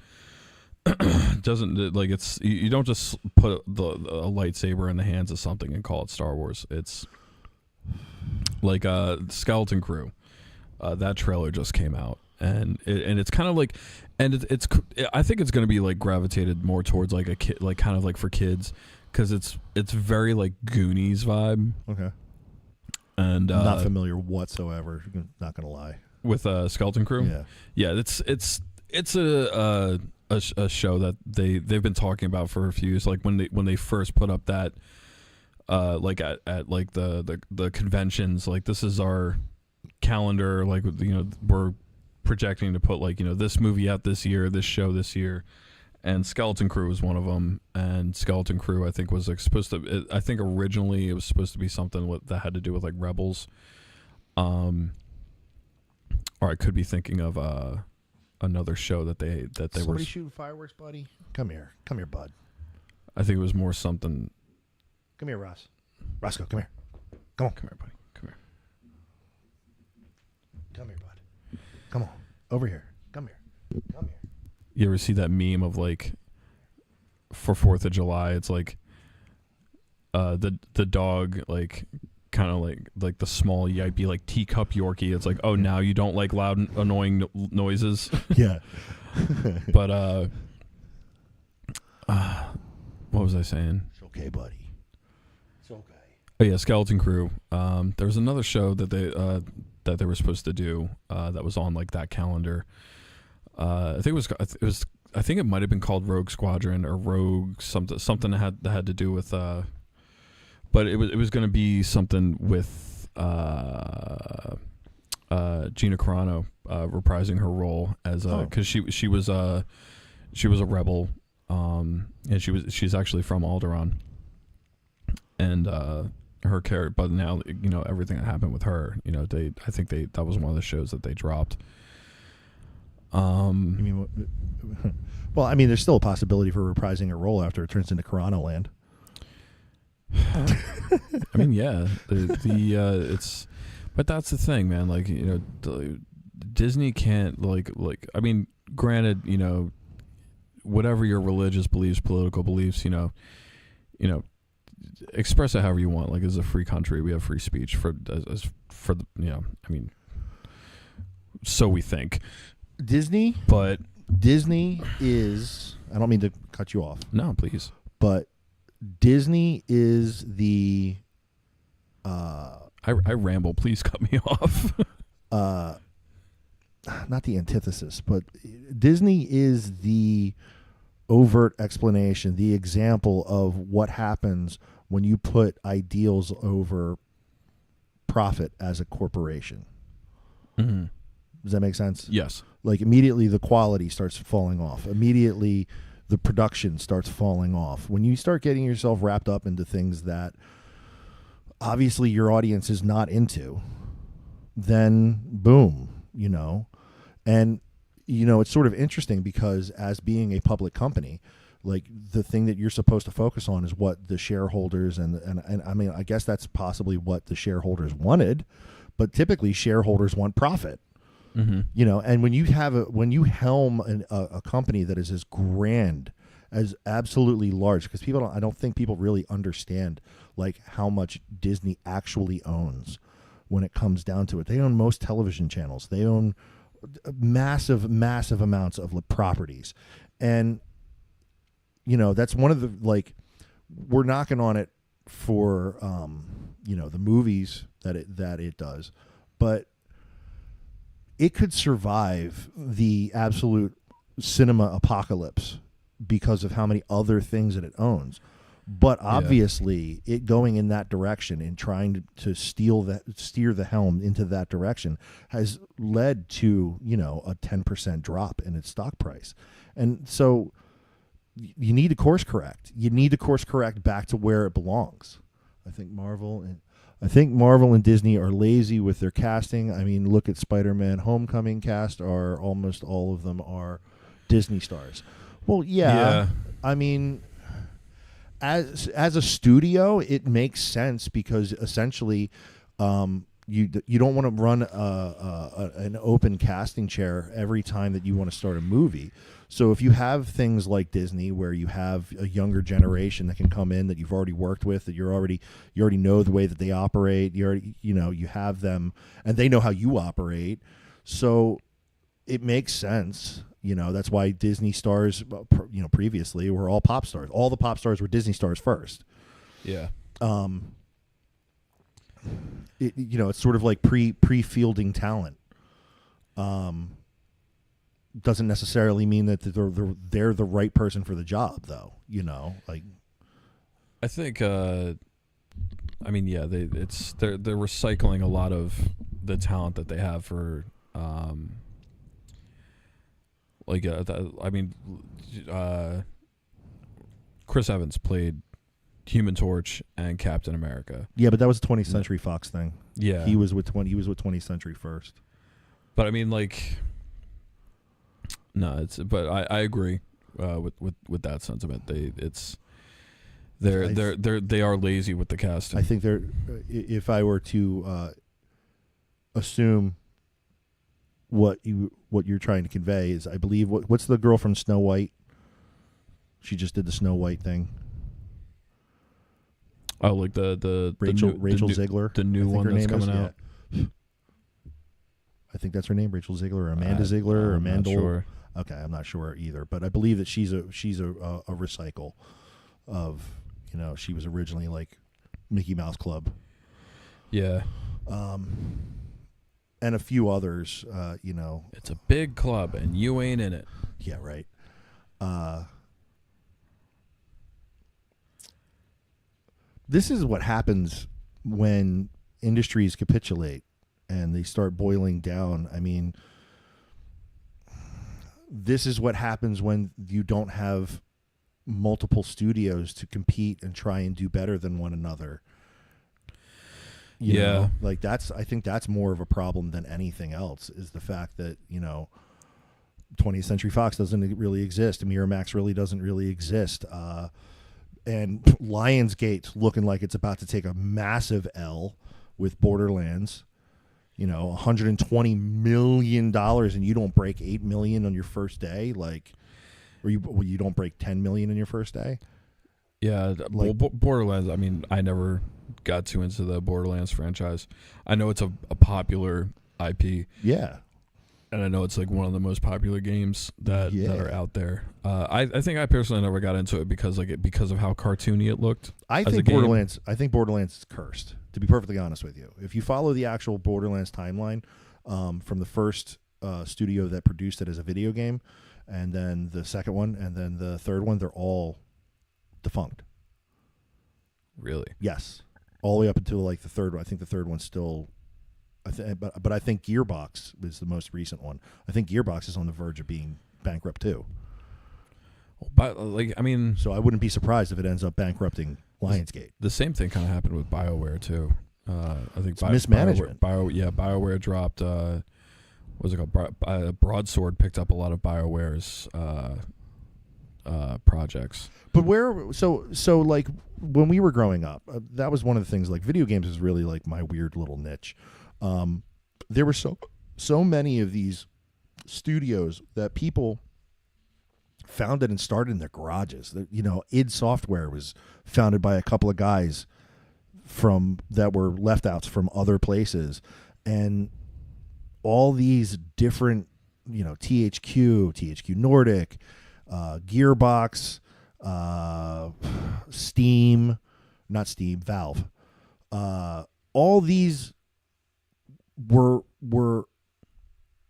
Doesn't, like, it's, you don't just put a lightsaber in the hands of something and call it Star Wars. It's like Skeleton Crew. That trailer just came out, and it's kind of like, and it's I think it's going to be like gravitated more towards like a kid, like kind of like for kids, because it's very like Goonies vibe. Okay. And not familiar whatsoever. Not gonna lie. With Skeleton Crew. Yeah. It's a show that they've been talking about for a few years. Like when they first put up that like at like the conventions, like, this is our calendar, like, we're projecting to put, like, this movie out this year, this show this year, and Skeleton Crew was one of them. And Skeleton Crew, I think, was like supposed to, I think originally it was supposed to be something that had to do with like Rebels, or I could be thinking of another show that they Somebody shooting fireworks, buddy. Come here, bud. I think it was more something. Come here, Ross. Roscoe, come here. Come on. Come here, buddy. Come here. Come here, bud. Come on. Over here. Come here. Come here. You ever see that meme of, like, for 4th of July, it's like the dog, like, kind of like the small yipey, like, teacup Yorkie. It's like, oh, now you don't like loud, annoying noises. Yeah. But what was I saying? It's okay, buddy. It's okay. Oh yeah, Skeleton Crew. There was another show that they were supposed to do that was on like that calendar. I think it might have been called Rogue Squadron or Rogue something that had to do with. But it was going to be something with Gina Carano reprising her role as because she was a rebel, and she's actually from Alderaan, and her character. But now everything that happened with her, I think that was one of the shows that they dropped. You mean what? Well, I mean, there's still a possibility for reprising a role after it turns into Carano Land. I mean, yeah, it's, but that's the thing, man. Like, Disney can't like. I mean, granted, whatever your religious beliefs, political beliefs, express it however you want. Like, it's a free country. We have free speech for the, I mean, so we think. Disney is. I don't mean to cut you off. No, please. But Disney is the. I ramble. Please cut me off. Not the antithesis, but Disney is the overt explanation, the example of what happens when you put ideals over profit as a corporation. Mm-hmm. Does that make sense? Yes. Like, immediately the quality starts falling off. Immediately the production starts falling off. When you start getting yourself wrapped up into things that obviously your audience is not into, then boom, And, it's sort of interesting because as being a public company, Like the thing that you're supposed to focus on is what the shareholders and I mean, I guess that's possibly what the shareholders wanted, but typically shareholders want profit. Mm-hmm. You know, and when you helm a company that is as grand, as absolutely large, because I don't think people really understand like how much Disney actually owns when it comes down to it. They own most television channels. They own massive amounts of properties, and you know, that's one of the, like, we're knocking on it for, you know, the movies that it does, but it could survive the absolute cinema apocalypse because of how many other things that it owns. But obviously, it going in that direction and trying to steer the helm into that direction has led to, you know, a 10% drop in its stock price, and so you need to course correct. You need to course correct back to where it belongs. I think Marvel and Disney are lazy with their casting. I mean, look at Spider-Man Homecoming cast. Are almost all of them are Disney stars. Well, yeah. I mean, as a studio, it makes sense because essentially, you don't want to run an open casting chair every time that you want to start a movie. So if you have things like Disney, where you have a younger generation that can come in that you've already worked with, that you already know the way that they operate, you have them and they know how you operate, so it makes sense. You know, that's why Disney stars, you know, previously were all pop stars. All the pop stars were Disney stars first. Yeah. You know, it's sort of like pre-fielding talent. Doesn't necessarily mean that they're the right person for the job, though. You know, like, I think, I mean, yeah, they're recycling a lot of the talent that they have for, Chris Evans played Human Torch and Captain America. Yeah, but that was a 20th Century Fox thing. Yeah, he was with 20th Century first. But I mean, like, no, but I agree with that sentiment. They are lazy with the casting. I think they're. If I were to assume what you're trying to convey is, I believe, what's the girl from Snow White? She just did the Snow White thing. Oh, like the Rachel Ziegler, the new one that's coming out. Yeah. I think that's her name, Rachel Ziegler, or Amanda Ziegler, or Amanda. Sure. Okay, I'm not sure either, but I believe that she's a recycle of, you know, she was originally like Mickey Mouse Club. Yeah. And a few others, you know. It's a big club, and you ain't in it. Yeah, right. This is what happens when industries capitulate and they start boiling down. I mean, this is what happens when you don't have multiple studios to compete and try and do better than one another. You know? Like, I think that's more of a problem than anything else, is the fact that, you know, 20th Century Fox doesn't really exist. Miramax really doesn't really exist. And Lionsgate looking like it's about to take a massive L with Borderlands. You know, $120 million, and you don't break $8 million on your first day, like, or you don't break $10 million in your first day. Yeah, like, well, Borderlands. I mean, I never got too into the Borderlands franchise. I know it's a popular IP. Yeah. And I know it's like one of the most popular games that are out there. I think I personally never got into it because of how cartoony it looked. I think Borderlands is cursed, to be perfectly honest with you. If you follow the actual Borderlands timeline, from the first studio that produced it as a video game, and then the second one, and then the third one, they're all defunct. Really? Yes, all the way up until like the third one. I think the third one's still. But I think Gearbox was the most recent one. I think Gearbox is on the verge of being bankrupt too. But like, I mean, so I wouldn't be surprised if it ends up bankrupting Lionsgate. The same thing kind of happened with BioWare too. I think mismanagement. BioWare dropped. What's it called? Broadsword picked up a lot of BioWare's projects. But so like when we were growing up, that was one of the things. Like video games is really like my weird little niche. There were so many of these studios that people founded and started in their garages. id Software was founded by a couple of guys that were left outs from other places, and all these different, THQ Nordic, Gearbox, Valve. All these were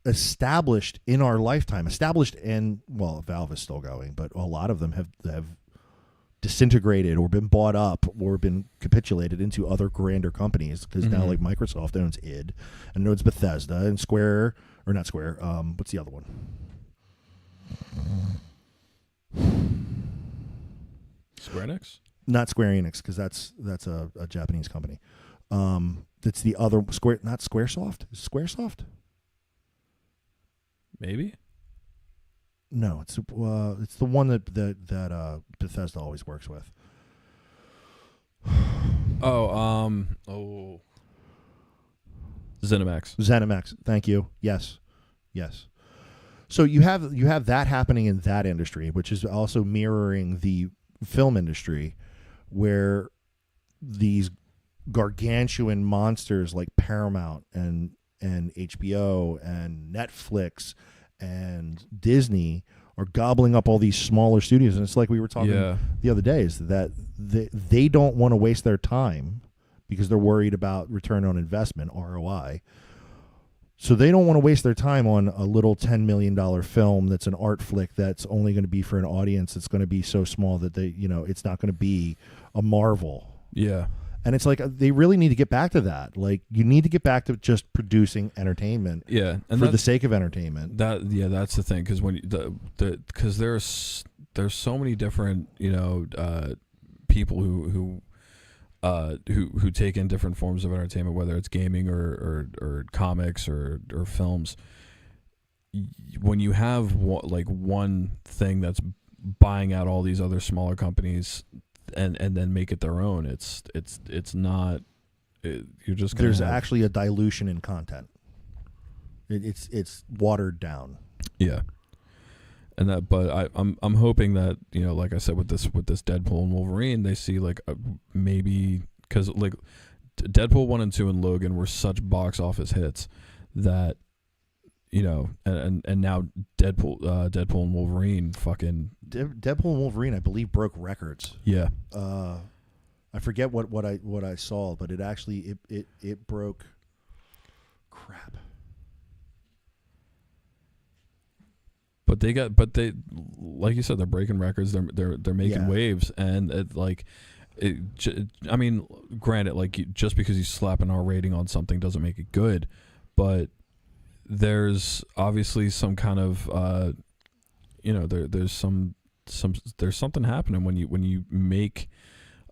established in our lifetime. And Valve is still going, but a lot of them have disintegrated or been bought up or been capitulated into other grander companies, because now like Microsoft owns id and owns Bethesda and Square, or not Square. What's the other one? Square Enix? Not Square Enix, because that's a Japanese company. It's the other not Squaresoft. Is it Squaresoft? Maybe. No, it's the one that Bethesda always works with. ZeniMax. Thank you. Yes. So you have that happening in that industry, which is also mirroring the film industry, where these gargantuan monsters like Paramount and HBO and Netflix and Disney are gobbling up all these smaller studios. And it's like we were talking the other day, is that they don't want to waste their time because they're worried about return on investment, ROI. So they don't want to waste their time on a little $10 million film that's an art flick that's only going to be for an audience that's going to be so small that it's not going to be a Marvel. Yeah. And it's like they really need to get back to that. Like, you need to get back to just producing entertainment. Yeah, and for the sake of entertainment. That's the thing, because when because there's so many different people who take in different forms of entertainment, whether it's gaming or comics or films. When you have one thing that's buying out all these other smaller companies and then make it their own, it's not. You're just gonna there's actually a dilution in content. It's watered down. Yeah. And that, but I'm hoping that, like I said, with this Deadpool and Wolverine, they see maybe, because like Deadpool 1 and 2 and Logan were such box office hits that, and now Deadpool and Wolverine Deadpool and Wolverine, I believe, broke records. Yeah. I forget what I saw, but it actually it broke. Crap. But they like you said, they're breaking records. They're making waves, and I mean, granted, just because you slap an R rating on something doesn't make it good, but there's obviously some kind of there's something happening when you make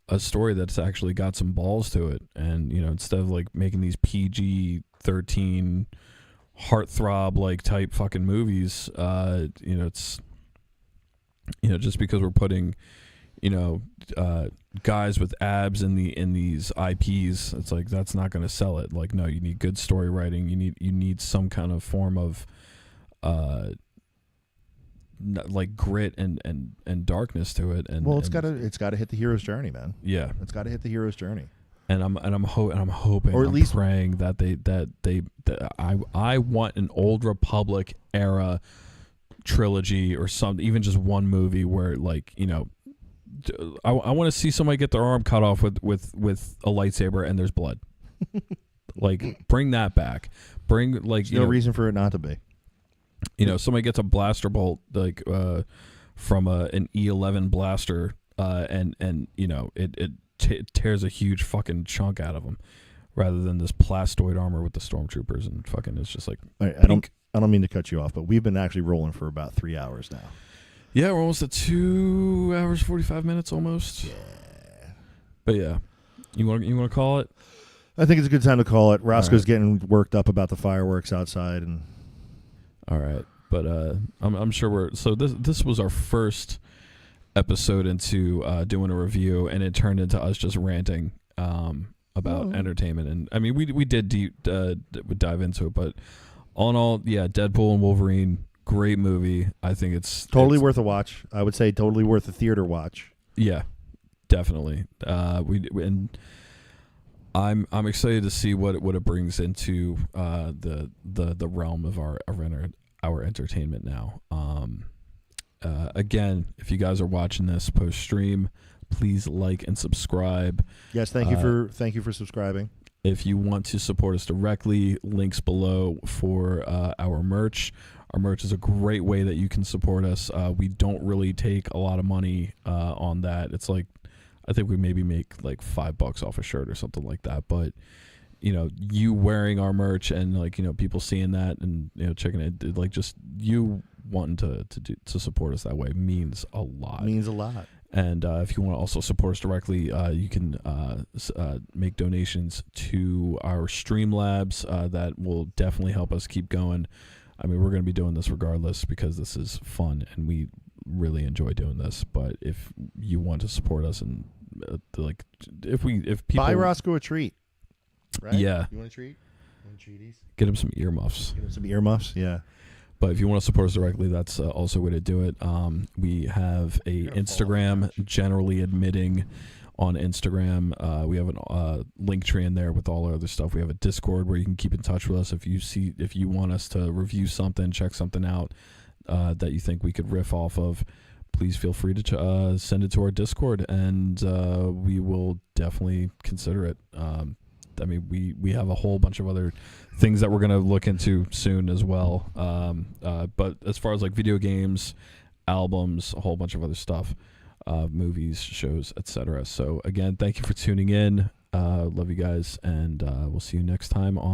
a story that's actually got some balls to it, and instead of making these PG-13 heartthrob type fucking movies, it's just because we're putting guys with abs in these IPs, it's that's not going to sell it. No, you need good story writing. You need some kind of form of grit and darkness to it. And it's got to hit the hero's journey, man. Yeah, it's got to hit the hero's journey. And I'm hoping, or at least praying that I want an Old Republic era trilogy or something, even just one movie where I want to see somebody get their arm cut off with a lightsaber and there's blood. Bring that back. Bring there's no reason for it not to be. Somebody gets a blaster bolt from an E11 blaster and it tears a huge fucking chunk out of them, rather than this plastoid armor with the stormtroopers and fucking. It's just I don't mean to cut you off, but we've been actually rolling for about 3 hours now. Yeah, we're almost at 2 hours 45 minutes almost. Yeah. But yeah, you want to call it? I think it's a good time to call it. Roscoe's getting worked up about the fireworks outside, and all right. But I'm sure this was our first episode into doing a review, and it turned into us just ranting about entertainment. And I mean, we did dive into it, but all in all, yeah, Deadpool and Wolverine, great movie. I think it's totally worth a watch. I would say totally worth a theater watch. Yeah, definitely. And I'm excited to see what it brings into the realm of our entertainment now. Again, if you guys are watching this post stream, please like and subscribe. Yes, thank you for subscribing. If you want to support us directly, links below for our merch. Our merch is a great way that you can support us. We don't really take a lot of money on that. It's like, I think we maybe make like $5 off a shirt or something like that. But you wearing our merch and people seeing that and checking it, like just you wanting to support us that way means a lot. Means a lot. And if you want to also support us directly, you can make donations to our Streamlabs. That will definitely help us keep going. I mean, we're going to be doing this regardless because this is fun and we really enjoy doing this. But if you want to support us and if people buy Roscoe a treat, right? Yeah, you want a treat? Want treaties? Get him some earmuffs. Yeah. But if you want to support us directly, that's also a way to do it. We have a Instagram, generally admitting on Instagram. We have a link tree in there with all our other stuff. We have a Discord where you can keep in touch with us if you want us to review something, check something out that you think we could riff off of. Please feel free to send it to our Discord, and we will definitely consider it. I mean, we have a whole bunch of other things that we're going to look into soon as well. But as far as like video games, albums, a whole bunch of other stuff, movies, shows, etc. So again, thank you for tuning in. Love you guys, and we'll see you next time on